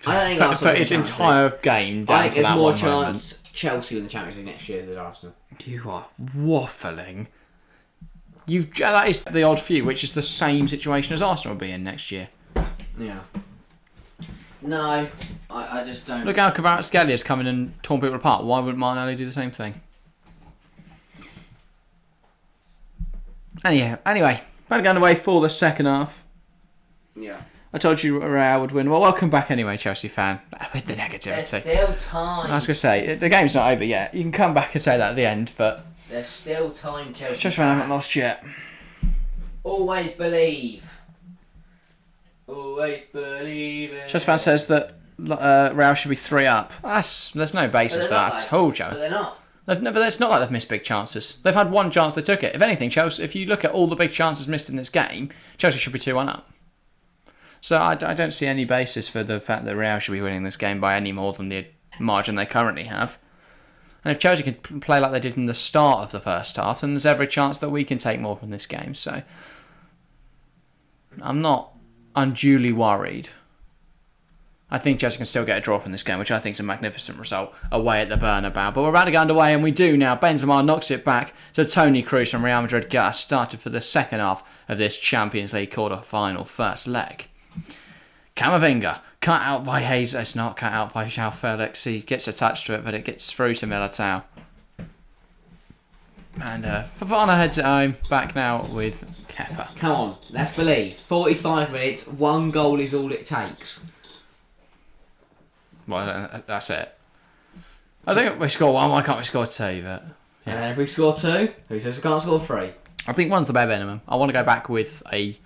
I think Arsenal put his entire game down to that one moment. I think there's more chance Chelsea win the Champions League next year than Arsenal. You are waffling. That is the odd few, which is the same situation as Arsenal will be in next year. Yeah. No, I just don't. Look how Kvaratskhelia coming and torn people apart. Why wouldn't Martinelli do the same thing? Anyway, back underway for the second half. Yeah. I told you Real would win. Well, welcome back anyway, Chelsea fan. With the negativity. There's still time. I was going to say, the game's not over yet. You can come back and say that at the end, but... There's still time, Chelsea. Chelsea fan haven't lost yet. Always believe. Always believe. Chelsea fan says that Real should be 3 up. There's no basis for that at all, Joe. But they're not. But it's not like they've missed big chances. They've had 1 chance, they took it. If anything, Chelsea, if you look at all the big chances missed in this game, Chelsea should be 2-1 up. So I don't see any basis for the fact that Real should be winning this game by any more than the margin they currently have. And if Chelsea can play like they did in the start of the first half, then there's every chance that we can take more from this game. So I'm not unduly worried. I think Chelsea can still get a draw from this game, which I think is a magnificent result away at the Bernabeu. But we're about to get underway, and we do now. Benzema knocks it back to Toni Kroos from Real Madrid. Get us started for the second half of this Champions League quarter-final first leg. Camavinga, cut out by Jesus, not cut out by João Felix. He gets attached to it, but it gets through to Militao. And Fofana heads it home. Back now with Kepa. Come on, let's believe. 45 minutes, 1 goal is all it takes. Well, that's it. I think we score 1. Why can't we score 2? But Yeah. And then if we score 2, who says we can't score 3? I think 1's the bare minimum. I want to go back with I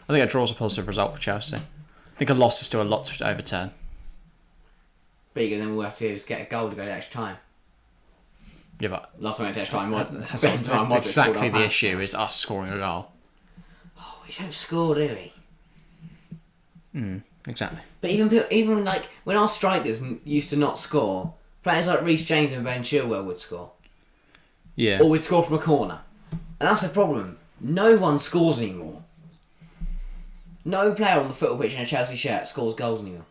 think a draw's a positive result for Chelsea. I think a loss is still a lot to overturn. Bigger than we'll have to do is get a goal to go to extra time. Yeah, but Last time we went to extra time, that's exactly the issue, is us scoring a goal. Oh, we don't score, do we? Exactly. But even like when our strikers used to not score, players like Reece James and Ben Chilwell would score. Yeah. Or we'd score from a corner. And that's the problem. No one scores anymore. No player on the football pitch in a Chelsea shirt scores goals anymore.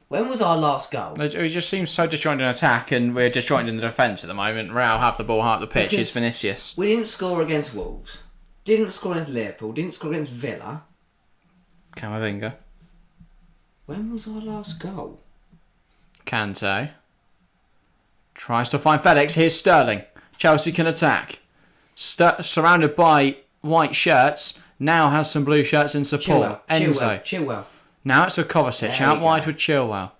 When was our last goal? It just seems so disjointed in attack, and we're disjointed in the defence at the moment. Real have the ball high up the pitch. It's Vinicius. We didn't score against Wolves. Didn't score against Liverpool. Didn't score against Villa. Camavinga. When was our last goal? Kante. Tries to find Felix. Here's Sterling. Chelsea can attack. Surrounded by white shirts. Now has some blue shirts in support. Chilwell. Now it's with Kovacic. Out wide with Chilwell.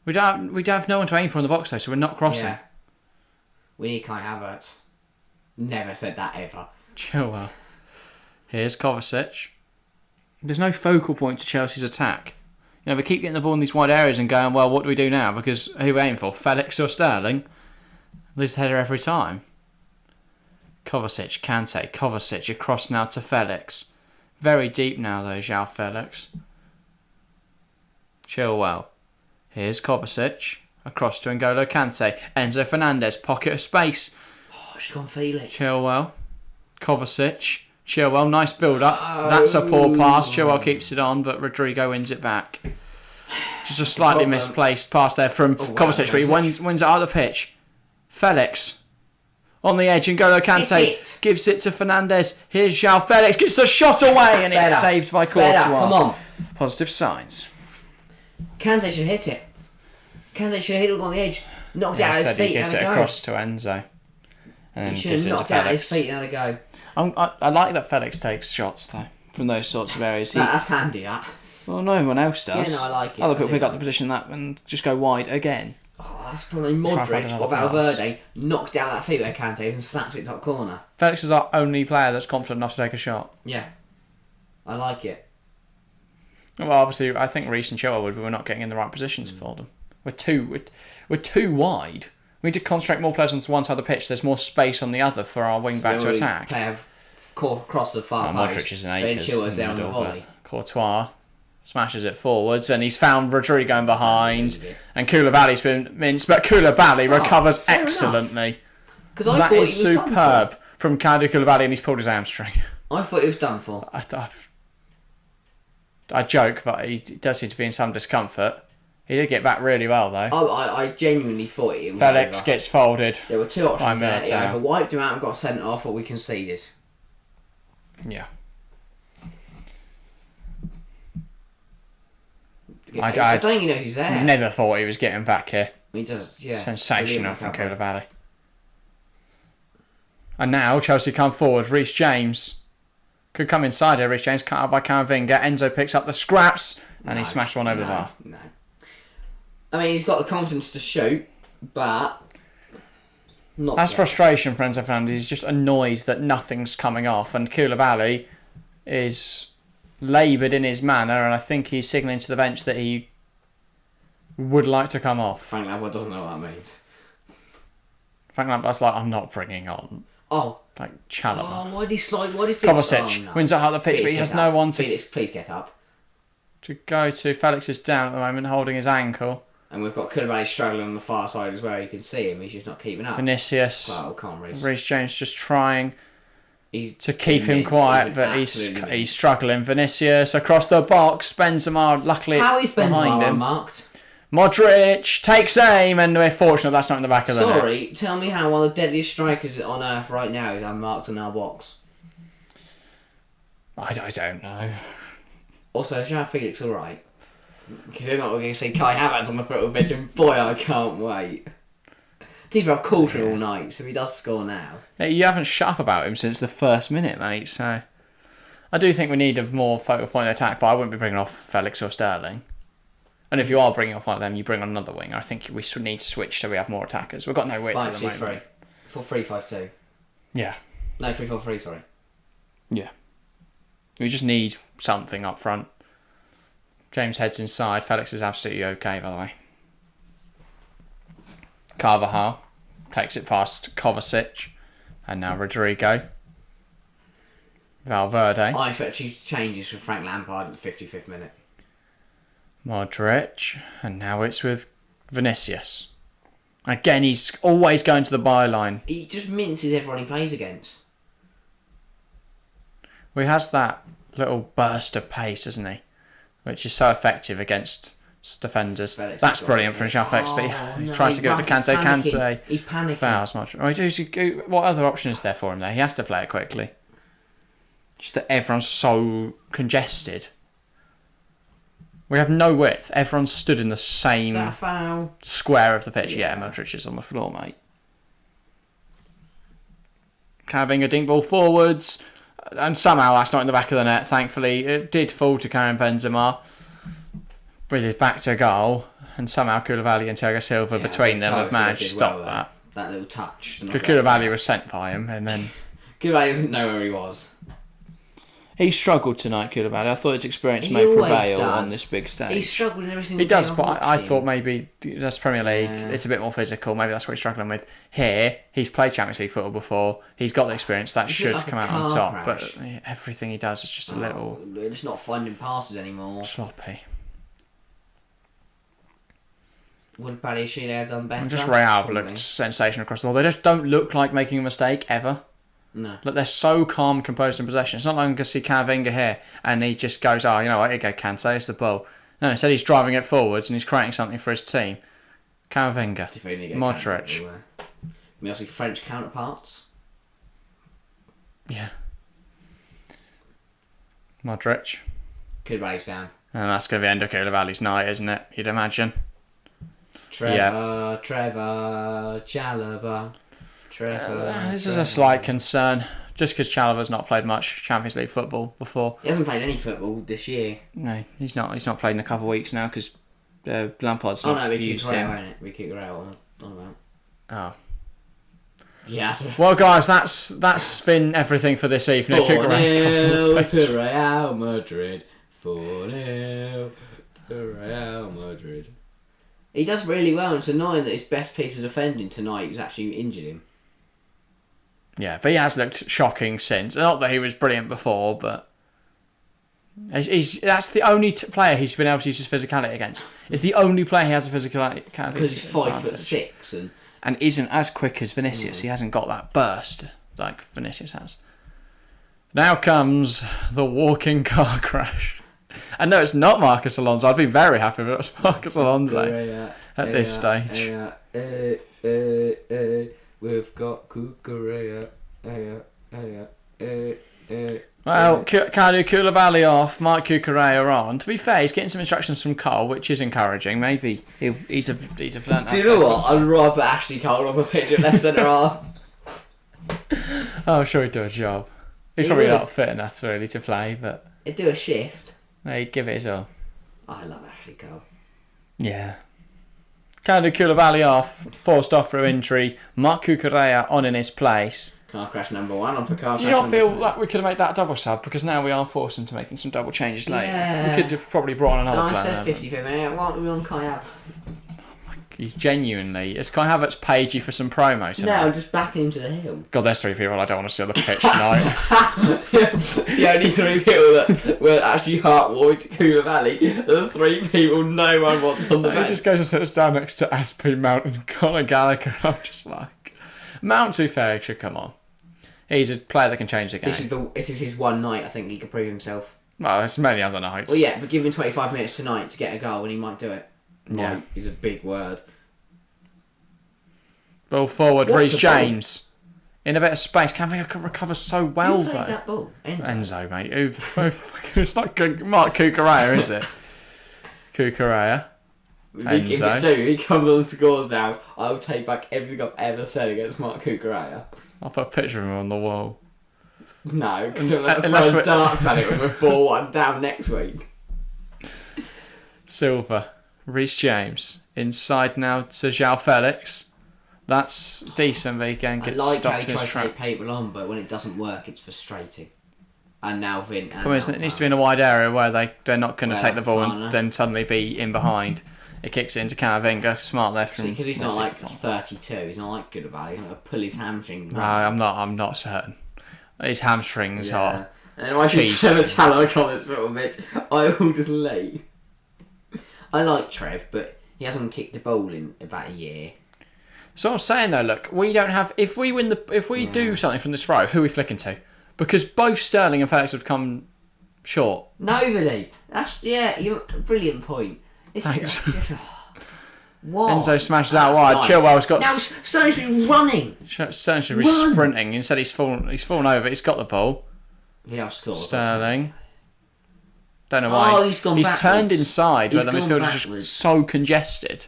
We don't have no one to aim for in the box though, so we're not crossing. Yeah. We need Kai Havertz. Never said that ever. Chilwell. Here's Kovacic. There's no focal point to Chelsea's attack. You know, we keep getting the ball in these wide areas and going, well, what do we do now? Because who are we aiming for? Felix or Sterling? Lose the header every time. Kovacic, Kante, Kovacic across now to Felix. Very deep now though, João Felix. Chilwell. Here's Kovacic. Across to N'Golo Kante. Enzo Fernandez, pocket of space. Oh, she's gone Felix. Chilwell. Kovacic. Chilwell, nice build-up. That's a poor pass. Chilwell keeps it on, but Rodrigo wins it back. Just a slightly misplaced pass there from Kovacic, but he wins it out of the pitch. Felix. On the edge, N'Golo Kante gives it to Fernandez. Here's João Felix, gets the shot away, and it's saved by Courtois. Come on. Positive signs. Kante should hit it. Kante should hit it on the edge. Knocked it out his feet. He gets it across to Enzo. And he should have knocked it out his feet and had a go. I like that Felix takes shots, though, from those sorts of areas. That's handy, that. Well, no one else does. Yeah, no, I like it. Other people pick up the position that and just go wide again. Oh, that's probably Modric or Valverde knocked down that feet where Kante is and snapped it top corner. Felix is our only player that's confident enough to take a shot. Yeah. I like it. Well, obviously, I think Reece and Chilwell would, but we're not getting in the right positions for them. We're too wide. We need to concentrate more players onto one side of the pitch. There's more space on the other for our wing back to attack. Cross the far post. Modric is an acres Chilwell's there on the volley. Courtois smashes it forwards, and he's found Rodrigo going behind, and Koulibaly's been minced, but Koulibaly recovers excellently. That is superb from Kalidou Koulibaly, and he's pulled his hamstring. I thought he was done for. I joke, but he does seem to be in some discomfort. He did get back really well, though. I genuinely thought it was Felix over. Gets folded. There were two options there. He either wiped him out and got sent off, or we conceded. Yeah. I don't think he knows he's there. Never thought he was getting back here. He does, yeah. Sensational from Koulibaly. And now Chelsea come forward. Reece James could come inside here. Reece James cut out by Camavinga. Enzo picks up the scraps and he smashed one over the bar. No. I mean, he's got the confidence to shoot, but not. That's frustration for Enzo Fernandez. He's just annoyed that nothing's coming off, and Koulibaly is laboured in his manner, and I think he's signalling to the bench that he would like to come off. Frank Lampard doesn't know what that means. Frank Lampard's like, I'm not bringing on. Like Chalobah. Oh, why did he slide? Why did Kovacic wins it out of the pitch, but he has no one to. Felix, please get up. To go to. Felix is down at the moment, holding his ankle. And we've got Koulibaly struggling on the far side as well. You can see him. He's just not keeping up. Vinicius. Well, come on, Reece James just trying to keep him quiet, but he's struggling. Vinicius across the box. Benzema, luckily, how is Benzema behind him. Unmarked? Modric takes aim, and we're fortunate that's not in the back of the net. Sorry, tell me how one of the deadliest strikers on earth right now is unmarked in our box. I don't know. Also, is João Felix alright? Because they're not going to see Kai Havertz on the foot of the pitch, and boy, I can't wait. Teams have called for him all night, so if he does score now. Yeah, you haven't shut up about him since the first minute, mate, so I do think we need a more focal point of attack, but I wouldn't be bringing off Felix or Sterling. And if you are bringing off one of them, you bring on another winger. I think we need to switch so we have more attackers. We've got no width at the moment. 4-3-5-2. Yeah. No, 3-4-3, sorry. Yeah. We just need something up front. James heads inside. Felix is absolutely okay, by the way. Carvajal takes it past Kovacic. And now Rodrigo. Valverde. I expect changes from Frank Lampard at the 55th minute. Modric. And now it's with Vinicius. Again, he's always going to the byline. He just minces everyone he plays against. Well, he has that little burst of pace, doesn't he? Which is so effective against defenders. That's brilliant from João Felix, but he tries to go with the Kante. Kante. He's panicking. Fouls much. What other option is there for him there? He has to play it quickly. Just that everyone's so congested. We have no width. Everyone's stood in the same square of the pitch. Yeah, Modric is on the floor, mate. Having a dink ball forwards. And somehow that's not in the back of the net, thankfully. It did fall to Karim Benzema with his back to goal. And somehow Koulibaly and Thiago Silva between them have managed to stop that. That little touch. Because Koulibaly was sent by him and then... Koulibaly doesn't know where he was. He struggled tonight, Koulibaly. I thought his experience He may always prevail does. on this big stage. He struggled in every single He does, game but I've I watched him. thought maybe that's Premier League. Yeah. It's a bit more physical. Maybe that's what he's struggling with. Here, he's played Champions League football before. He's got the experience. That He's should like a come out on car top. crash. But everything he does is just a little They're just not finding passes anymore. sloppy. Would Badiashile have done better? And just Real have Probably. looked sensational across the ball. They just don't look like making a mistake ever. No. Like they're so calm, composed in possession. It's not like I can see Camavinga here and he just goes, oh, you know what, here you go, Kante, it's the ball. No, instead he's driving it forwards and he's creating something for his team. Camavinga, Modric. We also see French counterparts. Yeah. Modric. Koulibaly's down. And that's going to be end of Koulibaly's night, isn't it? You'd imagine. Trevor, Chalobah. This is a slight concern. Just because Chalobah's not played much Champions League football before. He hasn't played any football this year. No, he's not. He's not played in a couple of weeks now because Lampard's not used him. We kicked Real on about. Oh. Yeah. Well, guys, that's been everything for this evening. 4-0 to Real Madrid. 4-0 to Real Madrid. He does really well, and it's annoying that his best piece of defending tonight is actually injured him. Yeah, but he has looked shocking since. Not that he was brilliant before, but that's the only player he's been able to use his physicality against. It's the only player he has a physicality because he's 5'6" and isn't as quick as Vinicius. He hasn't got that burst like Vinicius has. Now comes the walking car crash. And no, it's not Marcus Alonso. I'd be very happy if it was Marcus Alonso at this stage. We've got Cucurella. Well, Kalidou Koulibaly off, Marc Cucurella on. To be fair, he's getting some instructions from Cole, which is encouraging. Maybe he's a fluent. Do you know what? I'd rather put Ashley Cole on the pitch at left centre half. Oh, sure, he'd do a job. He's probably not fit enough really to play, but he'd do a shift. He'd give it his all. I love Ashley Cole. Yeah. Kalidou Koulibaly off, forced off through injury. Marc Cucurella on in his place. Car crash number 1 on for car crash. Do you not feel like we could have made that a double sub? Because now we are forced into making some double changes late. Yeah. We could have probably brought on another player. No, it says 50-50. Why aren't we on Kai Havertz? Genuinely, has Kai Havertz paid you for some promo tonight? No, I'm just backing him to the hill. God, there's 3 people I don't want to see on the pitch tonight. The only 3 people that were actually heartwarming to Koulibaly are the 3 people no one wants on the bench. He just goes and sits down next to SP Mount and Conor Gallagher, and I'm just like... Mount, to be fair, should come on. He's a player that can change the game. This is his one night, I think he could prove himself. Well, there's many other nights. Well, yeah, but give him 25 minutes tonight to get a goal and he might do it. Yeah. Might is a big word. Ball forward, What's Reece the ball? James. In a bit of space. Camavinga can recover so well, Who though. played that ball? Enzo, mate. It's not Marc Cucurella, is it? Cucurella. If he comes on the scores now, I'll take back everything I've ever said against Marc Cucurella. I'll put a picture of him on the wall. No, because I'm Unless throwing darts at it when we're 4-1 down next week. Silva. Reece James. Inside now to João Felix. That's decent, but again I gets like how stopped he in his tries to take tracks. people on, but when it doesn't work, it's frustrating. And now Vin. And It needs to be in a wide area where they're not going to Well, take the ball Fana. and then suddenly be in behind. It kicks it into Camavinga, smart left from. because he's not like Mystic 32, he's not like Koulibaly. He's not going to pull his hamstring. No, I'm not certain. His hamstrings are. And if I see cheese. Trevor Challow comments for a little bit, I will just leave. I like Trev, but he hasn't kicked the ball in about a year. So I'm saying though, look, we don't have. If we do something from this throw, who are we flicking to? Because both Sterling and Felix have come short. Nobody. You're a brilliant point. It's Thanks. just what? Enzo smashes out That's wide. nice. Chilwell's got. Now Sterling's been running. Sterling should be Run. sprinting. Instead, he's fallen over. He's got the ball. Vidal scored. Sterling. Don't know why. Oh, he's gone backwards. turned inside where He's the gone midfield is backwards. just so congested.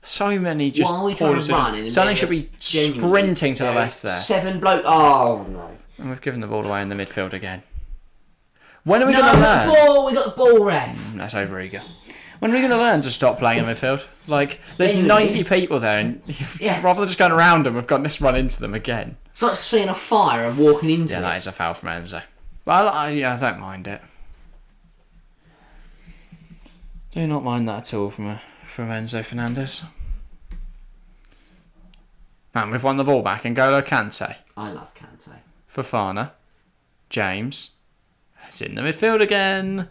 So many just Why are we poor trying to run decisions. in Sterling a should be genuinely- sprinting to the There left is there. 7 bloke. Oh no. And we've given the ball away in the midfield again. When are we No, going to we learn? got the ball. We got the ball, ref. That's over eager. When are we going to learn to stop playing in midfield? Like, there's Genuinely. 90 people there, and Yeah. rather than just going around them, we've got this run into them again. It's like seeing a fire and walking into Yeah, it. that is a foul from Enzo. Well, I don't mind it. Do not mind that at all from Enzo Fernandez. And we've won the ball back. N'Golo Kante. I love Kante. Fofana. James. It's in the midfield again.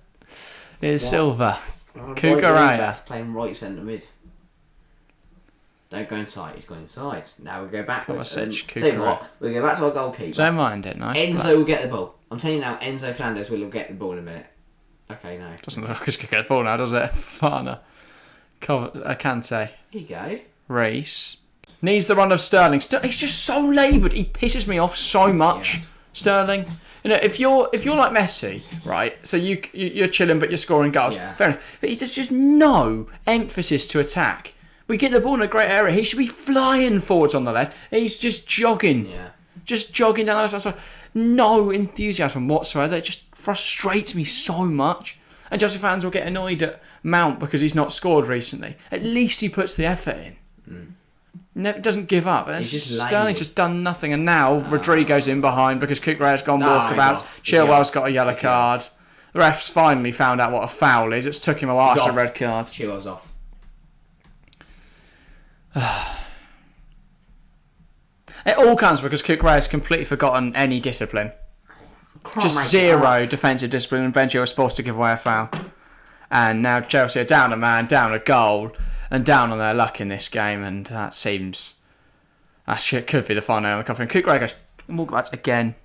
Here's Silva. Cucurella. Playing right centre mid. Don't go inside. He's gone inside. Now we go backwards. Tell you what, we'll go back to our goalkeeper. Don't mind it. Nice. Enzo will get the ball. I'm telling you now, Enzo Fernandez will get the ball in a minute. Okay, no. Doesn't look like he's going to get the ball now, does it? Fofana. Kante. Here you go. Reece. Needs the run of Sterling. He's just so laboured. He pisses me off so much. Yeah. Sterling. You know, if you're like Messi, right? So you're chilling, but you're scoring goals. Yeah. Fair enough. But there's just no emphasis to attack. We get the ball in a great area. He should be flying forwards on the left. He's just jogging. Yeah. Just jogging down the left side. No enthusiasm whatsoever. It just frustrates me so much. And Chelsea fans will get annoyed at Mount because he's not scored recently. At least he puts the effort in. Never doesn't give up. Sterling's just done nothing. And now Rodrigo's in behind because Cucurella's gone walkabouts. Chilwell's got a yellow card. The ref's finally found out what a foul is. It's took him a while to a red card. Chilwell's off. It all comes because Cucurella's completely forgotten any discipline. Just zero defensive discipline, and Benzema was forced to give away a foul. And now Chelsea are down a man, down a goal, and down on their luck in this game, and that could be the final nail in the coffin. Cucurella goes walkabouts again.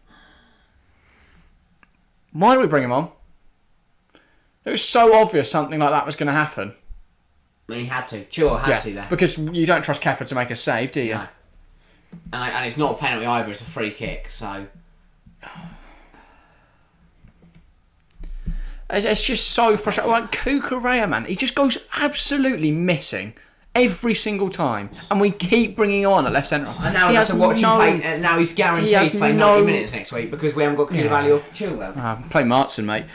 Why do we bring him on? It was so obvious something like that was going to happen. I mean, he had to. Chilwell had to there. Because you don't trust Kepa to make a save, do you? No. And it's not a penalty either, it's a free kick, so... It's just so frustrating. Like Cucurella, man, he just goes absolutely missing every single time, and we keep bringing him on at left centre. And now we have to watch him play, and now he's guaranteed to play 90 minutes next week because we haven't got Koulibaly or Chilwell. Play Martin, mate.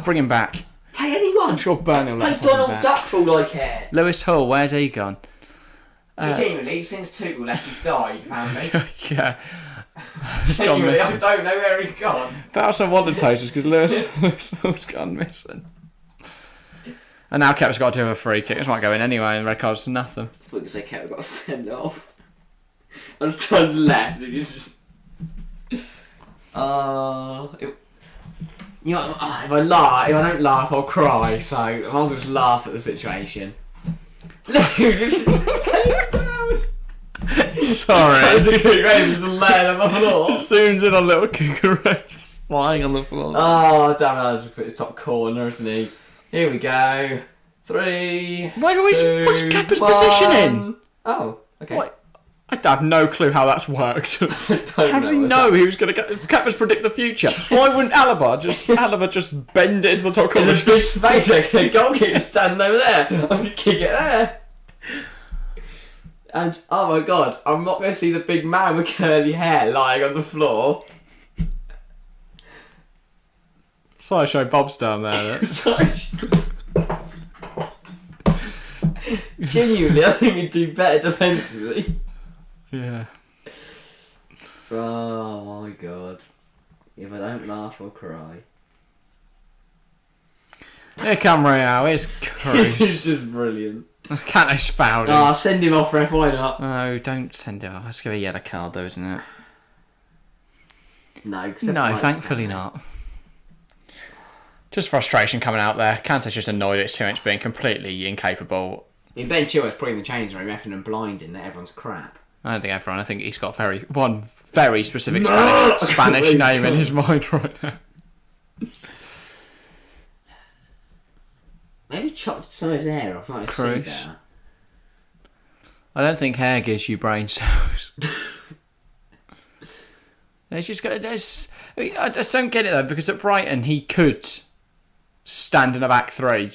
Bring him back. Play anyone. I'm sure Burnley will let play Donald Duck for all I care. Lewis Hull, where's he gone? Genuinely, since Tuchel left, he's died, apparently. Yeah. Genuinely, I don't know where he's gone. That's some wanted posters because Lewis Hull's gone missing. And now Kepa's got to do a free kick. This might go in anyway, and red card's to nothing. I thought you say Kepa got to send it off. I just turned left and you just... You know, if I don't laugh, I'll cry. So I might as well just laugh at the situation. Sorry. Just zooms in on little Cucurella just lying on the floor. Oh, damn it, I'll just put his top corner, isn't he? Here we go. 3. What's Kepa's positioning? Oh, okay. What? I have no clue how that's worked. How do you know he was going to get... Kepa's predict the future. Why wouldn't Alaba just bend it into the top corner? There's a big space, the goalkeeper's standing over there. I'm going to kick it there. And, oh my god, I'm not going to see the big man with curly hair lying on the floor. Sideshow Bob's down there. Genuinely, I think he'd do better defensively. Yeah. Oh my god. If I don't laugh or cry. Here come Real, it's This is just brilliant. Kante's fouled him. Oh, send him off, ref, why not? No, don't send him off. It's going to be a yellow card though, isn't it? No, thankfully not. Just frustration coming out there. Kante's just annoyed at his teammates being completely incapable. I mean, Ben Chilwell's putting the change room, effing and blinding that everyone's crap. I don't think everyone. I think he's got one very specific Spanish name in his mind right now. Maybe chopped some of his hair off. Like see that. I don't think hair gives you brain cells. There's just got. I just don't get it though, because at Brighton he could stand in a back three.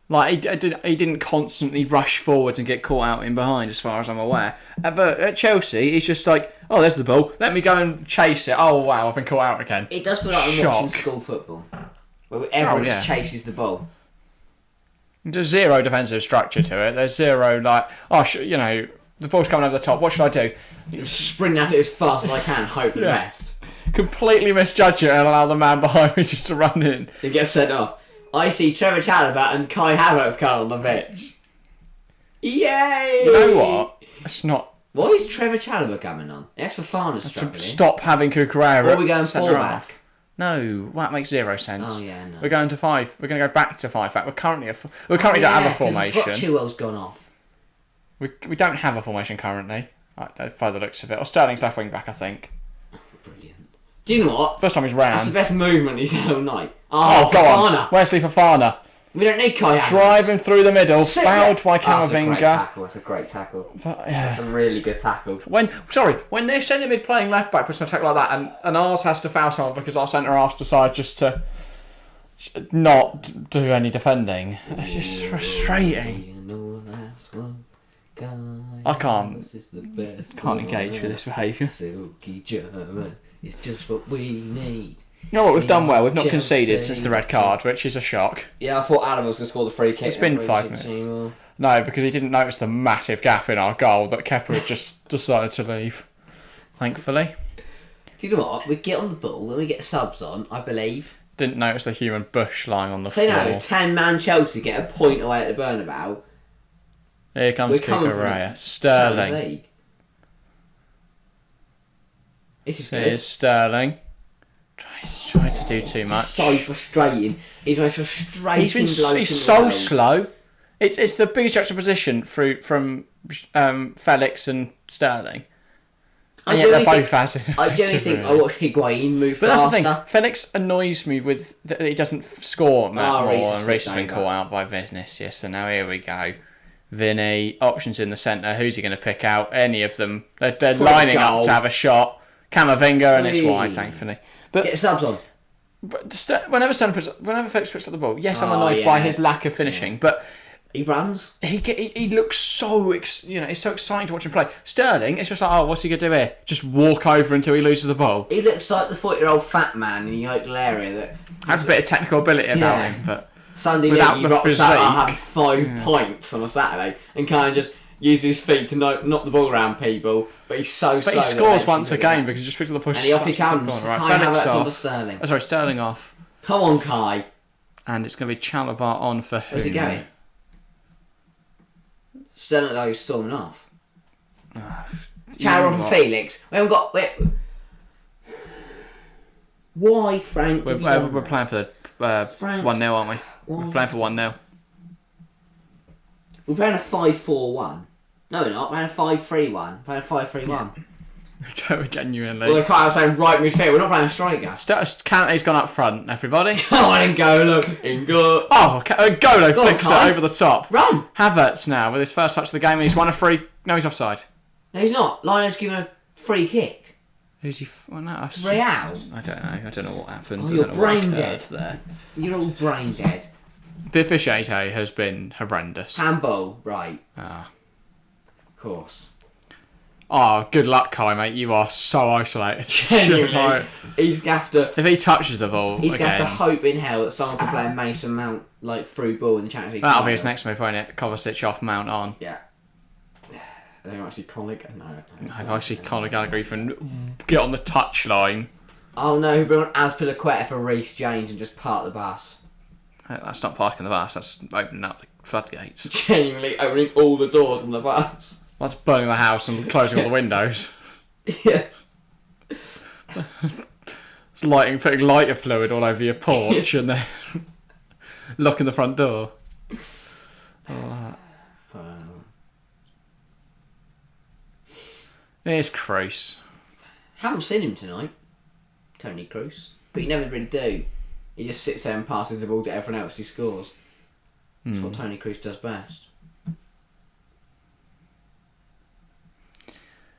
Like he didn't constantly rush forwards and get caught out in behind, as far as I'm aware. But at Chelsea, he's just like, oh, there's the ball. Let me go and chase it. Oh wow, I've been caught out again. It does feel like I'm watching school football, where everyone just chases the ball. There's zero defensive structure to it. There's zero like, the ball's coming over the top. What should I do? Sprint at it as fast as I can, hope for the best. completely misjudge it and allow the man behind me just to run in. He gets sent off. I see Trevor Chalobah and Kai Havertz coming on the pitch. Yay! You know what? It's not... Why is Trevor Chalobah coming on? That's Fofana struggling. To stop having Cucurella. Or are we going full-back? No, that makes zero sense. Oh, yeah, no. We're going to 5. We're going to go back to 5 back. We're currently don't have a formation. Chilwell's gone off. We don't have a formation currently. By the looks of it. Or Sterling's left wing back, I think. Brilliant. Do you know what? First time he's round. That's the best movement he's had all night. Oh, go on. Wesley Fofana. We don't need Kai Havertz. Driving through the middle, fouled by Camavinga. That's a great tackle. That's a really good tackle. When they're centre mid playing left back, puts an attack like that, and ours has to foul someone because our centre halves decide just to not do any defending. It's just frustrating. I can't engage with this behaviour. Silky German, it's just what we need. You know what, we've done well. We've not conceded since the red card, which is a shock. Yeah, I thought Adam was going to score the free kick. It's been 5 minutes. No, because he didn't notice the massive gap in our goal that Kepa had just decided to leave. Thankfully. Do you know what? We get on the ball when we get subs on, I believe. Didn't notice the human bush lying on the floor. 10-man Chelsea get a point away at the Bernabeu. Here comes Cucurella. Sterling. Here's Sterling. He's trying to do too much. So frustrating. He's the most frustrating bloke in the world. He's so slow. It's the biggest juxtaposition from Felix and Sterling. And yet they're both as ineffective. I genuinely think I watched Higuain move faster. But that's the thing. Felix annoys me with that he doesn't score that more, and Reece has been caught out by Vinicius. So now here we go. Vinny, options in the centre. Who's he going to pick out? Any of them. They're lining up to have a shot. Camavinga, and it's wide, thankfully. But get subs on. But whenever Felix picks up the ball, yes, I'm annoyed by his lack of finishing, but he runs. He looks so it's so exciting to watch him play. Sterling, it's just like, oh, what's he gonna do here? Just walk over until he loses the ball. He looks like the 40-year-old fat man in the local area that has a bit of technical ability about him, but Sunday without league, the he rocks physique. out, have 5 points on a Saturday and kind of just use his feet to knock the ball around people. But he's so slow. But he scores once a game because he just picks up the push. And he off he comes. Right, Kai Felix Havertz off. on for Sterling. Oh, sorry, Sterling off. Come on, Kai. And it's going to be Chalobah on for who? Where's he going? Sterling though he's storming off. Chalobah for Felix. We haven't got... Why, Frank? We're playing for the 1-0, aren't we? We're playing for 1-0. We're playing a 5-4-1. No, we're not. We're playing a 5-3-1. We're playing a 5-3-1. Genuinely. Well, I was playing right midfield. We're not playing a striker. Kante's gone up front, everybody. Come on, N'Golo. N'Golo. Oh, N'Golo flicks it over the top. Run. Havertz now with his first touch of the game, and he's won a free... No, he's offside. No, he's not. Lionel's given a free kick. Who's he... Well, no, Real? I don't know what happened. Oh, you're brain dead. There. You're all brain dead. The officiating has been horrendous. Handball, right. Ah. Of course. Oh, good luck, Kai, mate. You are so isolated. Genuinely. He's going to have to... If he touches the ball he's going to have to hope in hell that someone can play a Mason Mount, like, through ball in the Champions League. That'll be his next move, won't it? Kovacic off, Mount on. Yeah. I don't actually Connick. No. I've actually Conor Gallagher even get on the touchline. Oh no, he'll be on Azpilicueta for Reece James and just park the bus. That's not parking the bus, that's opening up the floodgates. Genuinely opening all the doors on the bus. That's burning the house and closing all the windows. Yeah. It's putting lighter fluid all over your porch and then locking the front door. There's Kroos. Haven't seen him tonight, Tony Kroos, but you never really do. He just sits there and passes the ball to everyone else who scores. That's what Tony Kroos does best.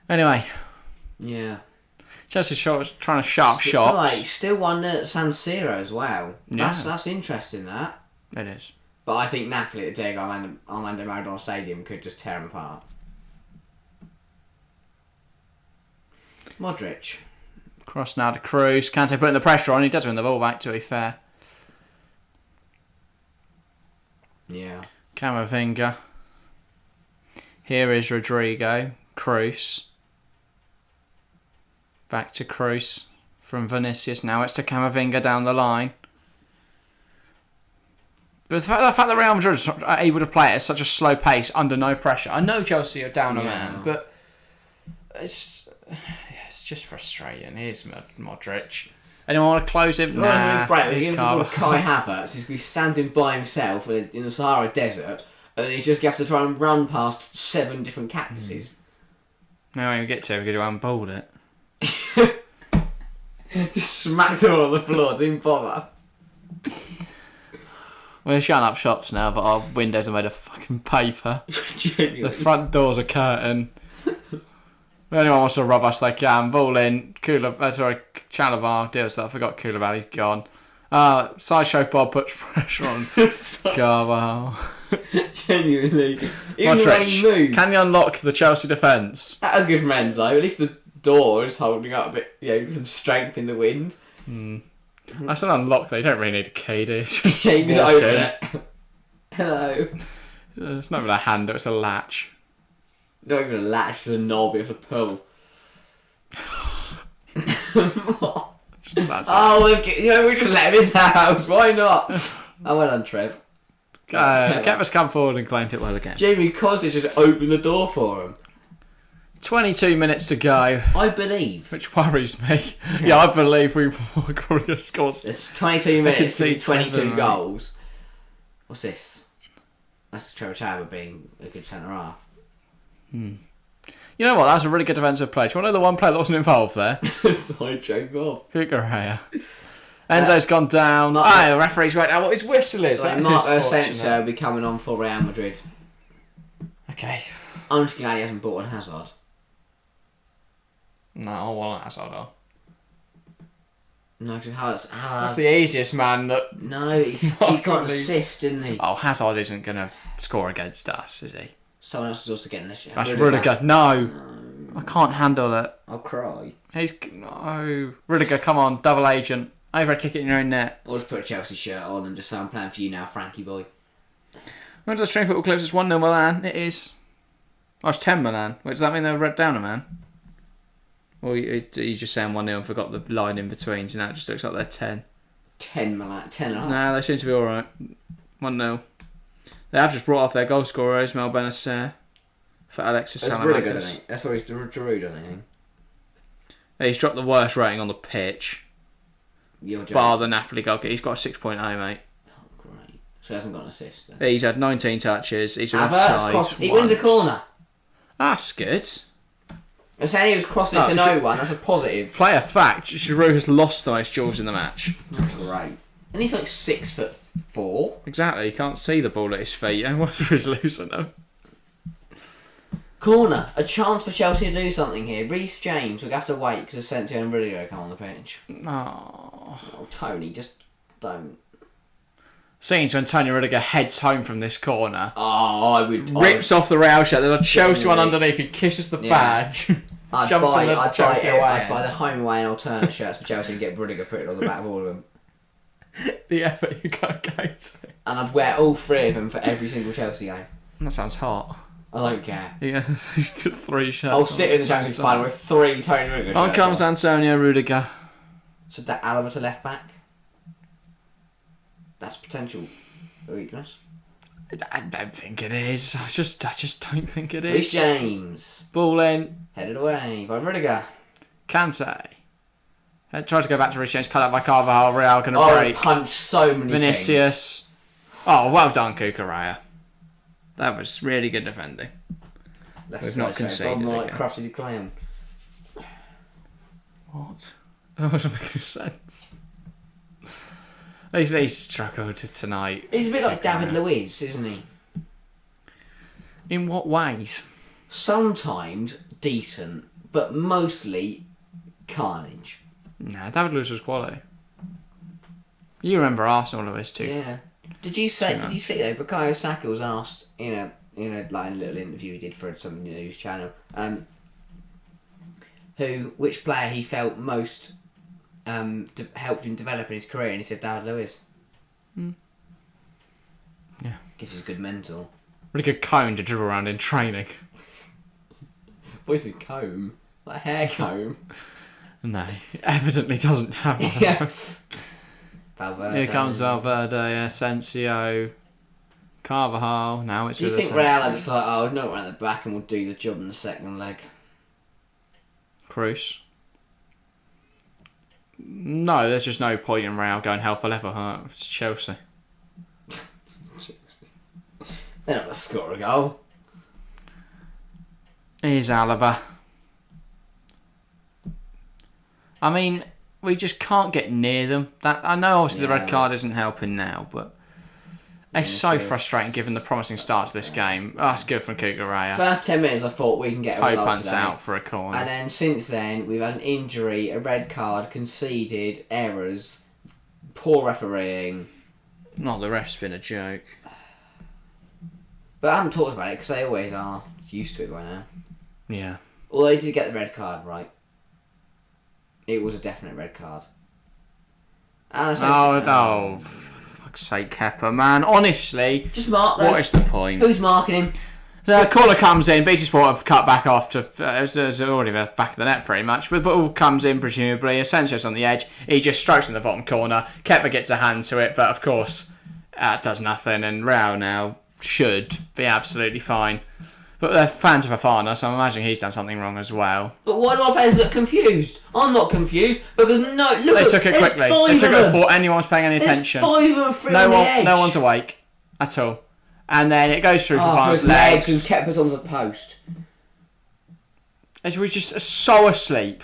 Anyway. Yeah. Chelsea trying to sharp shots. Right, still won at San Siro as well. Yeah. That's interesting, that. It is. But I think Napoli at the Diego Armando Maradona Stadium could just tear him apart. Modric. Cross now to Kroos. Kante putting the pressure on. He does win the ball back, to be fair. Yeah. Camavinga. Here is Rodrigo. Kroos. Back to Kroos. from Vinicius. Now it's to Camavinga down the line. But the fact that Real Madrid are able to play at such a slow pace under no pressure. I know Chelsea are down a man, but it's just frustrating. Here's Modric. Anyone want to close him? Nah. He's Kai Havertz. He's going to be standing by himself in the Sahara Desert, and he's just going to have to try and run past 7 different cactuses. No, when we get to it, we're going to unbolt it. Just smacks it all on the floor, didn't bother. We're shutting up shops now, but our windows are made of fucking paper. The front door's a curtain. If anyone wants to rob us, they can. Ball in. Chalabar deals that. I forgot Koulibaly's gone. Sideshow Bob puts pressure on Carvajal. Genuinely. Even when he moves. Can you unlock the Chelsea defence? That was good from Enzo. At least the door is holding up a bit, some strength in the wind. That's an unlock though. You don't really need a key, do you? Just open it. Hello. It's not even a handle, it's a latch. Not even a latch, it's a knob you have to pull. We just let him in the house, why not? Oh, well done, Trev. Kepa's come forward and claimed it well again. Jamie Costas just opened the door for him. 22 minutes to go. I believe. Which worries me. Yeah, I believe we're probably going to score. It's 22 minutes to 22 goals. What's this? That's Trevor Chalobah being a good centre-half. You know what? That was a really good defensive play. Do you want to know the one player that wasn't involved there? Sideshow Bob. Cucurella. Enzo's gone down. The referee's right now what his whistle is. Marco Asensio will be coming on for Real Madrid. Okay. I'm just glad he hasn't bought on Hazard. No, I want Hazard on. No, because That's the easiest man that... No, he got an assist, didn't he? Oh, Hazard isn't going to score against us, is he? Someone else is also getting this shit. That's Rudiger. No. I can't handle it. I'll cry. No. Rudiger, come on. Double agent. Overhead kick it in your own net. Or just put a Chelsea shirt on and just say, I'm playing for you now, Frankie boy. When's the Stream Football Clips? It's 1-0 Milan. It is. Oh, it's 10 Milan. Wait, does that mean they're down a man? Or you just saying 1-0 and forgot the line in between, so now it just looks like they're 10. 10 Milan. 10 and a half. Nah, they seem to be alright. 1-0. They have just brought off their goal scorer, Ismail Benacer, for Alexis Sanchez. That's really good, I think. That's always Giroud, I think. He's dropped the worst rating on the pitch. Bar the Napoli goalkeeper. He's got a 6.0, mate. Oh, great. So he hasn't got an assist then. He's had 19 touches. He's offside. He wins a corner. That's good. I'm saying he was crossing to no one. That's a positive. Player fact, Giroud has lost the most duels in the match. That's great. And he's like 6'4". Exactly. You can't see the ball at his feet. I wonder if he's losing though. Corner. A chance for Chelsea to do something here. Reece James. We'll have to wait because Asensio and Rudiger come on the pitch. Oh, Tony, just don't. Scenes when Tony Rudiger heads home from this corner. Oh, I would. Rips off the Real shirt. There's a Chelsea one underneath. He kisses the badge. I'd buy the home away and alternate shirts for Chelsea and get Rudiger put it on the back of all of them. The effort you got to go to. And I'd wear all 3 of them for every single Chelsea game. That sounds hot. I don't care. Yeah, 3 shirts. I'll sit in the Champions final with 3 Tony Rudiger shirts. On comes Antonio Rudiger. So that Alaba to left back. That's potential weakness. I don't think it is. I just don't think it is. Reece James. Ball in. Headed away by Rudiger. Kante. Tries to go back to Reece James. Cut out by Carvajal. Real going to break. Punch so many Vinicius. things. Oh, well done, Cucurella. That was really good defending. We've not conceded again. Like Crafty Clown. What? That doesn't make any sense. He's struggled tonight. He's a bit like David Luiz, isn't he? In what ways? Sometimes decent, but mostly carnage. Nah, David Luiz was quality. You remember Arsenal Luiz too? Yeah. Did you see though? Bukayo Saka was asked in a little interview he did for some news channel, which player he felt most helped him develop in his career, and he said David Luiz. Yeah. Guess he's good mental. Really good comb to dribble around in training. What's a comb? Like a hair comb? No, evidently doesn't have one. Yeah. Valverde. Here comes Valverde, Asensio, Carvajal. Now it's Do you with think Asensio. Real are just like, oh, no one at the back and we'll do the job in the second leg? Cruz? No, there's just no point in Real going hell for leather. Huh? It's Chelsea. They're not going to score a goal. Here's Alaba. I mean, we just can't get near them. That I know, obviously, the red card isn't helping now, but it's so frustrating given the promising start to this game. Oh, that's good from Kukureya. First 10 minutes, I thought we can get a Toe result punts today. out for a corner. And then since then, we've had an injury, a red card, conceded, errors, poor refereeing. Not the ref's been a joke. But I haven't talked about it because they always are used to it by now. Yeah. Although they did get the red card right. It was a definite red card. And Oh, fuck's sake, Kepa, man. Honestly, just mark them. what is the point? Who's marking him? The caller comes in. BT Sport have cut back off to. It was already the back of the net pretty much. But ball comes in, presumably. Asensio's on the edge. He just strikes in the bottom corner. Kepa gets a hand to it, but of course, that does nothing. And Real now should be absolutely fine. But they're fans of Fafana, so I'm imagining he's done something wrong as well. But why do our players look confused? I'm not confused because look. They took it quickly. They took it before anyone was paying any There's attention. 5 of them on the edge. No one's awake at all. And then it goes through for Fafana's his legs. and kept us on the post. As we're just so asleep.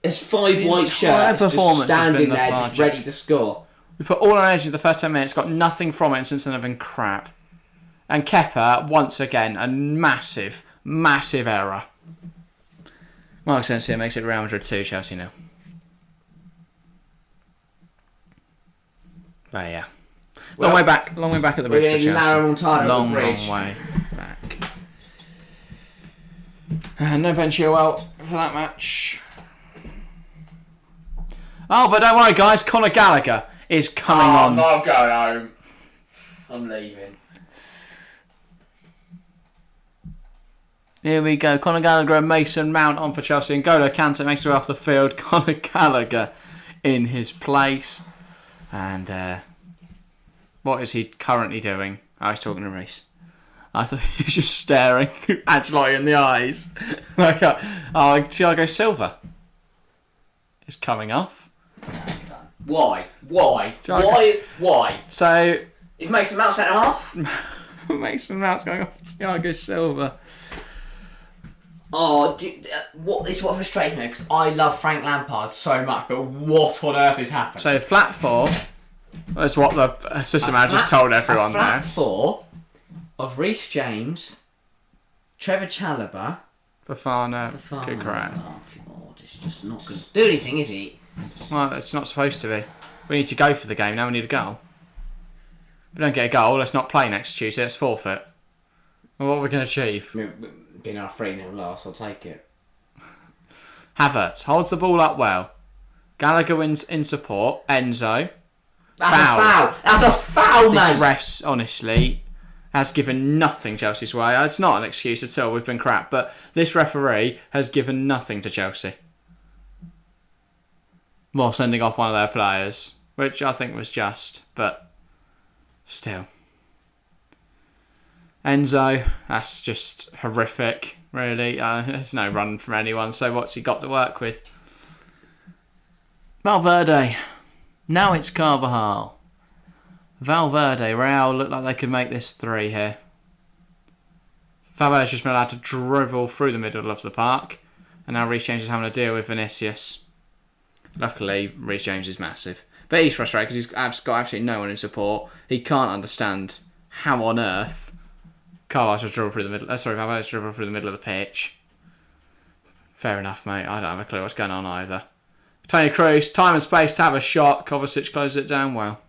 There's 5 white entire shirts performance just has been standing there, just lethargic. ready to score. We put all our energy in the first 10 minutes, got nothing from it, and since then have been crap. And Kepa, once again, a massive, massive error. Mark Asensio makes it Real Madrid 2, Chelsea 0. But yeah. Long way back at the bridge for Chelsea. Long way back. No Ben Chilwell for that match. Oh, but don't worry, guys. Conor Gallagher is coming on. I'm not going home. I'm leaving. Here we go. Conor Gallagher and Mason Mount on for Chelsea. And N'Golo Kante makes his way off the field. Conor Gallagher in his place. And what is he currently doing? I was talking to Reece. I thought he was just staring Ancelotti in the eyes. Like, Thiago Silva is coming off. Why? So Is Mason Mount centre half? Mason Mount's going off Thiago Silva. Oh, this is what frustrates me because I love Frank Lampard so much, but what on earth is happening? So flat 4 is what the assistant manager's told everyone a flat there. 4 of Reece James, Trevor Chalobah, Fafana, Kukureya. Oh God, it's just not going to do anything, is he? Well, it's not supposed to be. We need to go for the game now. We need a goal. If we don't get a goal, let's not play next Tuesday. Let's forfeit. Well, what are we going to achieve? Being our 3-0 loss, I'll take it. Havertz holds the ball up well. Gallagher wins in support. Enzo. That's a foul. That's a foul, This mate. refs, honestly, has given nothing Chelsea's way. It's not an excuse at all. We've been crap. But this referee has given nothing to Chelsea. While sending off one of their players, which I think was just, but still. Enzo, that's just horrific, really. There's no run from anyone, so what's he got to work with? Valverde. Now it's Carvajal. Valverde, Real look like they could make this 3 here. Valverde's just been allowed to dribble through the middle of the park, and now Reece James is having to deal with Vinicius. Luckily, Reece James is massive. But he's frustrated because he's got absolutely no one in support. He can't understand how on earth Carvalho's just dribbled through the middle. Valverde's dribbled through the middle of the pitch. Fair enough, mate. I don't have a clue what's going on either. Tony Kroos, time and space to have a shot. Kovacic closes it down well.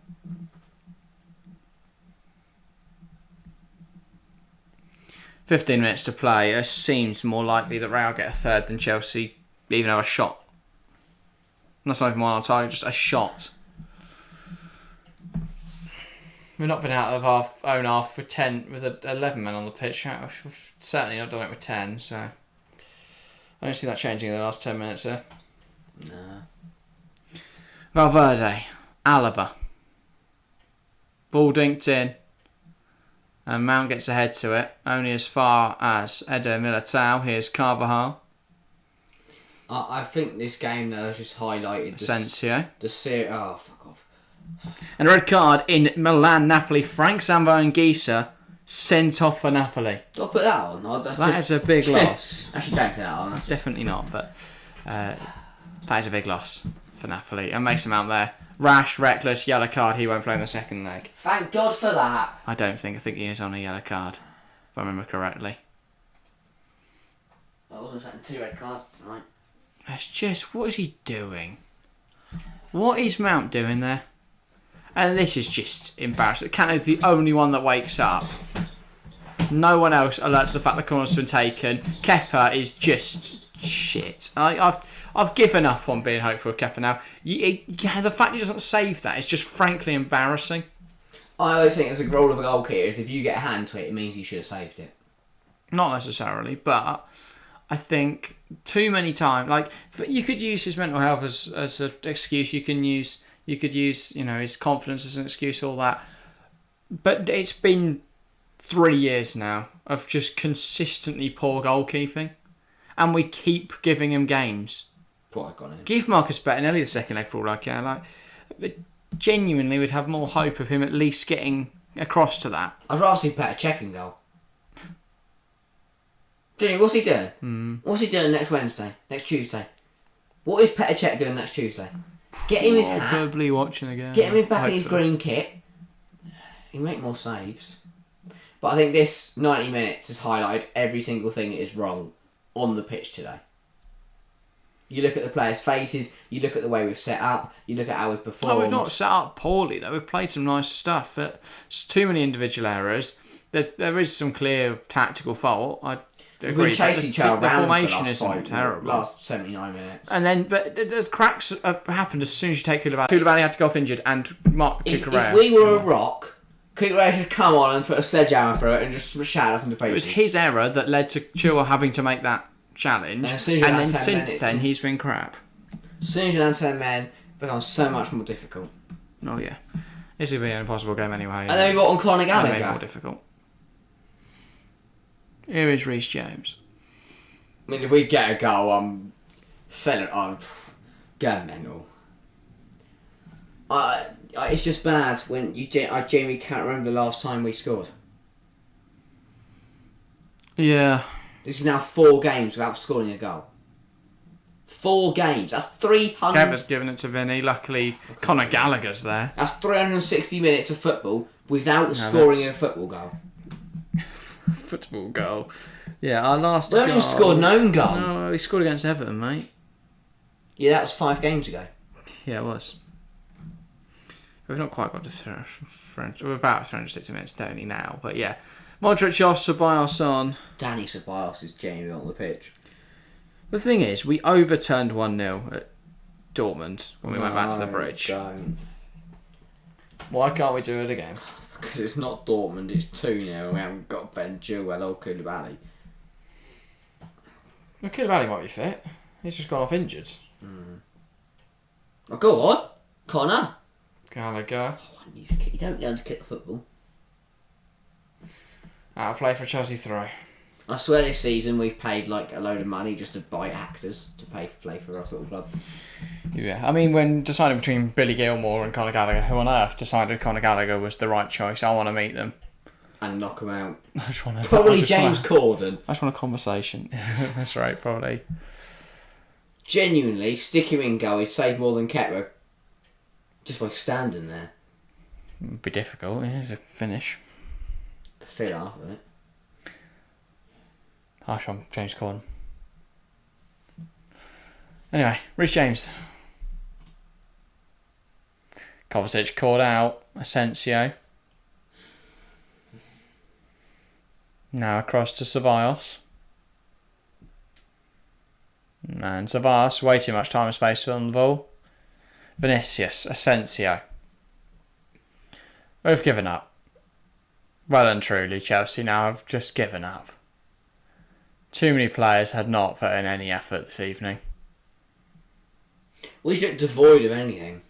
"15 minutes to play. It seems more likely that Real get a third than Chelsea even have a shot. That's not even one on target, just a shot. We've not been out of our own half with 11 men on the pitch. We've certainly not done it with 10, so I don't see that changing in the last 10 minutes here. Nah. Valverde, Alaba. Ball dinked in. And Mount gets ahead to it. Only as far as Eder Militao. Here's Carvajal. I think this game though has just highlighted Asensio. the series. Oh, fuck off. And a red card in Milan-Napoli. Frank Zambo Anguissa sent off for Napoli. Do I put that on? That is a big loss. Actually, don't put that on. Definitely not, but that is a big loss for Napoli. And Mason Mount there. Rash, reckless, yellow card. He won't play in the second leg. Thank God for that. I think he is on a yellow card, if I remember correctly. I wasn't expecting 2 red cards tonight. It's just, what is he doing? What is Mount doing there? And this is just embarrassing. Canto's the only one that wakes up. No one else alerts to the fact the corner's been taken. Kepa is just shit. I've given up on being hopeful of Kepa now. The fact he doesn't save that is just frankly embarrassing. I always think as a rule of a goalkeeper is if you get a hand to it, it means you should have saved it. Not necessarily, but I think too many times, like you could use his mental health as an excuse. You could use his confidence as an excuse, all that. But it's been 3 years now of just consistently poor goalkeeping, and we keep giving him games. Give Marcus Bettinelli the second leg for all I care. Like, genuinely, we'd have more hope of him at least getting across to that. I'd rather see Petr Cech in goal. Jimmy, what's he doing? What's he doing next Tuesday? What is Petr Cech doing next Tuesday? Get him his hat. Probably watching again. Get him back in his green kit. He'll make more saves. But I think this 90 minutes has highlighted every single thing that is wrong on the pitch today. You look at the players' faces, you look at the way we've set up, you look at how we've performed. Oh, we've not set up poorly though. We've played some nice stuff. It's too many individual errors. There is some clear tactical fault. I agree. We've been chasing each other around formation for the isn't terrible. Last 79 minutes. And then, but the cracks happened as soon as you take Koulibaly. Koulibaly had to go off injured, and Mark Cucurella. If we were a rock, Cucurella should come on and put a sledgehammer through it and just shatter us into pieces. It was his error that led to Chilwell having to make that challenge, and then since then he's been crap. As soon as you're down 10 men, it becomes so much more difficult. Oh yeah, this would be an impossible game anyway. And then we got on Conor Gallagher. More difficult. Here is Reece James. I mean, if we get a goal, I'm selling. I'm going mental. It's just bad when I genuinely can't remember the last time we scored. Yeah. This is now 4 games without scoring a goal. 4 games. That's 300. Kepa's given it to Vinny. Luckily, Conor Gallagher's there. That's 360 minutes of football without scoring a football goal. Football goal. Yeah, our last goal. We haven't even scored an own goal. No, he scored against Everton, mate. Yeah, that was 5 games ago. Yeah, it was. We've not quite got to we're about 360 minutes only now, but yeah. Modric off, Ceballos on. Danny Ceballos is genuinely on the pitch. The thing is, we overturned 1-0 at Dortmund when we went back to the bridge. Don't. Why can't we do it again? Because it's not Dortmund, it's 2-0 and we haven't got Ben Chilwell or Koulibaly. Well, Koulibaly might be fit. He's just gone off injured. Oh, go on. Connor. Gallagher. Oh, you don't learn to kick the football. Out of play for Chelsea 3. I swear this season we've paid like a load of money just to buy actors to play for our football club. Yeah, I mean, when deciding between Billy Gilmore and Conor Gallagher, who on earth decided Conor Gallagher was the right choice? I want to meet them. And knock them out. I just want to. Probably James Corden. I just want a conversation. That's right, probably. Genuinely, stick him in goal, he'd save more than Kepa. Just by standing there. It'd be difficult, yeah, to finish. The fit half of it. Harsh on James Corden. Anyway, Reece James. Kovacic called out. Asensio. Now across to Ceballos. And Ceballos, way too much time and space on the ball. Vinicius, Asensio. We've given up. Well and truly, Chelsea now have just given up. Too many players had not put in any effort this evening. We should look devoid of anything.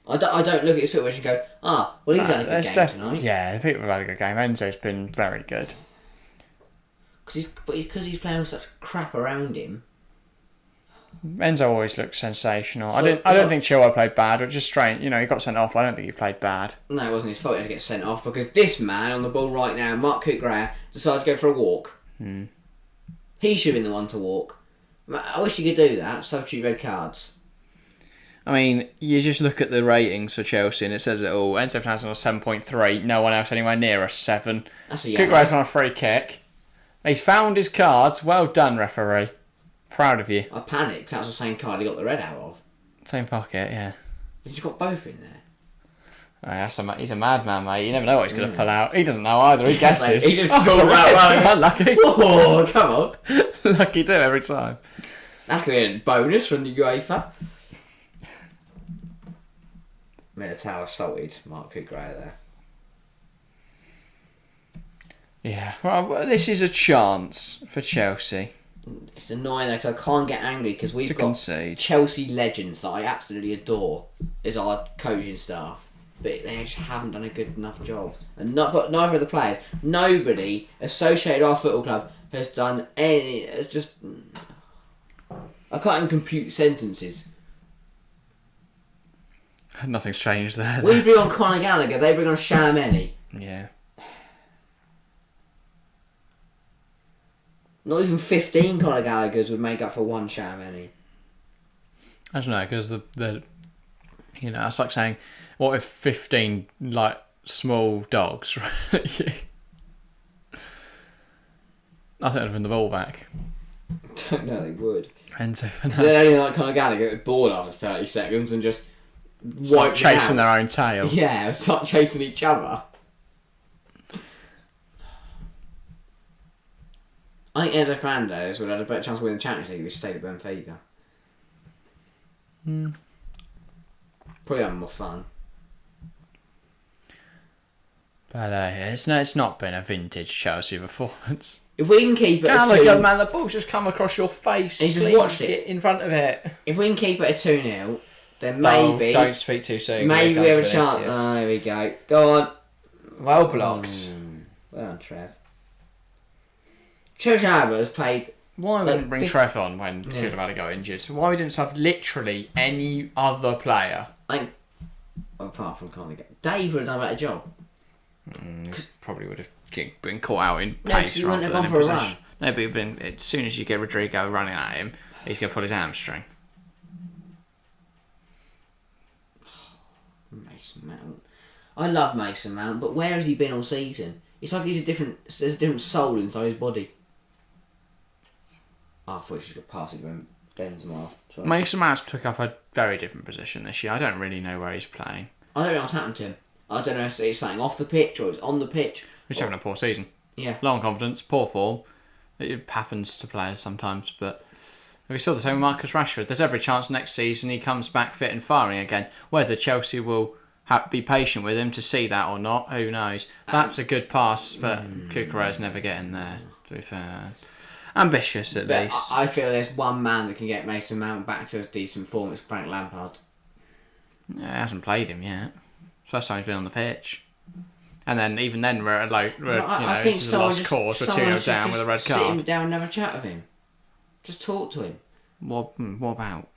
I don't look at his footwork and go, well, he's had a good game tonight. Yeah, people have had a good game. Enzo's been very good. Because he's playing with such crap around him. Enzo always looks sensational. I don't think Chilwell played bad, which is strange. You know, he got sent off. I don't think he played bad. No, it wasn't his fault he had to get sent off because this man on the ball right now, Mark Cucurella, decided to go for a walk. He should have been the one to walk. I wish you could do that. Substitute red cards. I mean, you just look at the ratings for Chelsea and it says it all. Enzo Fernandez on a 7.3. No one else anywhere near a 7. That's a yellow. Cucurella's on a free kick. He's found his cards. Well done, referee. Proud of you. I panicked. That was the same card he got the red out of. Same pocket, yeah. He's got both in there. He's a madman, mate. You never know what he's going to pull out. He doesn't know either. He guesses. He just pulls out. Unlucky. Oh, come on. Lucky too every time. That could be a bonus from the UEFA. Militao assaulted Mark Cucurella there. Yeah, well, this is a chance for Chelsea. It's annoying though because I can't get angry because we've got concede. Chelsea legends that I absolutely adore as our coaching staff, but they just haven't done a good enough job. And but neither of the players, nobody associated with our football club has done any. It's just I can't even compute sentences. Nothing's changed there. We bring on Conor Gallagher, they bring on Shameni. Yeah. Not even 15 Conor Gallaghers would make up for one Shameni. I don't know, because the you know, it's like saying, what if 15 like small dogs? I think I'd have been the ball back. Don't know they would. Enzo Fernandez. So they're only like Conor Gallagher get bored after 30 seconds and just start chasing their own tail. Yeah, start chasing each other. I think Enzo Fernandez would have had a better chance of winning the Champions League if he stayed at Benfica. Probably having more fun. But it's not been a vintage Chelsea performance. If we can keep it Gallagher, man, the ball's just come across your face. He's just watched it. Get in front of it. If we can keep it at 2-0, then maybe... Don't speak too soon. Maybe we have a chance. Oh, there we go. Go on. Well blocked. Well done, Trev. Chelsea has played... Why wouldn't bring Trev on when he could have had to go injured? So why we didn't have literally any other player? Apart from Conor Gallagher. Dave would have done a better job. Probably would have been caught out in No, pace he wouldn't rather have than gone in for a position. No, but as soon as you get Rodrigo running at him, he's going to pull his hamstring. Mason Mount. I love Mason Mount, but where has he been all season? It's like there's a different soul inside his body. I thought she could pass it when Benzema. Mason Mount took up a very different position this year. I don't really know where he's playing. I don't know what's happened to him. I don't know if it's something off the pitch or it's on the pitch. He's having a poor season. Yeah. Low on confidence, poor form. It happens to players sometimes, but we saw the same with Marcus Rashford. There's every chance next season he comes back fit and firing again. Whether Chelsea will be patient with him to see that or not, who knows? That's a good pass, but Cucurella's never getting there, to be fair. Ambitious, at least. I feel there's one man that can get Mason Mount back to a decent form. It's Frank Lampard. Yeah, he hasn't played him yet. First time he's been on the pitch. And then, even then, this is a lost cause. We're 2-0 down with a red card. Sit him down and have a chat with him. Just talk to him. What about?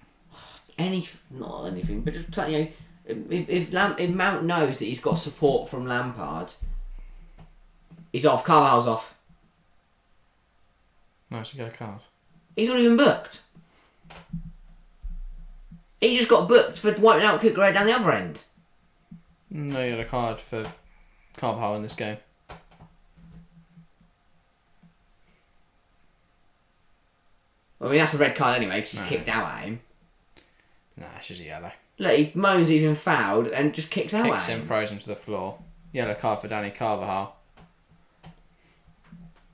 Not anything, but just if Mount knows that he's got support from Lampard, he's off. Carvalhal's off. Nice to get a card. He's not even booked. He just got booked for wiping out Cucurella down the other end. No, you had a card for Carvalhal in this game. I mean, that's a red card anyway because he's kicked out at him. Nah, it's just a yellow. Look, he moans he's been fouled and just kicks out at him. Throws him to the floor. Yellow card for Danny Carvalhal.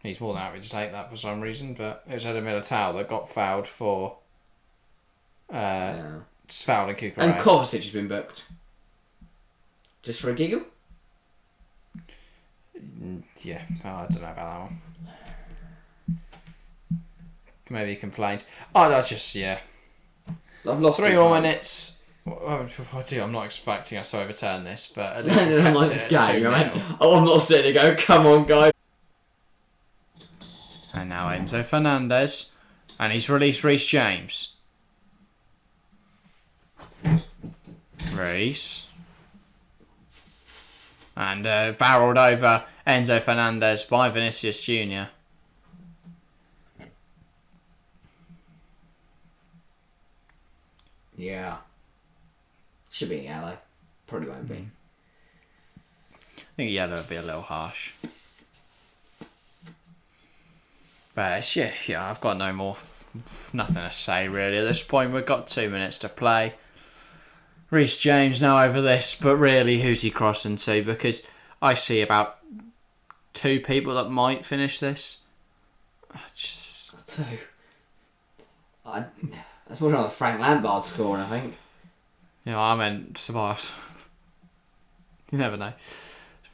He's more than happy to take that for some reason, but it was Eder Militao that got fouled for fouling Cucurella. And Kovacic has been booked. Just for a giggle? Yeah, I don't know about that one. Maybe he complained. I've lost 3 more minutes. Oh, I'm not expecting us to overturn this, but at least No, we no, kept this it game. at I 2-0. went, I'm not sitting there going, come on, guys. And now Enzo Fernandez. And he's released Reece James. Reece. And barreled over Enzo Fernandez by Vinicius Jr. Yeah. Should be a yellow. Probably won't be. I think yellow would be a little harsh. But yeah, I've got nothing to say really at this point. We've got 2 minutes to play. Reece James now over this, but really, who's he crossing to? Because I see about 2 people that might finish this. Two. That's more like Frank Lampard scoring, I think. I meant Ceballos. You never know.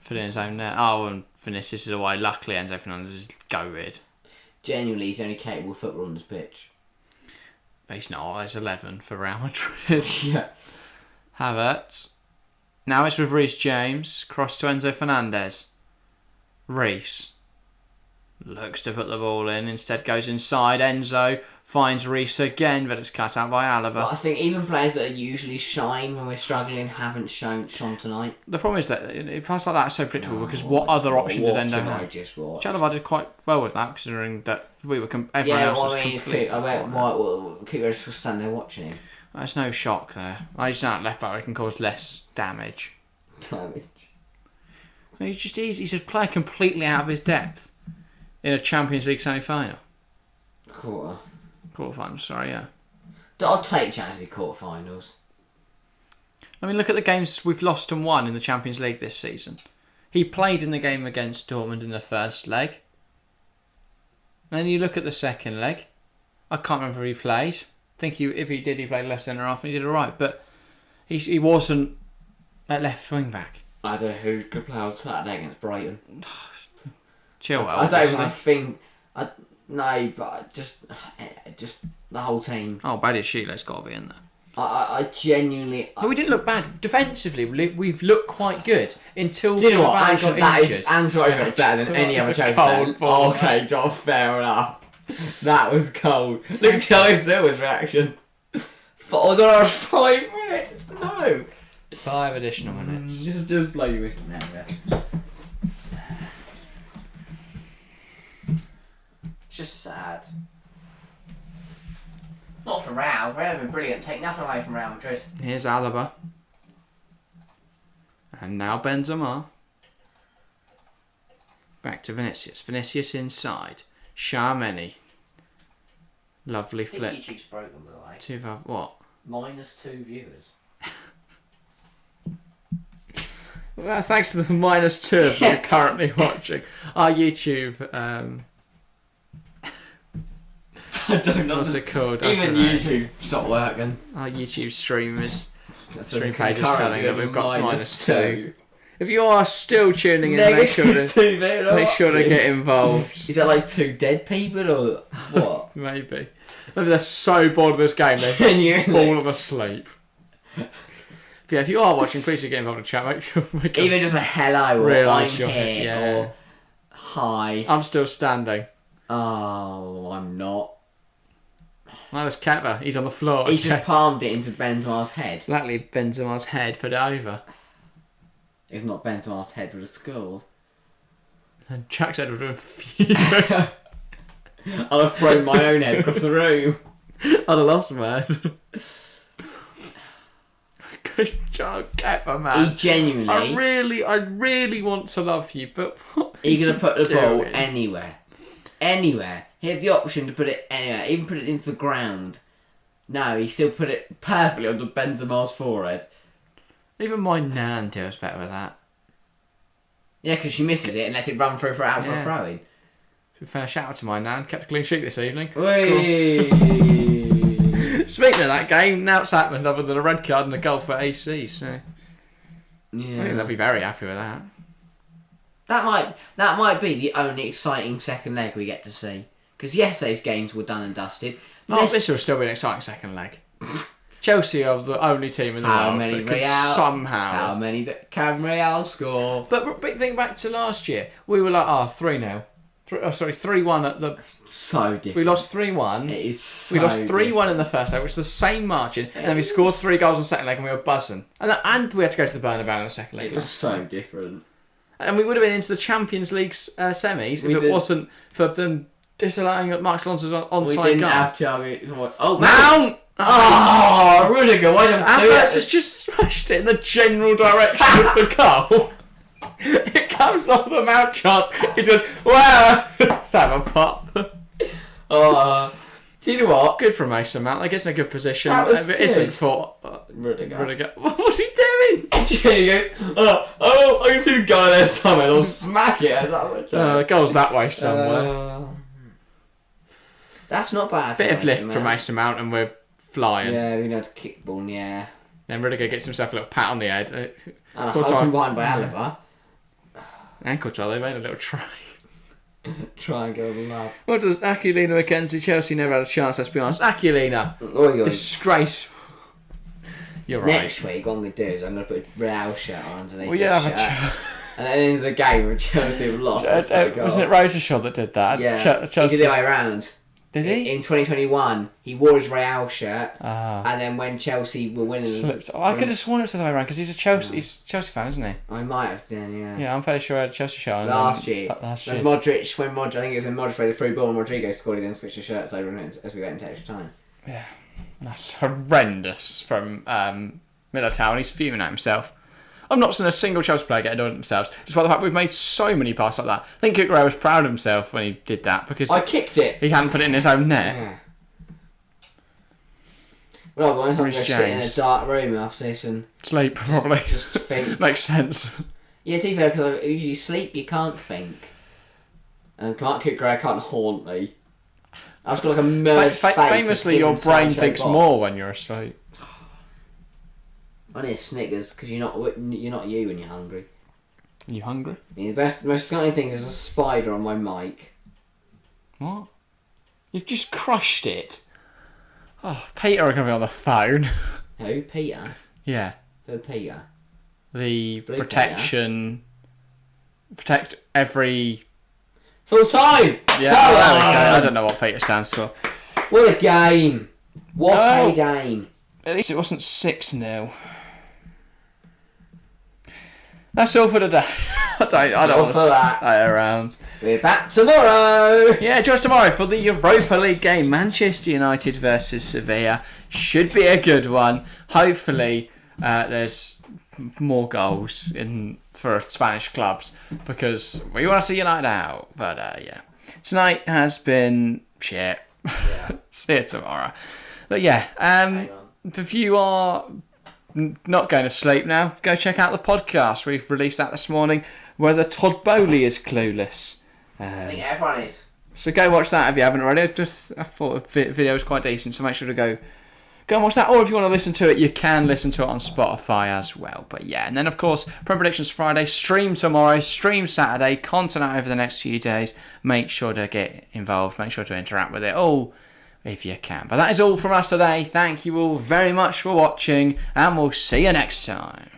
Put it in his own net. Oh, and Vinicius is away. Luckily, Enzo Fernandez is goated. Genuinely, he's the only capable footballer on this pitch. But he's not. He's 11 for Real Madrid. Yeah. Havertz. Now it's with Reece James. Cross to Enzo Fernandez. Reece. Looks to put the ball in. Instead goes inside. Enzo finds Reece again, but it's cut out by Alaba. But I think even players that are usually shine when we're struggling haven't shone tonight. The problem is that it feels like that's so predictable because what other option did Endo have? Alaba did quite well with that, considering that we were everyone else was completely. Keeper's just standing there watching him. There's no shock there. I just know left back can cause less damage. He's a player completely out of his depth in a Champions League semi-final. Quarterfinals, sorry, yeah. I'll take Champions League quarterfinals. I mean, look at the games we've lost and won in the Champions League this season. He played in the game against Dortmund in the first leg. And then you look at the second leg. I can't remember if he played. I think if he did, he played left centre half and he did alright. But he wasn't at left wing back. I don't know who could play on Saturday against Brighton. Chilwell. I don't even think. No, but just the whole team. Oh, Badiashile's got to be in there. I genuinely. But we didn't look bad defensively. We've looked quite good until. Do you know what? Ange got injured. Ange is better than any other Chelsea player. Ball. Okay, John, fair enough. That was cold. Look at Thiago Silva's reaction. Oh, God, 5 minutes. No. 5 additional minutes. Just blow your whistle now. Yeah. It's just sad. Not for Real. Real have been brilliant. Take nothing away from Real Madrid. Here's Alaba. And now Benzema. Back to Vinicius. Vinicius inside. Charmeni. Lovely flip. I think YouTube's broken, by the way. What? -2 viewers. Well, thanks to the -2 of you currently watching. Our YouTube... I don't know. What's it called? Even YouTube stopped working. Our YouTube streamers. Stream page is telling that we've got -2. If you are still tuning in, make sure to get involved. Is that like 2 dead people or what? Maybe they're so bored of this game they've fallen asleep. But yeah, if you are watching, please do get involved in chat. Make sure even just a hello or realise I'm you're here or hi. I'm still standing. Oh, I'm not. Well, there's Kepa. He's on the floor. He's just palmed it into Benzema's head. Luckily, Benzema's head put it over. If not, Benzema's head would have scored. And Jack's head would have been fuming. I'd have thrown my own head across the room. I'd have lost my head. Good job, Kepa, man. He genuinely... I really want to love you, but what He could have put the doing? ball anywhere. Anywhere. He had the option to put it anywhere. Even put it into the ground. No, he still put it perfectly onto Benzema's forehead. Even my nan deals better with that. Yeah, because she misses it and lets it run through for a throw-in. To be fair, shout out to my nan. Kept a clean sheet this evening. Whee! Speaking of that game, now it's happened other than a red card and a goal for AC. So Yeah. I think they'll be very happy with that. That might be the only exciting second leg we get to see. Because yesterday's games were done and dusted. Oh, this will still be an exciting second leg. Chelsea are the only team in the world that could somehow. How many can Real score? But think back to last year. We were like, 3-0. 3-1 at the... So different. We lost 3-1. It is so We lost 3-1 different. in the first leg, which is the same margin. And then we scored 3 goals in the second leg and we were buzzing. And we had to go to the Bernabeu in the second leg. It was so different. And we would have been into the Champions League semis if it wasn't for them disallowing Mark Alonso's onside goal. We didn't have Thiago... Oh, Mount! Oh, Rudiger, why don't you do Havertz has just smashed it in the general direction of the goal. It comes off the Mount chance. He just, wow! Let's have a pop. Do you know what? Good for Mason Mount. I guess in a good position. That was If it good. isn't for Rudiger. What's he doing? He goes, I can see the guy there somewhere. I'll smack it. The goal's that way somewhere. That's not bad. Bit of lift from Mason Mount and we're flying. Yeah, we know to kick ball, yeah. Then Rudiger gets himself a little pat on the head. And a home behind by Alaba. And Courtois, they made a little try. Triangle of love. What does Aquilina McKenzie? Chelsea never had a chance, let's be honest. Aquilina. Disgraceful. You're right. Next week, what I'm going to do is I'm going to put a Real shirt on underneath Well, you have a chat. And at the end of the game, when Chelsea have lost. Wasn't it Rosershaw that did that? Yeah. Chelsea. He did the way around. Did he? In 2021, he wore his Real shirt. Ah. And then when Chelsea were winning... Slipped. I could have sworn it was the other way around because he's a Chelsea fan, isn't he? I might have done, yeah. Yeah, I'm fairly sure I had a Chelsea shirt on. Last year. When Modric, I think it was when Modric played the through ball and Rodrigo scored, he then switched the shirts over as we went into extra time. Yeah. That's horrendous from Militao, and he's fuming at himself. I've not seen a single Chelsea player get annoyed at themselves, despite the fact we've made so many passes like that. I think Cucurella was proud of himself when he did that because I kicked it. He hadn't put it in his own net. Yeah. Well, I'm going to go Reece sit in a James. dark room after this and Sleep, probably. just think. Makes sense. Yeah, to be fair, because usually sleep, you can't think. And Clark Cucurella can't haunt me. I've got like a merged face. Famously, your brain thinks more when you're asleep. I need Snickers because you're not you when you're hungry. Are you hungry? The most exciting thing is a spider on my mic. What? You've just crushed it. Oh, Peter are going to be on the phone. Who? Peter? Yeah. Who, Peter? The Blue protection... Protect every... Full time! Yeah, there we go. I don't know what Peter stands for. What a game! What a game! At least it wasn't 6-0. That's all for today. I don't want to stay around. We're back tomorrow! Yeah, join us tomorrow for the Europa League game. Manchester United versus Sevilla. Should be a good one. Hopefully, there's more goals for Spanish clubs because we want to see United out. But yeah, tonight has been shit. Yeah. See you tomorrow. But yeah, if you are not going to sleep now, go check out the podcast. We've released that this morning. Whether Todd Bowley is clueless. I think everyone is. So go watch that if you haven't already. I thought the video was quite decent, so make sure to go and watch that. Or if you want to listen to it, you can listen to it on Spotify as well. But yeah, and then of course, Prem Predictions Friday, stream tomorrow, stream Saturday, content out over the next few days. Make sure to get involved, make sure to interact with it all if you can. But that is all from us today. Thank you all very much for watching, and we'll see you next time.